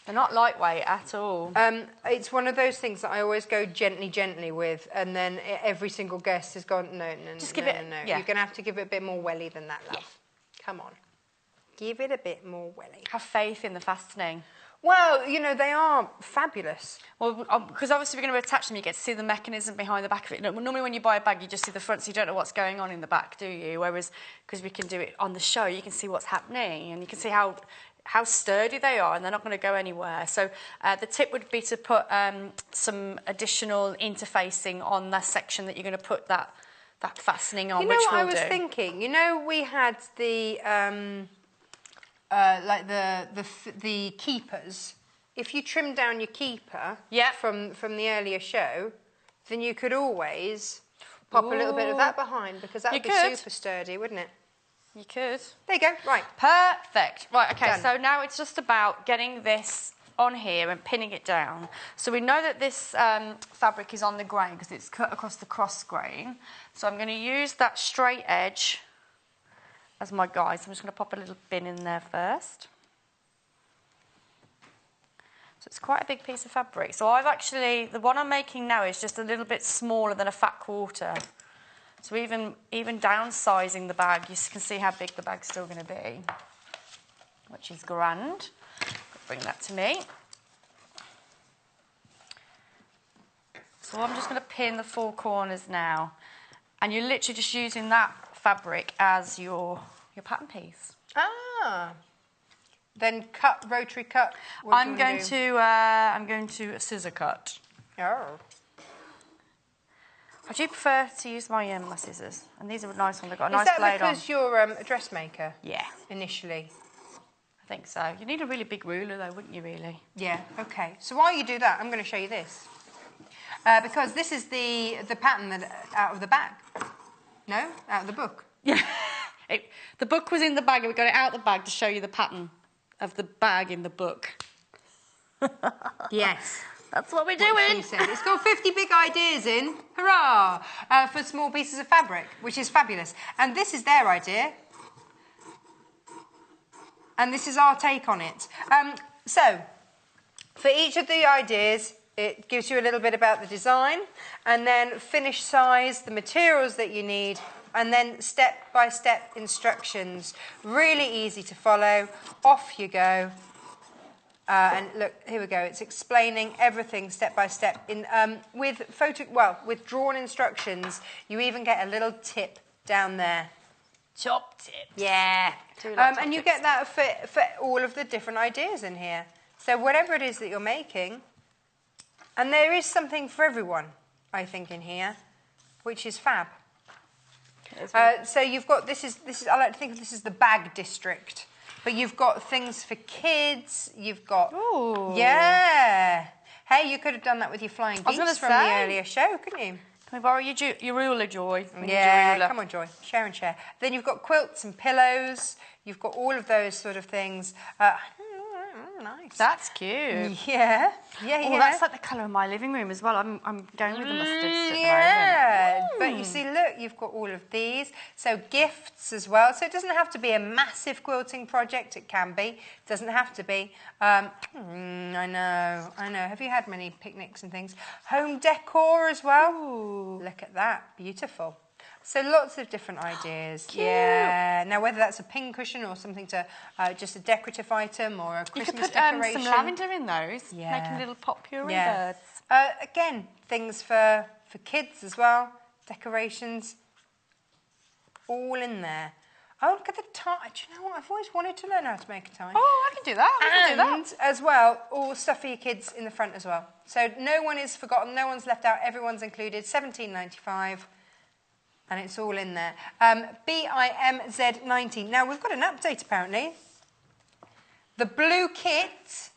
lightweight at all. It's one of those things that I always go gently with, and then every single guest has gone, no. Just give it. No. Yeah. You're going to have to give it a bit more welly than that, love. Yeah. Come on. Give it a bit more welly. Have faith in the fastening. Well, they are fabulous. Well, because obviously we're going to attach them, you get to see the mechanism behind the back of it. Normally when you buy a bag, you just see the front, so you don't know what's going on in the back, do you? Whereas, because we can do it on the show, you can see what's happening, and you can see how sturdy they are, and they're not going to go anywhere. So the tip would be to put some additional interfacing on that section that you're going to put that fastening on, which we'll do. I was thinking? We had the the keepers. If you trim down your keeper from the earlier show, then you could always pop a little bit of that behind, because that would be super sturdy, wouldn't it? You could. There you go. Right. Perfect. Right, okay, Done. so now it's just about getting this on here and pinning it down. So we know that this fabric is on the grain because it's cut across the cross grain. So I'm going to use that straight edge as my guide. So I'm just going to pop a little pin in there first. So It's quite a big piece of fabric. So I've actually, the one I'm making now is just a little bit smaller than a fat quarter. So even downsizing the bag, you can see how big the bag's still going to be, which is grand. Bring that to me. So I'm just going to pin the 4 corners now. And you're literally just using that fabric as your pattern piece. Ah. Then cut, rotary cut. I'm going to scissor cut. Oh. I do prefer to use my scissors, and these are nice ones. They've got a nice blade on. Is that because you're a dressmaker? Yeah. Initially. I think so. You need a really big ruler, though, wouldn't you? Really? Yeah. Okay. So while you do that, I'm going to show you this, because this is the pattern that out of the bag. No, out of the book. Yeah. The book was in the bag, and we got it out of the bag to show you the pattern of the bag in the book. Yes. That's what we're doing. She said. It's got 50 big ideas in. Hurrah! For small pieces of fabric, which is fabulous. And this is their idea. And this is our take on it. So, for each of the ideas, it gives you a little bit about the design, and then finished size, the materials that you need, and then step-by-step instructions. Really easy to follow. Off you go. And look, here we go. It's explaining everything step by step. With drawn instructions, you even get a little tip down there. Top tip. Yeah. And you get that for all of the different ideas in here. So whatever it is that you're making, and there is something for everyone, I think, in here, which is fab. So you've got this is I like to think of this as the bag district. But you've got things for kids. You've got... Ooh. Yeah. Hey, you could have done that with your flying geese from the earlier show, couldn't you? Can we borrow your ruler, Joy? Yeah, come on, Joy. Share and share. Then you've got quilts and pillows. You've got all of those sort of things. Nice. That's cute. Yeah. Oh, that's like the colour of my living room as well. I'm going with the mustards at the moment. Yeah. But you see, look, you've got all of these. So gifts as well. So it doesn't have to be a massive quilting project. It can be. It doesn't have to be. I know. Have you had many picnics and things? Home decor as well. Ooh. Look at that. Beautiful. So lots of different ideas. Cute. Yeah. Now, whether that's a pin cushion or something to just a decorative item or a Christmas decoration. You could put some lavender in those. Yeah. Make them little popular yeah. birds. Again, things for kids as well. Decorations. All in there. Oh, look at the tie. Do you know what? I've always wanted to learn how to make a tie. Oh, I can do that. We can do that. As well, all stuff for your kids in the front as well. So no one is forgotten. No one's left out. Everyone's included. $17.95. And it's all in there. BIMZ19. Now, we've got an update, apparently. The blue kit.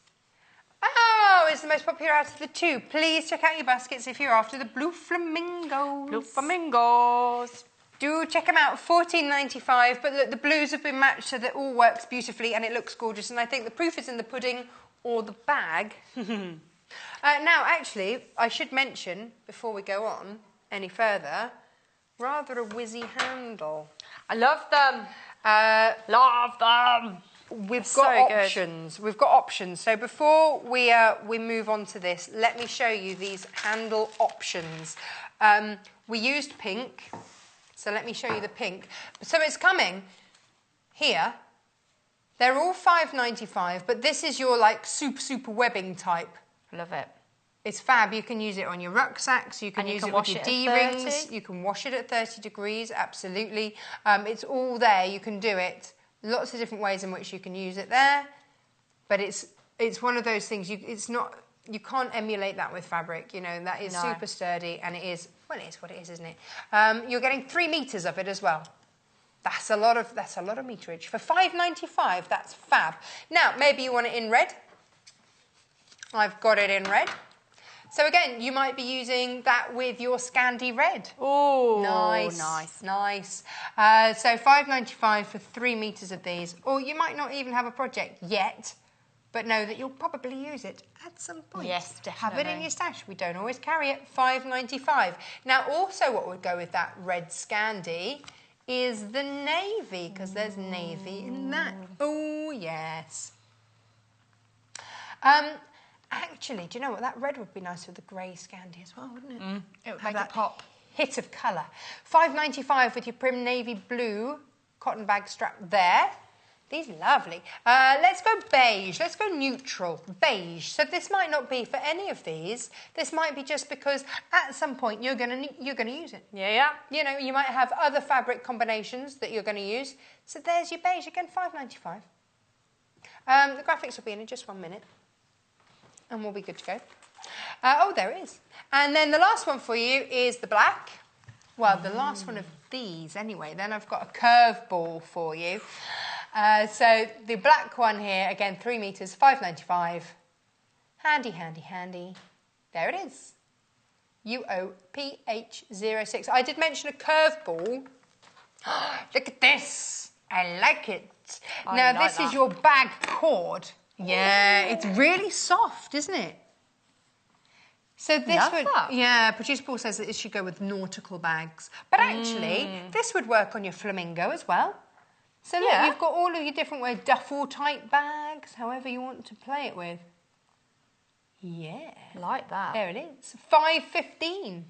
Oh, it's the most popular out of the two. Please check out your baskets if you're after the blue flamingos. Blue flamingos. Do check them out. $14.95. But look, the blues have been matched so that it all works beautifully and it looks gorgeous. And I think the proof is in the pudding or the bag. Now, actually, I should mention, before we go on any further... rather a whizzy handle. I love them. Love them. We've got options. We've got options. So before we move on to this, let me show you these handle options. We used pink, so let me show you the pink. So it's coming here. They're all $5.95, but this is your like super webbing type. Love it. It's fab. You can use it on your rucksacks. You can use it with your D-rings. You can wash it at 30 degrees, absolutely. It's all there. You can do it. Lots of different ways in which you can use it there. But it's one of those things. You can't emulate that with fabric. You know, that is super sturdy, and it is what it is, isn't it? You're getting 3 meters of it as well. That's a lot of meterage for $5.95. That's fab. Now maybe you want it in red. I've got it in red. So again, you might be using that with your Scandi red. Oh, nice. So $5.95 for 3 meters of these. Or you might not even have a project yet, but know that you'll probably use it at some point. Yes, definitely. Have it in your stash. We don't always carry it. $5.95. Now, also what would go with that red Scandi is the navy, because there's navy in that. Oh, yes. Actually, do you know what? That red would be nice with the grey Scandi as well, wouldn't it? It would make it pop. Hit of colour. $5.95 with your prim navy blue cotton bag strap there. These are lovely. Let's go beige. Let's go neutral. Beige. So this might not be for any of these. This might be just because at some point you're gonna use it. Yeah. You know, you might have other fabric combinations that you're going to use. So there's your beige again, $5.95. The graphics will be in just 1 minute, and we'll be good to go. Oh, there it is. And then the last one for you is the black. Well, the last one of these anyway. Then I've got a curveball for you. So the black one here, again, 3 meters, $5.95. Handy, handy, handy. There it is. UOPH06. I did mention a curveball. Look at this. I like it. Now, this is your bag cord. Yeah, it's really soft, isn't it? So this would, producer Paul says that it should go with nautical bags. But actually, this would work on your flamingo as well. So look, you've got all of your different duffel type bags, however you want to play it with. Yeah. Like that. There it is. $5.15.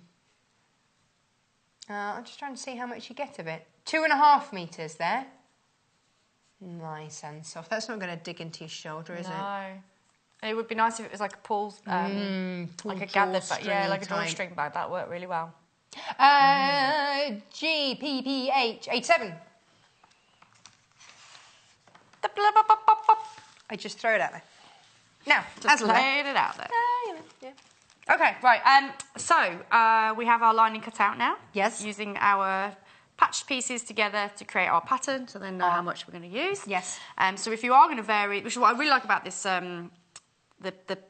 I'm just trying to see how much you get of it. 2.5 meters there. Nice and soft. That's not going to dig into your shoulder, is it? No. It would be nice if it was like a pull, like a gathered bag. Yeah, like a drawstring bag. That worked really well. GPPH 87. I just throw it out there. Now, just laid it out there. Yeah. Okay, right. So we have our lining cut out now. Yes. Using our patched pieces together to create our pattern, so then know how much we're going to use. Yes. So if you are going to vary, which is what I really like about this, the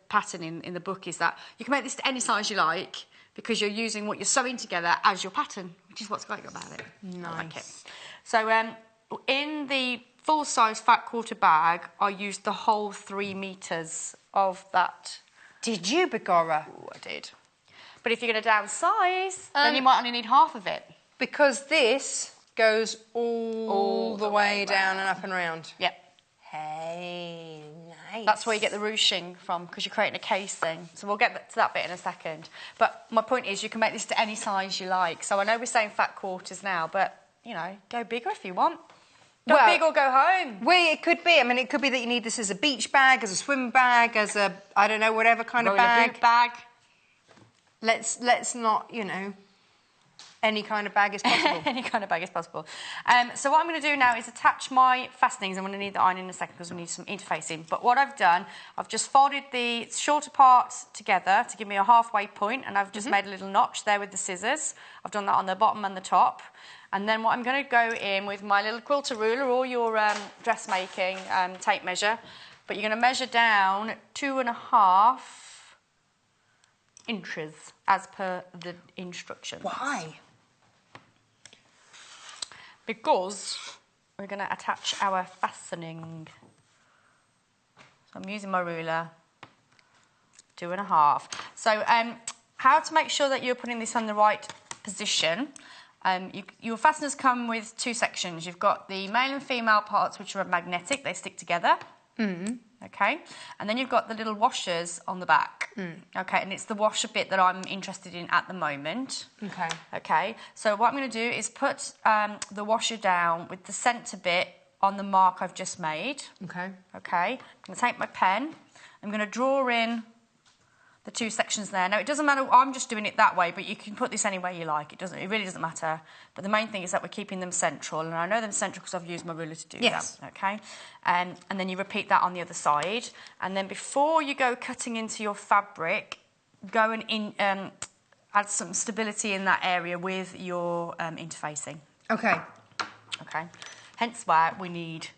pattern in the book is that you can make this to any size you like because you're using what you're sewing together as your pattern, which is what's great about it. Nice. I like it. So in the full-size fat quarter bag, I used the whole 3 meters of that. Did you, Begorra? Ooh, I did. But if you're going to downsize, then you might only need half of it. Because this goes all the way down and up and around. Yep. Hey, nice. That's where you get the ruching from, because you're creating a casing. So we'll get to that bit in a second. But my point is, you can make this to any size you like. So I know we're saying fat quarters now, but, you know, go bigger if you want. Go big or go home. Well, it could be. I mean, it could be that you need this as a beach bag, as a swim bag, as a, I don't know, whatever kind of bag. Boot bag. Let's not, you know, any kind of bag is possible. Any kind of bag is possible. So what I'm going to do now is attach my fastenings. I'm going to need the iron in a second because we need some interfacing. But what I've done, I've just folded the shorter parts together to give me a halfway point, and I've just made a little notch there with the scissors. I've done that on the bottom and the top. And then what I'm going to go in with my little quilter ruler or your dressmaking tape measure, but you're going to measure down 2.5 inches as per the instructions. Why? Because we're going to attach our fastening. So I'm using my ruler, 2.5. So how to make sure that you're putting this on the right position. Your fasteners come with 2 sections. You've got the male and female parts, which are magnetic. They stick together. Okay. And then you've got the little washers on the back. Okay. And it's the washer bit that I'm interested in at the moment. Okay. Okay. So what I'm going to do is put the washer down with the centre bit on the mark I've just made. Okay. Okay. I'm going to take my pen. I'm going to draw in the 2 sections there. Now, it doesn't matter, I'm just doing it that way, but you can put this any way you like. It really doesn't matter. But the main thing is that we're keeping them central, and I know them central because I've used my ruler to do that. Okay? And then you repeat that on the other side. And then before you go cutting into your fabric, go and add some stability in that area with your interfacing. Okay. Okay. Hence why we need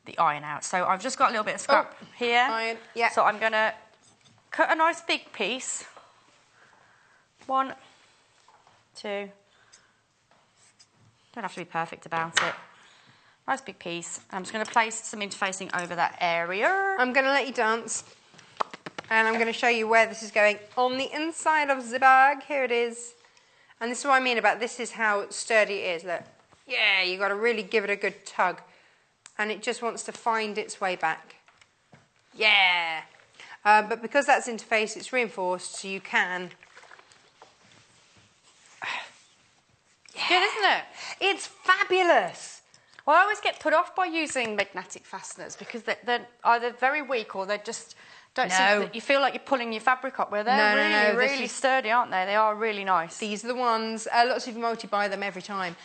the iron out. So I've just got a little bit of scrap here. Iron, yeah. So I'm going to cut a nice big piece. 1, 2. Don't have to be perfect about it. Nice big piece. I'm just going to place some interfacing over that area. I'm going to let you dance. And I'm going to show you where this is going. On the inside of the bag, here it is. And this is what I mean about this is how sturdy it is. Look. Yeah, you've got to really give it a good tug. And it just wants to find its way back. Yeah. But because that's interfaced, it's reinforced, so you can... Good, isn't it? It's fabulous. Well, I always get put off by using magnetic fasteners because they're either very weak or they just don't seem to, you feel like you're pulling your fabric up, where they're really sturdy, aren't they? They are really nice. These are the ones, lots of you multi-buy them every time.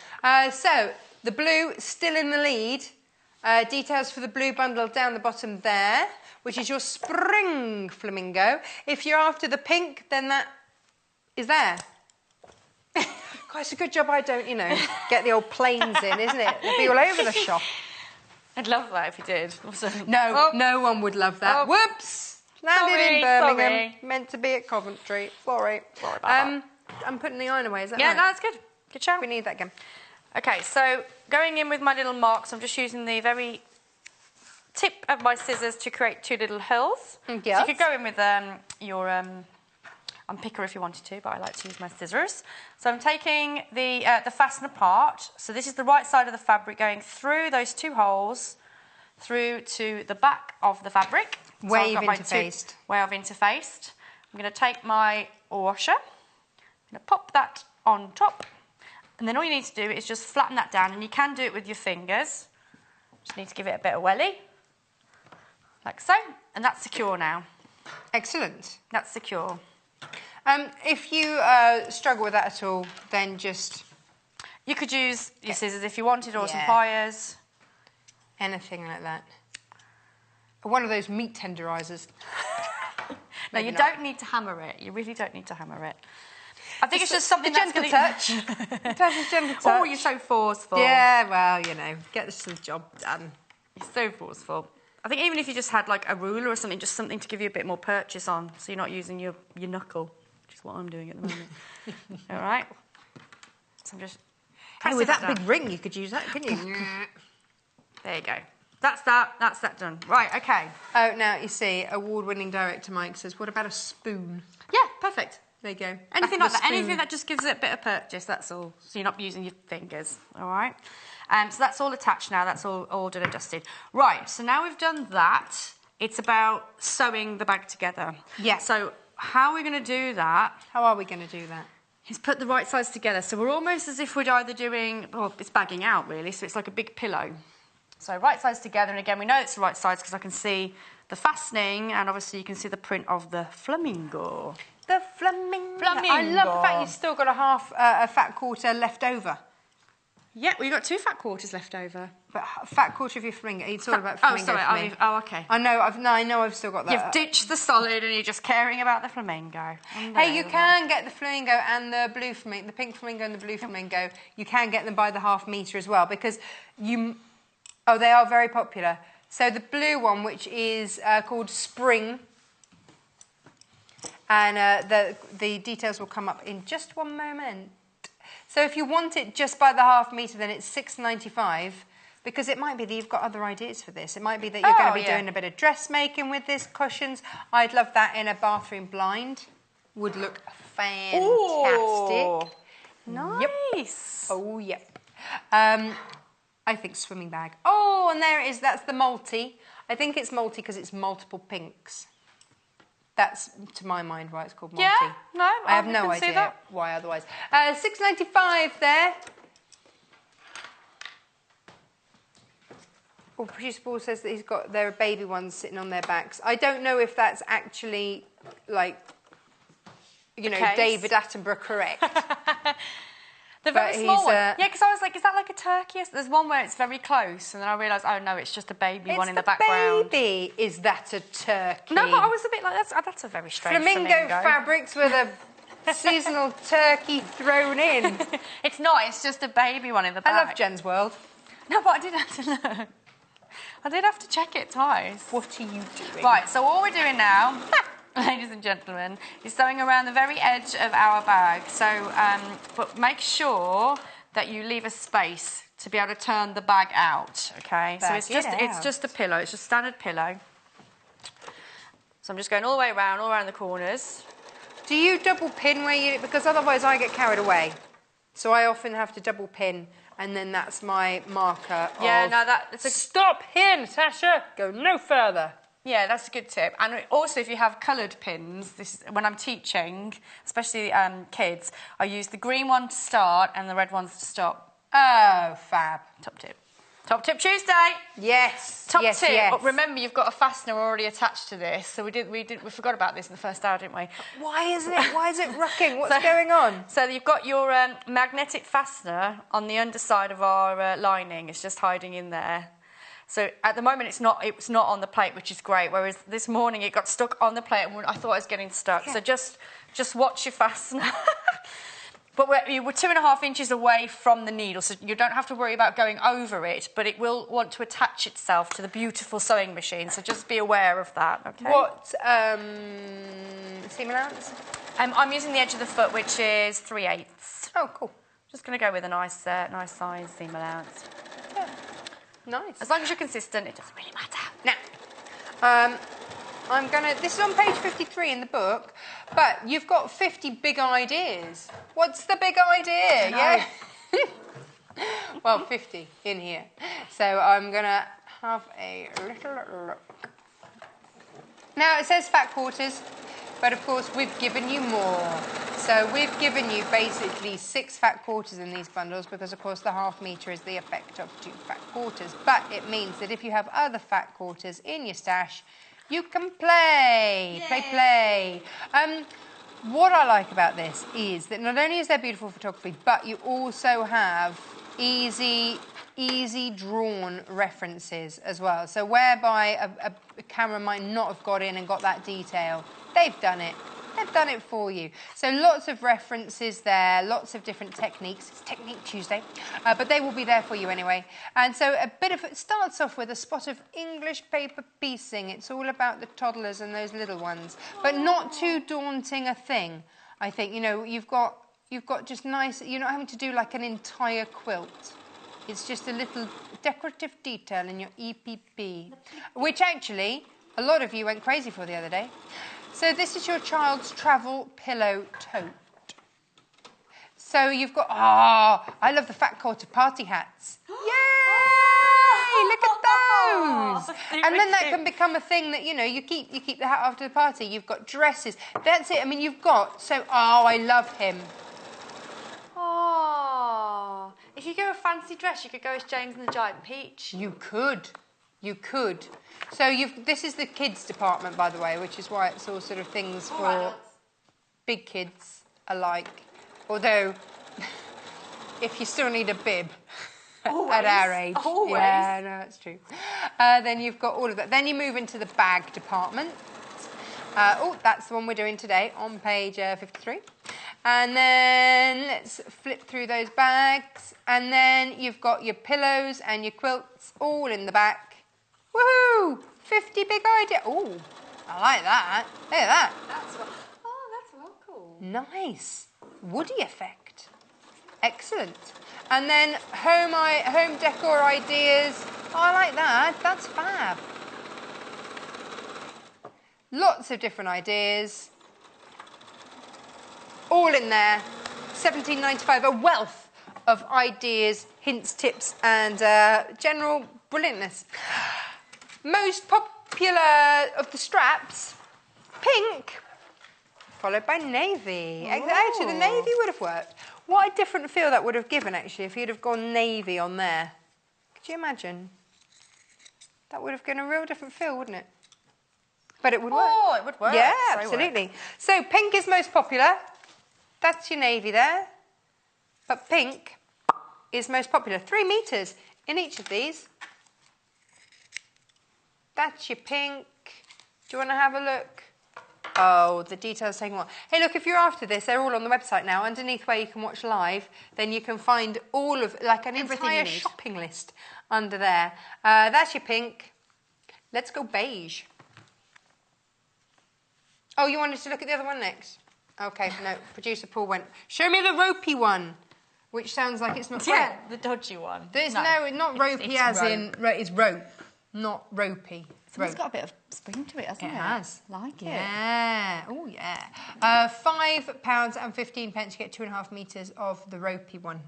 So, the blue still in the lead. Details for the blue bundle down the bottom there, which is your spring flamingo. If you're after the pink, then that is there. God, it's a good job I don't, get the old planes in, isn't it? They'd be all over the shop. I'd love that if you did. Also, no one would love that. Whoops! Landed in Birmingham. Meant to be at Coventry. Sorry. Sorry about that. I'm putting the iron away, is that right? Yeah, no, that's good. Good shout. We need that again. Okay, so going in with my little marks, I'm just using the very tip of my scissors to create 2 little hills. Yes. So you could go in with your unpicker if you wanted to, but I like to use my scissors. So I'm taking the fastener part. So this is the right side of the fabric going through those 2 holes, through to the back of the fabric. Where you've interfaced. Where I've interfaced. I'm going to take my washer, I'm going to pop that on top, and then all you need to do is just flatten that down, and you can do it with your fingers. Just need to give it a bit of welly, like so, and that's secure now. Excellent. That's secure. If you struggle with that at all, then just... You could use your scissors if you wanted, or some pliers. Anything like that. One of those meat tenderisers. No, you don't need to hammer it. You really don't need to hammer it. I think it's just something that's going to... touch. Gentle touch. Oh, you're so forceful. Yeah, well, get the job done. You're so forceful. I think even if you just had like a ruler or something, just something to give you a bit more purchase on, so you're not using your knuckle, which is what I'm doing at the moment. All right? So I'm just... Hey, with that big ring, you could use that, couldn't you? There you go. That's that done. Right, okay. Oh, now, you see, award-winning director Mike says, what about a spoon? Yeah, perfect. There you go. Anything like that. Anything that just gives it a bit of purchase, that's all. So you're not using your fingers, all right? So that's all attached now. That's all done and dusted. Right, so now we've done that, it's about sewing the bag together. Yeah. So how are we going to do that? How are we going to do that? Is put the right sides together. So we're almost as if we're either doing... Well, it's bagging out, really, so it's like a big pillow. So right sides together, and again, we know it's the right sides because I can see the fastening, and obviously you can see the print of the flamingo. The flamingo. I love the fact you've still got a fat quarter left over. Yeah, well, you've got 2 fat quarters left over. But a fat quarter of your flamingo. It's all about flamingo. Oh, sorry. Okay. I know I've still got that. You've ditched the solid and you're just caring about the flamingo. Hey, you can get the flamingo and the blue flamingo, the pink flamingo and the blue flamingo. You can get them by the ½ metre as well, because oh, they are very popular. So the blue one, which is called Spring, and the details will come up in just one moment. So if you want it just by the ½ metre, then it's £6.95, because it might be that you've got other ideas for this. It might be that you're going to be doing a bit of dressmaking with this, cushions. I'd love that in a bathroom blind. Would look fantastic. Ooh, nice. Yep. Oh, yep. I think swimming bag. Oh, and there it is. That's the multi. I think it's multi because it's multiple pinks. That's, to my mind, why it's called multi. Yeah, no, I have no idea why otherwise. £6.95 there. Well, Producer Paul says that there are baby ones sitting on their backs. I don't know if that's actually, like, David Attenborough correct. The very small one. Yeah, because I was like, is that like a turkey? There's one where it's very close, and then I realised, oh no, it's just a baby one in the background. Baby. Is that a turkey? No, but I was a bit like, that's a very strange flamingo fabrics with a seasonal turkey thrown in. It's not, it's just a baby one in the back. I love Jen's World. No, but I did have to look. I did have to check it twice. What are you doing? Right, so all we're doing now, ladies and gentlemen, is sewing around the very edge of our bag. So, but make sure that you leave a space to be able to turn the bag out, okay? So it's just a pillow, it's just a standard pillow. So I'm just going all the way around, all around the corners. Do you double pin because otherwise I get carried away. So I often have to double pin, and then that's my marker. Yeah, no, it's a... Stop here, Natasha! Go no further. Yeah, that's a good tip. And also, if you have coloured pins, when I'm teaching, especially kids, I use the green one to start and the red ones to stop. Oh, fab. Top tip. Top tip Tuesday. Yes. Top yes, tip. Yes. But remember, you've got a fastener already attached to this, so we forgot about this in the first hour, didn't we? Why is it rocking? What's going on? So you've got your magnetic fastener on the underside of our lining. It's just hiding in there. So at the moment it's not on the plate, which is great. Whereas this morning it got stuck on the plate, and I thought I was getting stuck. Yeah. So just watch your fastener. But we're 2.5 inches away from the needle, so you don't have to worry about going over it, but it will want to attach itself to the beautiful sewing machine, so just be aware of that, okay? What seam allowance? I'm using the edge of the foot, which is 3/8. Oh, cool. Just going to go with a nice size seam allowance. Yeah. Nice. As long as you're consistent, it doesn't really matter. Now, this is on page 53 in the book, but you've got 50 big ideas. What's the big idea? Yeah. Well, 50 in here. So I'm going to have a little look. Now, it says fat quarters, but of course we've given you more. So we've given you basically 6 fat quarters in these bundles because, of course, the ½ metre is the effect of 2 fat quarters. But it means that if you have other fat quarters in your stash, you can play. Yay. Play. What I like about this is that not only is there beautiful photography, but you also have easy drawn references as well. So whereby a camera might not have got in and got that detail, they've done it. They've done it for you. So lots of references there, lots of different techniques. It's Technique Tuesday, but they will be there for you anyway. And so it starts off with a spot of English paper piecing. It's all about the toddlers and those little ones, but not too daunting a thing. I think, you've got just nice, you're not having to do like an entire quilt. It's just a little decorative detail in your EPP, which actually a lot of you went crazy for the other day. So this is your child's travel pillow tote. So you've got, I love the fat quarter party hats. Yay! Look at those! And then that can become a thing that, you keep the hat after the party. You've got dresses. That's it. I mean, you've got, I love him. Oh, if you go a fancy dress, you could go as James and the Giant Peach. You could. So this is the kids department, by the way, which is why it's all sort of things for big kids alike. Although, if you still need a bib at our age. Always. Yeah, no, that's true. Then you've got all of that. Then you move into the bag department. That's the one we're doing today on page 53. And then let's flip through those bags. And then you've got your pillows and your quilts all in the back. Woohoo! 50 big ideas. Oh, I like that. Look at that. That's well cool. Nice. Woody effect. Excellent. And then home decor ideas. Oh, I like that. That's fab. Lots of different ideas. All in there. £17.95. A wealth of ideas, hints, tips, and general brilliantness. Most popular of the straps, pink, followed by navy. Ooh. Actually, the navy would have worked. What a different feel that would have given, actually, if you'd have gone navy on there. Could you imagine? That would have given a real different feel, wouldn't it? But it would work. Oh, it would work. Yeah, So absolutely. So pink is most popular. That's your navy there. But pink is most popular. 3 meters in each of these. That's your pink. Do you want to have a look? Oh, the details taking a while. Hey, look, if you're after this, they're all on the website now. Underneath where you can watch live, then you can find all of, like an entire shopping list under there. That's your pink. Let's go beige. Oh, you wanted to look at the other one next? Okay, no, producer Paul went, show me the ropey one, which sounds like it's not yeah, the dodgy one. No, not ropey it's as rope. In, it's rope, not ropey. It's got a bit of spring to it, hasn't it? It has. Like it. Yeah, oh yeah. £5 and 15 pence, you get 2.5 meters of the ropey one,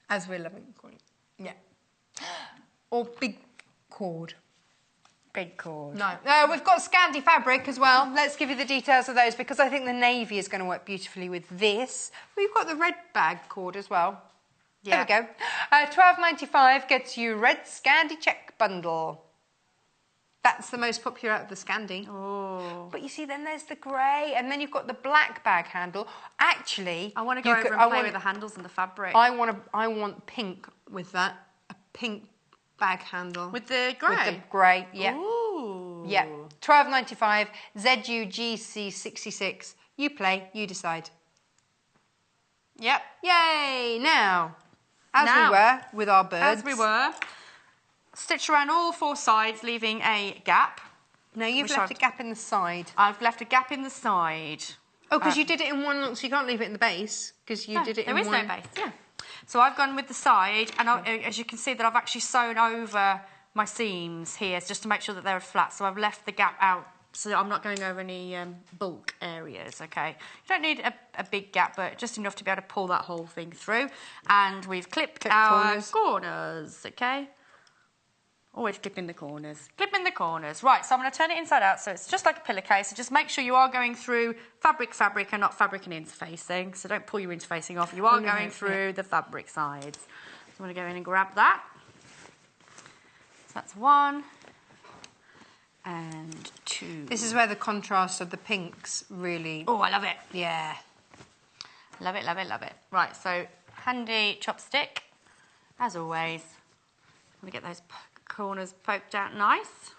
as we're loving calling it. Yeah. Or big cord. big cord. No. We've got Scandi fabric as well. Let's give you the details of those because I think the navy is going to work beautifully with this. We've got the red bag cord as well. Yeah. There we go. $12.95 gets you red Scandi check bundle. That's the most popular out of the Scandi. Oh. But you see, then there's the grey, and then you've got the black bag handle. Actually, I want to go over and play with the handles and the fabric. I want pink with that. A pink bag handle. With the grey? With the grey, yeah. Ooh. Yeah. $12.95, ZUGC66. You play, you decide. Yep. Yay! Now, as we were with our birds. As we were. Stitch around all 4 sides, leaving a gap. No, you've left a gap in the side. I've left a gap in the side. Oh, because you did it in one look, so you can't leave it in the base, because you did it in one... There is no base, yeah. So I've gone with the side, and as you can see that I've actually sewn over my seams here, just to make sure that they're flat. So I've left the gap out, so I'm not going over any bulk areas, okay? You don't need a big gap, but just enough to be able to pull that whole thing through. And we've clipped our corners, okay? Always clipping the corners. Clipping the corners. Right, so I'm going to turn it inside out, so it's just like a pillowcase. So just make sure you are going through fabric, and not fabric and interfacing. So don't pull your interfacing off. You are going through the fabric sides. So I'm going to go in and grab that. So that's 1 and 2. This is where the contrast of the pinks really... Oh, I love it. Yeah. Love it, love it, love it. Right, so handy chopstick, as always. I'm going to get those corners poked out nice.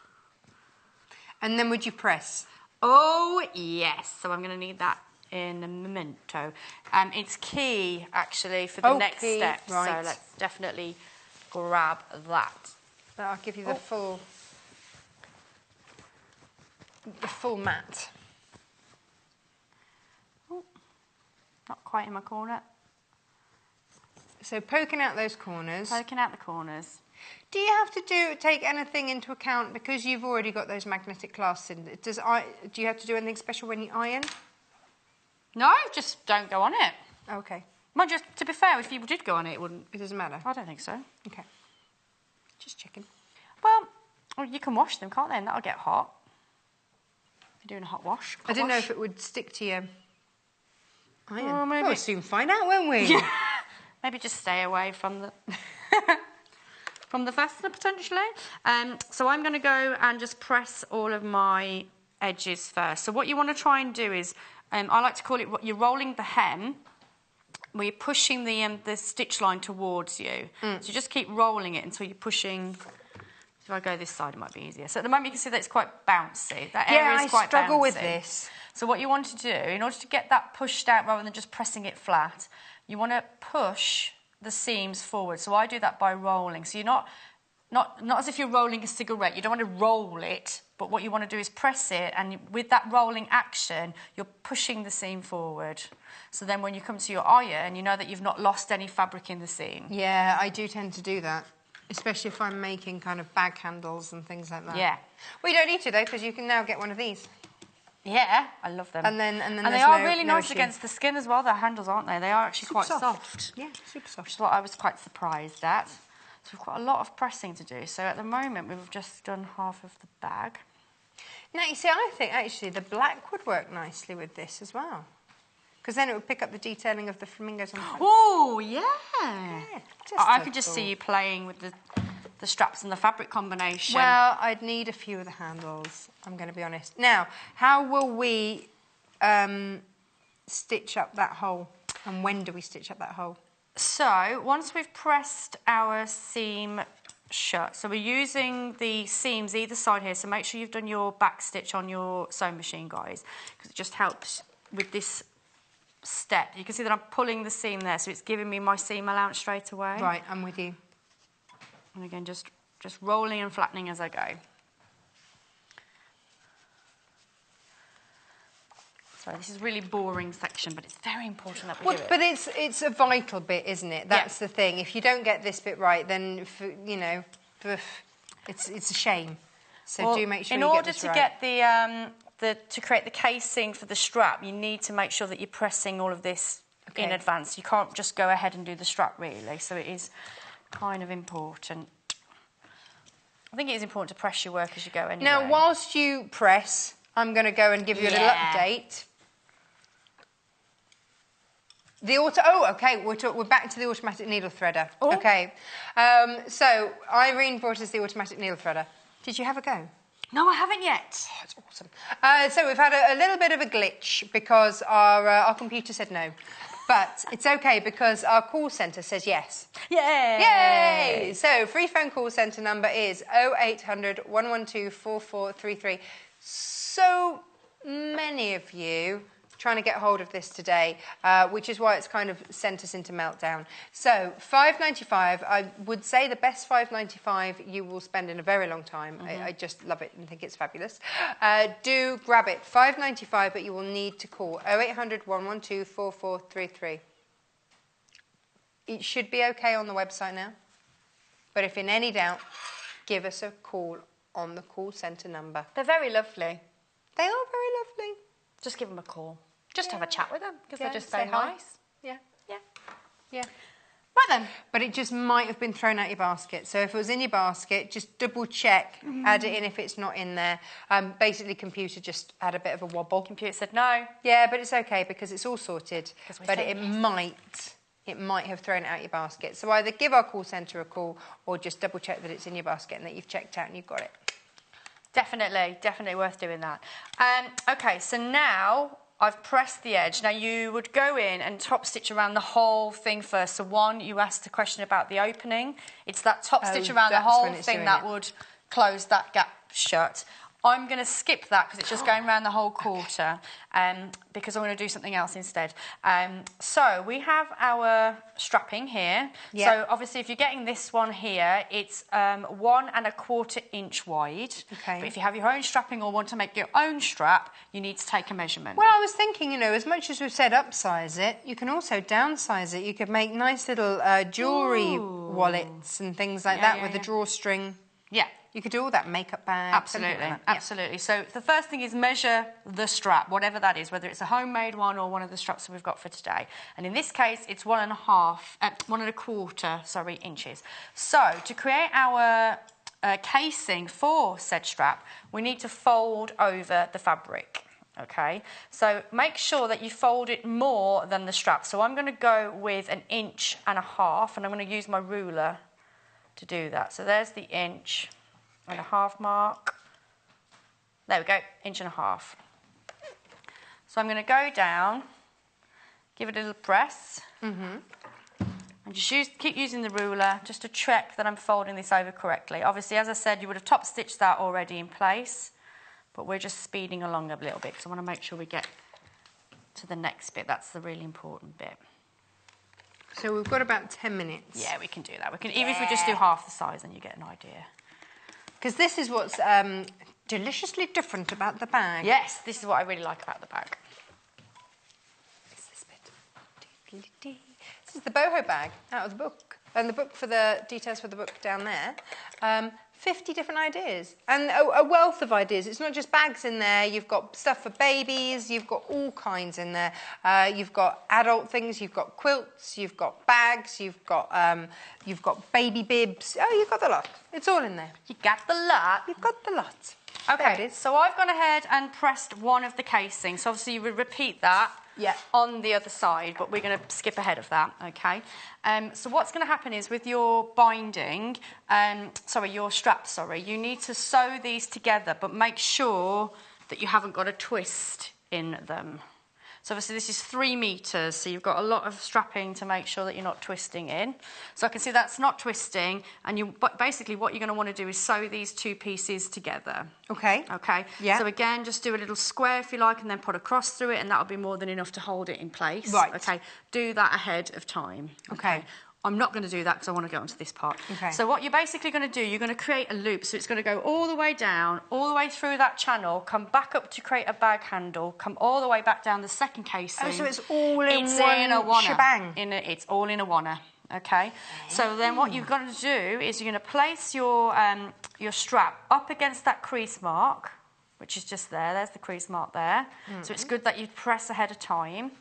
And then would you press? Oh, yes. So I'm going to need that in a memento. It's key, actually, for the next step. Right. So let's definitely grab that. I'll give you the full mat. Oh, not quite in my corner. So poking out those corners. Poking out the corners. Do you have to take anything into account because you've already got those magnetic clasps in? Do you have to do anything special when you iron? No, just don't go on it. Okay. Well, just to be fair, if people did go on it, it wouldn't. It doesn't matter. I don't think so. Okay. Just checking. Well, you can wash them, can't they? And that'll get hot. You're doing a hot wash. I didn't know if it would stick to your iron. Oh, maybe. We'll soon find out, won't we? Maybe just stay away from the from the fastener potentially. So I'm going to go and just press all of my edges first. So what you want to try and do is, I like to call it, you're rolling the hem, where you're pushing the stitch line towards you. So just keep rolling it until you're pushing. If I go this side, it might be easier. So at the moment you can see that it's quite bouncy. That area is quite bouncy. I struggle with this. So what you want to do, in order to get that pushed out rather than just pressing it flat, you want to push the seams forward. So I do that by rolling. So you're not as if you're rolling a cigarette. You don't want to roll it, but what you want to do is press it, and with that rolling action, you're pushing the seam forward. So then when you come to your iron, you know that you've not lost any fabric in the seam. Yeah, I do tend to do that, especially if I'm making kind of bag handles and things like that. Yeah. Well, you don't need to, though, because you can now get one of these. Yeah, I love them. And then they are really nice against the skin as well, the handles, aren't they? They are actually quite soft. Yeah, super soft. Which is what I was quite surprised at. So we've got a lot of pressing to do. So at the moment, we've just done half of the bag. Now, you see, I think actually the black would work nicely with this as well. Because then it would pick up the detailing of the flamingos on the front. Oh, yeah. I could just thought. see you playing with the straps and the fabric combination. Well, I'd need a few of the handles, I'm going to be honest. Now, how will we stitch up that hole? And when do we stitch up that hole? So, once we've pressed our seam shut, so we're using the seams either side here, so make sure you've done your back stitch on your sewing machine, guys, because it just helps with this step. You can see that I'm pulling the seam there, so it's giving me my seam allowance straight away. Right, I'm with you. And again, just rolling and flattening as I go. Sorry, this is a really boring section, but it's very important that we do it. But it's a vital bit, isn't it? That's the thing. If you don't get this bit right, then, it's a shame. So do make sure you get this right. In order to get to create the casing for the strap, you need to make sure that you're pressing all of this in advance. You can't just go ahead and do the strap, really. So it is kind of important. I think it is important to press your work as you go anyway. Now, whilst you press, I'm going to go and give you a little update. We're back to the automatic needle threader. Oh. Okay, so Irene brought us the automatic needle threader. Did you have a go? No, I haven't yet. Oh, it's awesome. So we've had a little bit of a glitch because our computer said no. But it's okay because our call centre says yes. Yay! Yay! So free phone call centre number is 0800 112 4433. So many of you trying to get hold of this today, which is why it's kind of sent us into meltdown. So $5.95, I would say the best $5.95 you will spend in a very long time. I just love it and think it's fabulous. Do grab it, $5.95, but you will need to call 0800 112 4433. It should be okay on the website now, but if in any doubt, give us a call on the call centre number. They're very lovely. They are very lovely. Just give them a call. Just have a chat with them because they're just so say hi. nice. Yeah. Right then. But it just might have been thrown out your basket. So if it was in your basket, just double check, add it in if it's not in there. Basically, computer just had a bit of a wobble. Computer said no. Yeah, but it's okay because it's all sorted. But said it might have thrown it out your basket. So either give our call centre a call or just double check that it's in your basket and that you've checked out and you've got it. Definitely worth doing that. Okay, so now I've pressed the edge. Now you would go in and top stitch around the whole thing first. So one, you asked the question about the opening. It's that top stitch around the whole thing that would close that gap shut. I'm going to skip that because it's just going around the whole quarter because I want to do something else instead. So we have our strapping here. Yep. So obviously if you're getting this one here, it's 1 1/4 inch wide. Okay. But if you have your own strapping or want to make your own strap, you need to take a measurement. Well, I was thinking, as much as we've said upsize it, you can also downsize it. You could make nice little jewellery wallets and things like that with a drawstring. Yeah. You could do all that, makeup bag. Absolutely. So the first thing is measure the strap, whatever that is, whether it's a homemade one or one of the straps that we've got for today. And in this case, it's 1 1/4 inches. So to create our casing for said strap, we need to fold over the fabric. Okay, so make sure that you fold it more than the strap. So I'm going to go with 1.5 inches, and I'm going to use my ruler to do that. So there's the 1.5 inch mark. There we go, 1.5 inches. So I'm going to go down, give it a little press, and just keep using the ruler just to check that I'm folding this over correctly. Obviously, as I said, you would have top stitched that already in place, but we're just speeding along a little bit because I want to make sure we get to the next bit. That's the really important bit. So we've got about 10 minutes. Yeah, we can do that. We can, even if we just do half the size, then you get an idea. Because this is what's deliciously different about the bag. Yes, this is what I really like about the bag. It's this bit. This is the Boho Bag out of the book. And the book for the details for the book down there. 50 different ideas and a wealth of ideas. It's not just bags in there. You've got stuff for babies. You've got all kinds in there. You've got adult things. You've got quilts. You've got bags. You've got baby bibs. Oh, you've got the lot. It's all in there. You got the lot. You've got the lot. Okay, so I've gone ahead and pressed one of the casings. So obviously you would repeat that on the other side, but we're going to skip ahead of that, okay? So what's going to happen is with your binding, your strap, you need to sew these together, but make sure that you haven't got a twist in them. So obviously this is 3 meters, so you've got a lot of strapping to make sure that you're not twisting in. So I can see that's not twisting, and but basically what you're going to want to do is sew these 2 pieces together. Okay. Okay. Yeah. So again, just do a little square if you like, and then put a cross through it, and that'll be more than enough to hold it in place. Right. Okay. Do that ahead of time. Okay. I'm not going to do that because I want to get onto this part. Okay. So what you're basically going to do, you're going to create a loop. So it's going to go all the way down, all the way through that channel, come back up to create a bag handle, come all the way back down the second casing. Oh, so it's all in one shebang. It's all in a wanna. Okay. So then what you're going to do is you're going to place your strap up against that crease mark, which is just there. There's the crease mark there. So it's good that you press ahead of time.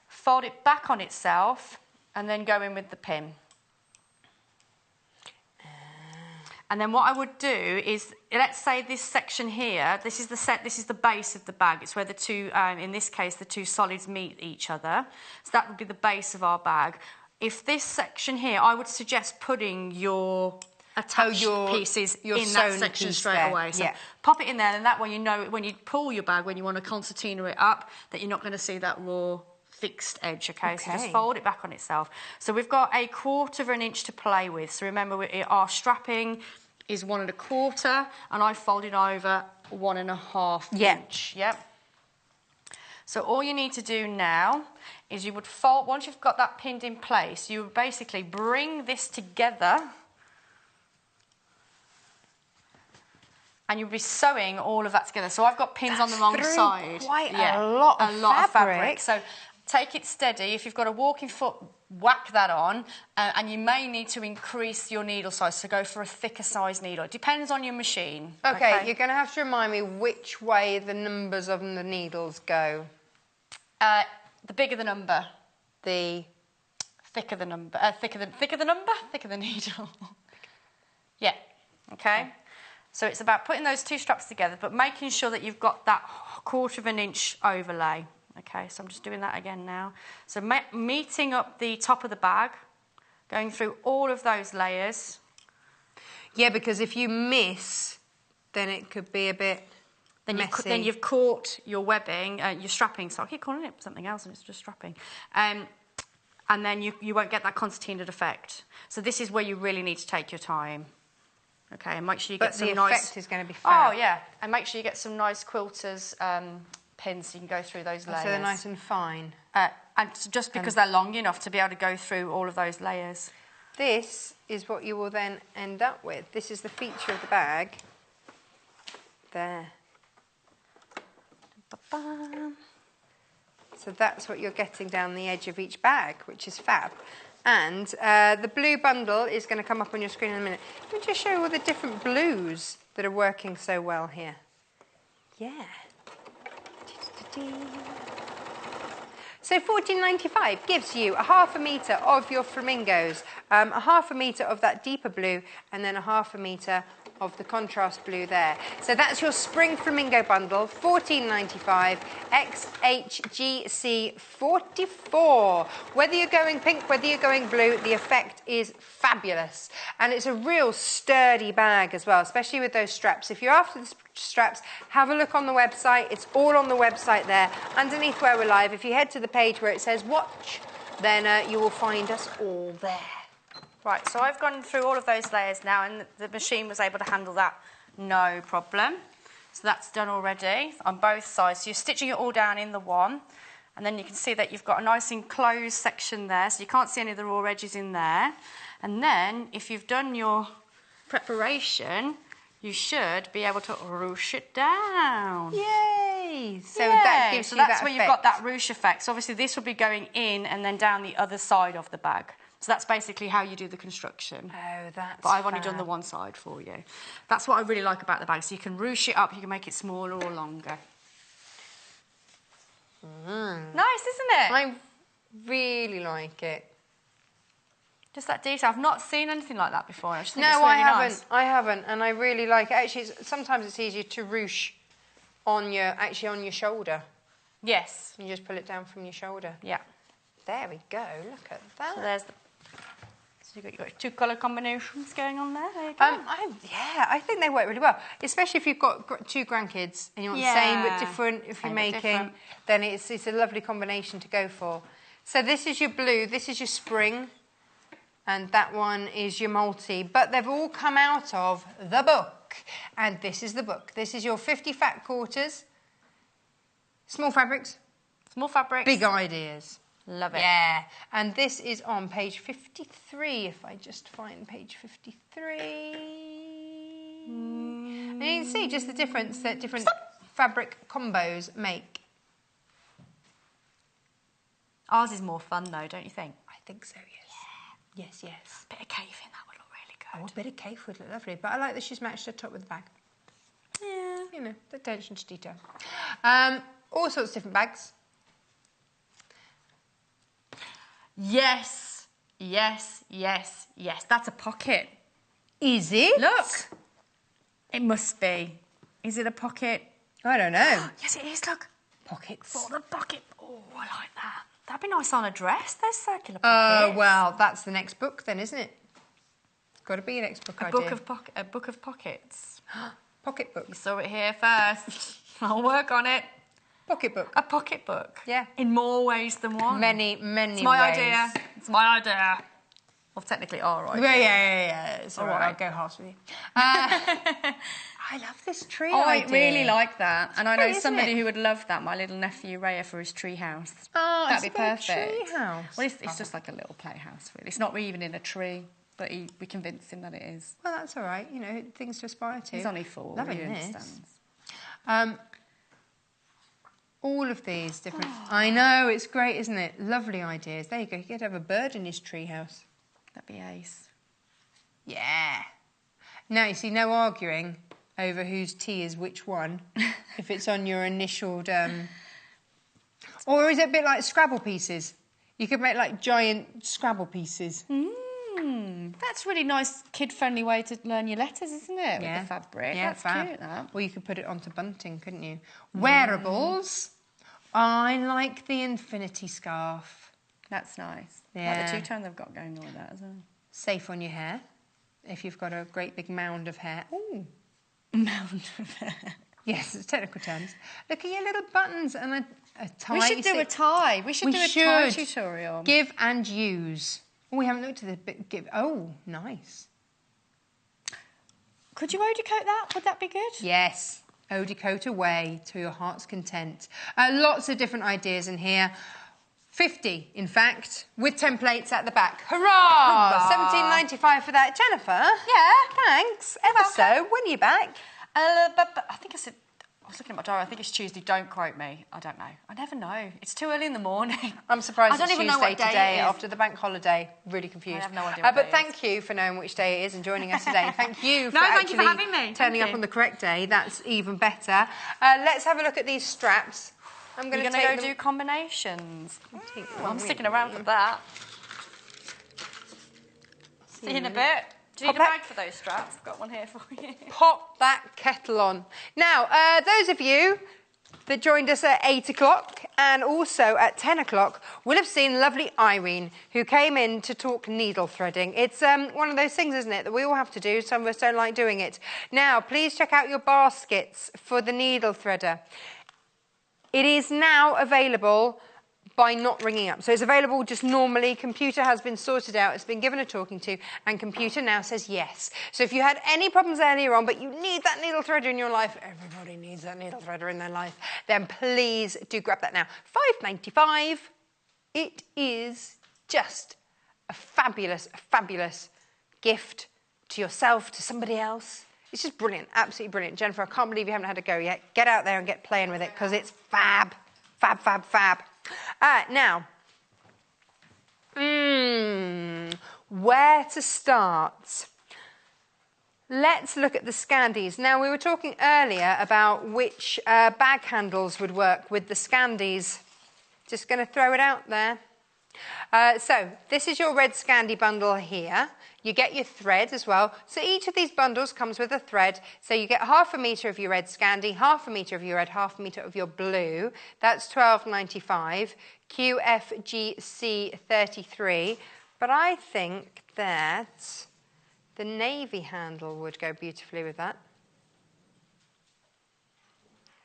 Fold it back on itself, and then go in with the pin. And then what I would do is, let's say this section here, this is the base of the bag. It's where the two, in this case, the two solids meet each other. So that would be the base of our bag. If this section here, I would suggest putting your attached pieces in that section straight away. So pop it in there, and that way you know when you pull your bag, when you want to concertina it up, that you're not going to see that raw fixed edge, okay? So just fold it back on itself. So we've got 1/4 of an inch to play with. So remember, our strapping is 1 1/4, and I folded over 1 1/2 inch. Yep. So all you need to do now is you would fold, once you've got that pinned in place, you would basically bring this together, and you'll be sewing all of that together. So I've got pins on the wrong side. Quite a lot of fabric. So take it steady. If you've got a walking foot, whack that on, and you may need to increase your needle size, so go for a thicker size needle. It depends on your machine. Okay, you're going to have to remind me which way the numbers of the needles go. The bigger the number, the thicker the number. Thicker the needle. Yeah. Okay. So it's about putting those two straps together, but making sure that you've got that 1/4 of an inch overlay. Okay, so I'm just doing that again now. So meeting up the top of the bag, going through all of those layers. Yeah, because if you miss, then it could be a bit messy. Then you've caught your webbing, your strapping. So I keep calling it something else, and it's just strapping. And then you won't get that concertinaed effect. So this is where you really need to take your time. Okay, and make sure you get some nice... But the effect is going to be fab. Oh, yeah. And make sure you get some nice quilters pins so you can go through those layers. So they're nice and fine. And just because they're long enough to be able to go through all of those layers. This is what you will then end up with. This is the feature of the bag. There. So that's what you're getting down the edge of each bag, which is fab. And the blue bundle is going to come up on your screen in a minute. Let me just show you all the different blues that are working so well here. Yeah. So $14.95 gives you 1/2 metre of your flamingos, 1/2 metre of that deeper blue, and then 1/2 metre of the contrast blue there. So that's your spring flamingo bundle, $14.95, XHGC 44. Whether you're going pink, whether you're going blue, the effect is fabulous. And it's a real sturdy bag as well, especially with those straps. If you're after the straps, have a look on the website. It's all on the website there. Underneath where we're live, if you head to the page where it says watch, then you will find us all there. Right, so I've gone through all of those layers now, and the machine was able to handle that no problem. So that's done already on both sides. So you're stitching it all down in the one, and then you can see that you've got a nice enclosed section there, so you can't see any of the raw edges in there. And then, if you've done your preparation, you should be able to ruche it down. Yay! So that gives you that that's where effect. you've got that ruche effect. So obviously this will be going in and then down the other side of the bag. So that's basically how you do the construction. Oh, that's But I've only done the one side for you. That's what I really like about the bag. So you can ruche it up, you can make it smaller or longer. Nice, isn't it? I really like it. Just that detail. I've not seen anything like that before. I just think No, it's really I haven't. nice. I haven't, and I really like it. Actually, sometimes it's easier to ruche on your shoulder. Yes. You just pull it down from your shoulder. Yeah. There we go. Look at that. So there's the... So you've got two colour combinations going on there. There you go. I think they work really well, especially if you've got two grandkids and you want the same but different. If you're making, then it's a lovely combination to go for. So this is your blue, this is your spring, and that one is your multi. But they've all come out of the book, and this is the book. This is your 50 fat quarters, small fabrics, big ideas. Love it. Yeah, and this is on page 53, if I just find page 53. And you can see just the difference that different fabric combos make. Ours is more fun though, don't you think? I think so, yes. Yes, yes. Bit of caving, that would look really good. Oh, a bit of cave would look lovely, but I like that she's matched the top with the bag. Yeah. You know, the attention to detail. All sorts of different bags. Yes, yes, yes, yes. That's a pocket. Is it? Look. It must be. Is it a pocket? I don't know. Yes, it is, look. Pockets. For the pocket. Oh, I like that. That'd be nice on a dress, those circular pockets. Oh, well, that's the next book then, isn't it? Got to be an next book idea. A book of pockets. Pocketbook. You saw it here first. I'll work on it. Pocketbook. A pocketbook. Yeah. In more ways than one. Many It's my ways. idea. It's my idea. Well, technically, all right. Yeah. It's all right. right. I'll go halves with you. I love this tree I idea. really like that. And I know Great, isn't somebody it? who would love that, my little nephew Raya, for his tree house. Oh, That'd it's be a perfect. tree house. Well, it's just like a little playhouse, really. It's not even in a tree, but we convinced him that it is. Well, that's all right. You know, things to aspire to. He's only 4. Loving He this. understands. All of these different... I know, it's great, isn't it? Lovely ideas. There you go. You could have a bird in his tree house. That'd be ace. Yeah. Now, you see, no arguing over whose tea is which one, if it's on your initialed... Or is it a bit like Scrabble pieces? You could make, like, giant Scrabble pieces. That's a really nice kid-friendly way to learn your letters, isn't it? Yeah. With the fabric. Yeah, That's fab. cute, that. Or you could put it onto bunting, couldn't you? Wearables. I like the infinity scarf. That's nice. Yeah. Like the two-tone they've got going on with that as well. Safe on your hair, if you've got a great big mound of hair. Ooh. Mound of hair. Yes, it's technical terms. Look at your little buttons and a tie. We should do a tie. We should do a tie tutorial. Give and use. Oh, we haven't looked at the bit. Give. Oh, nice. Could you eau-de-coat that? Would that be good? Yes. Eau-de-coat away to your heart's content. Lots of different ideas in here. 50, in fact, with templates at the back. Hurrah! $17.95 for that. Jennifer? Yeah? Thanks. Ever so. When are you back? But I think I said... I was looking at my diary. I think it's Tuesday. Don't quote me. I don't know. I never know. It's too early in the morning. I'm surprised I don't it's even know Tuesday what day today it is. after the bank holiday. Really confused. I have no idea what But day it thank you for knowing which day it is and joining us today. Thank you for thank you for actually having me. turning Thank up you. on the correct day. That's even better. Let's have a look at these straps. I'm going You're to going to go do combinations. I'm sticking around for that. See you in a bit. Do you need a bag for those straps? I've got one here for you. Pop that kettle on. Now, those of you that joined us at 8 o'clock and also at 10 o'clock will have seen lovely Irene, who came in to talk needle threading. It's one of those things, isn't it, that we all have to do. Some of us don't like doing it. Now, please check out your baskets for the needle threader. It is now available by not ringing up. So it's available just normally. Computer has been sorted out. It's been given a talking to, and computer now says yes. So if you had any problems earlier on, but you need that needle threader in your life, everybody needs that needle threader in their life, then please do grab that now. $5.95. It is just a fabulous gift to yourself, to somebody else. It's just brilliant, absolutely brilliant. Jennifer, I can't believe you haven't had a go yet. Get out there and get playing with it, because it's fab. Fab, fab, fab. Now, where to start? Let's look at the Scandies. Now, we were talking earlier about which bag handles would work with the Scandies. Just going to throw it out there. So, this is your red Scandi bundle here. You get your thread as well. So each of these bundles comes with a thread. So you get 1/2 metre of your red Scandi, 1/2 metre of your red, 1/2 metre of your blue. That's $12.95. QFGC 33. But I think that the navy handle would go beautifully with that.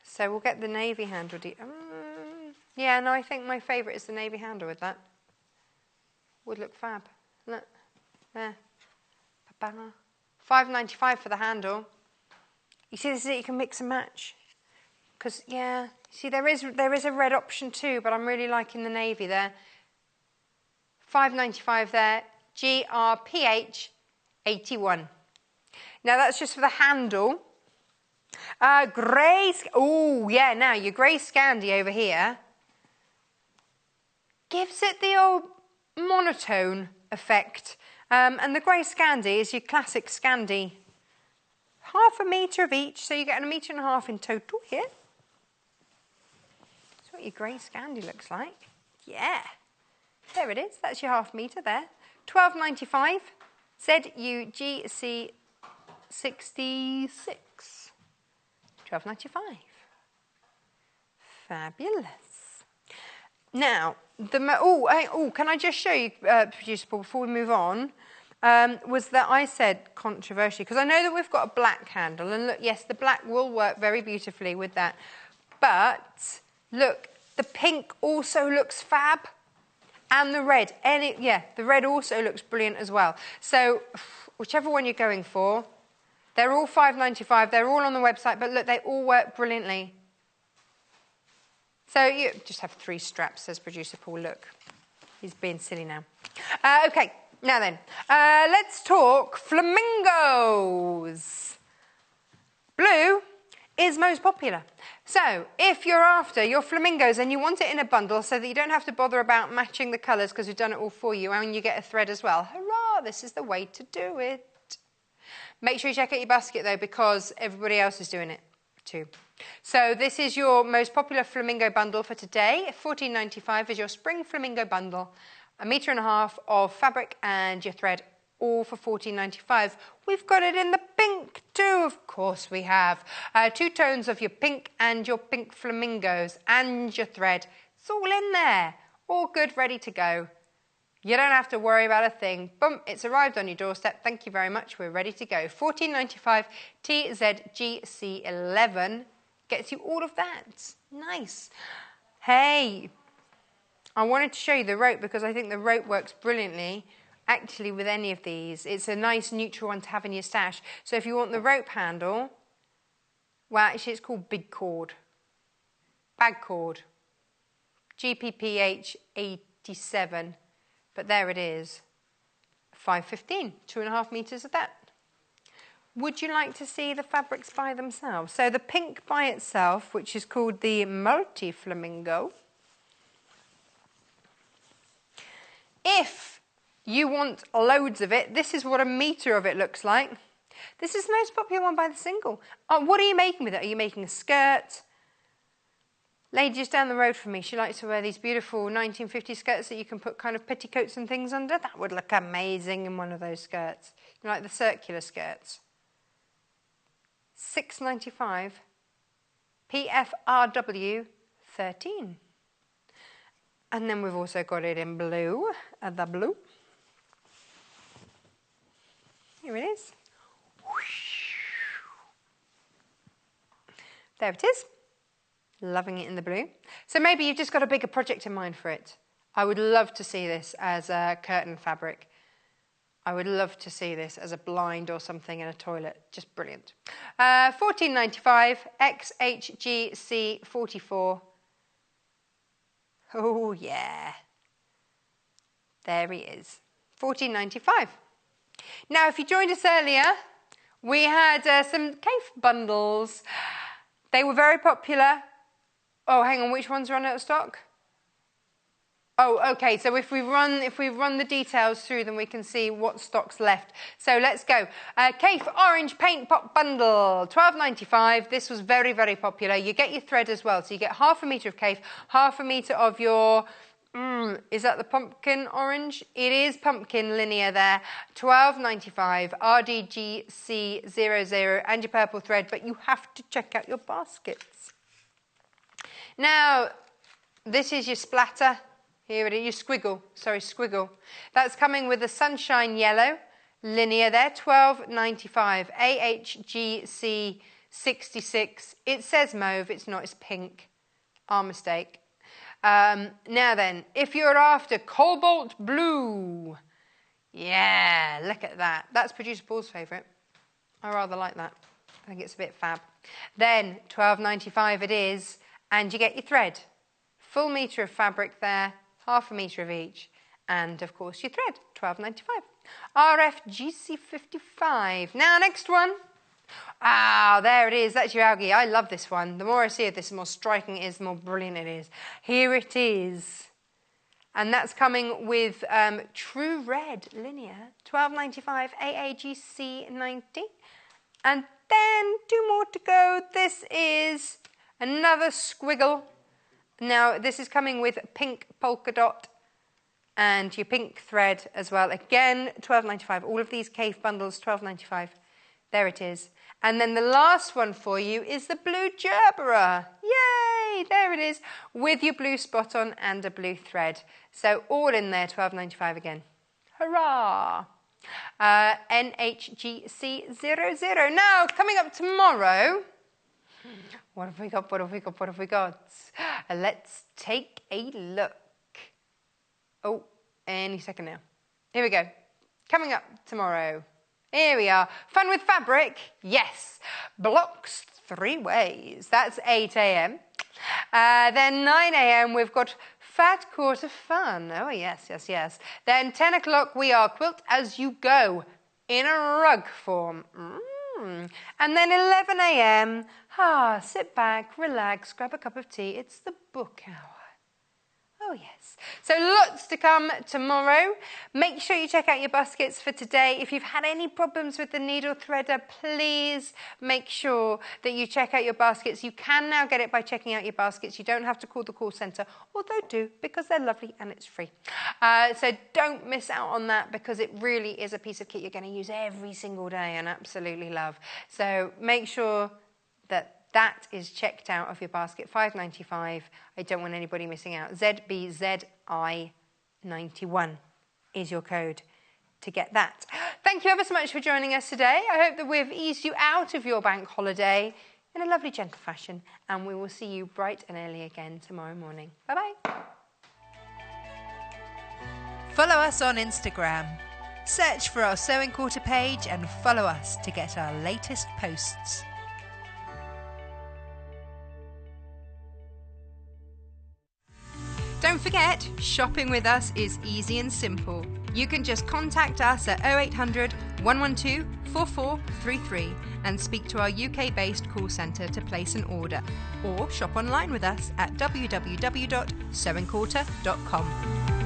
So we'll get the navy handle. Yeah, no, I think my favourite is the navy handle with that. Would look fab. Look, there. $5.95 for the handle. You see, this is it. You can mix and match. Because, yeah, see, there is a red option too, but I'm really liking the navy there. $5.95 there. GRPH 81. Now, that's just for the handle. Grey... Oh, yeah, now, your grey Scandi over here gives it the old monotone effect. And the grey Scandi is your classic Scandi. 1/2 metre of each, so you get 1.5 metres in total here. That's what your grey Scandi looks like. Yeah. There it is. That's your 1/2 metre there. $12.95. ZUGC 66. £12.95. Fabulous. Now, can I just show you, Producer Paul, before we move on, was that I said controversially, because I know that we've got a black handle, and look, yes, the black will work very beautifully with that, but look, the pink also looks fab, and the red, the red also looks brilliant as well. So, whichever one you're going for, they're all £5.95, they're all on the website, but look, they all work brilliantly. So you just have 3 straps, says Producer Paul. Look, he's being silly now. Okay, now then, let's talk flamingos. Blue is most popular. So if you're after your flamingos and you want it in a bundle so that you don't have to bother about matching the colours because we've done it all for you, and you get a thread as well, hurrah, this is the way to do it. Make sure you check out your basket though, because everybody else is doing it too. So this is your most popular flamingo bundle for today. £14.95 is your spring flamingo bundle. 1.5 meters of fabric and your thread, all for £14.95. We've got it in the pink too, of course we have. 2 tones of your pink and your pink flamingos and your thread. It's all in there, all good, ready to go. You don't have to worry about a thing. Boom, it's arrived on your doorstep. Thank you very much. We're ready to go. £14.95 TZGC11 gets you all of that. Nice. Hey, I wanted to show you the rope because I think the rope works brilliantly actually with any of these. It's a nice neutral one to have in your stash. So if you want the rope handle, well, actually it's called big cord. Bag cord. GPPH 87. But there it is, £5.15, 2.5 meters of that. Would you like to see the fabrics by themselves? So the pink by itself, which is called the multi-flamingo. If you want loads of it, this is what 1 meter of it looks like. This is the most popular one by the single. What are you making with it? Are you making a skirt? Lady just down the road from me, she likes to wear these beautiful 1950 skirts that you can put kind of petticoats and things under. That would look amazing in one of those skirts. You know, like the circular skirts. £6.95. PFRW 13. And then we've also got it in blue, the blue. Here it is. There it is. Loving it in the blue. So maybe you've just got a bigger project in mind for it. I would love to see this as a curtain fabric. I would love to see this as a blind or something in a toilet. Just brilliant. £14.95 XHGC 44. Oh yeah. There he is. £14.95. Now if you joined us earlier, we had some cave bundles. They were very popular. Oh, hang on, which ones are on out of stock? Oh, okay, so if we run the details through them, we can see what stock's left. So let's go. Cafe Orange Paint Pot Bundle, £12.95. This was very, very popular. You get your thread as well, so you get 1/2 meter of Cafe, 1/2 meter of your, is that the pumpkin orange? It is pumpkin linear there. £12.95, RDGC00, and your purple thread, but you have to check out your baskets. Now, this is your splatter. Here it is, your squiggle. Sorry, squiggle. That's coming with the sunshine yellow linear there, £12.95. AHGC 66. It says mauve, it's not, it's pink. Our mistake. Now then, if you're after cobalt blue, yeah, look at that. That's Producer Paul's favourite. I rather like that. I think it's a bit fab. Then £12.95 it is. And you get your thread, 1 meter of fabric there, 1/2 meter of each, and of course your thread, £12.95. RFGC55. Now next one. Ah, there it is, that's your algae. I love this one. The more I see of this, the more striking it is, the more brilliant it is. Here it is. And that's coming with True Red linear, £12.95, AAGC 90. And then 2 more to go. This is another squiggle. Now, this is coming with pink polka dot and your pink thread as well. Again, £12.95. All of these cave bundles, £12.95. There it is. And then the last one for you is the blue gerbera. Yay! There it is, with your blue spot on and a blue thread. So all in there, $12.95 again. Hurrah! NHGC00. Now, coming up tomorrow, what have we got? What have we got? What have we got? Let's take a look. Oh, any second now. Here we go. Coming up tomorrow. Here we are. Fun with fabric. Yes. Blocks 3 ways. That's 8 a.m. Then 9 a.m. we've got Fat Quarter Fun. Oh, yes, yes, yes. Then 10 o'clock we are Quilt As You Go in a rug form. And then 11 a.m. Sit back, relax, grab a cup of tea. It's the book hour. Oh, yes. So lots to come tomorrow. Make sure you check out your baskets for today. If you've had any problems with the needle threader, please make sure that you check out your baskets. You can now get it by checking out your baskets. You don't have to call the call centre, although do, because they're lovely and it's free. So don't miss out on that, because it really is a piece of kit you're going to use every single day and absolutely love. So make sure that is checked out of your basket. $5.95. I don't want anybody missing out. ZBZI91 is your code to get that. Thank you ever so much for joining us today. I hope that we've eased you out of your bank holiday in a lovely, gentle fashion, and we will see you bright and early again tomorrow morning. Bye-bye. Follow us on Instagram. Search for our Sewing Quarter page and follow us to get our latest posts. Don't forget, shopping with us is easy and simple. You can just contact us at 0800 112 4433 and speak to our UK-based call centre to place an order, or shop online with us at www.sewingquarter.com.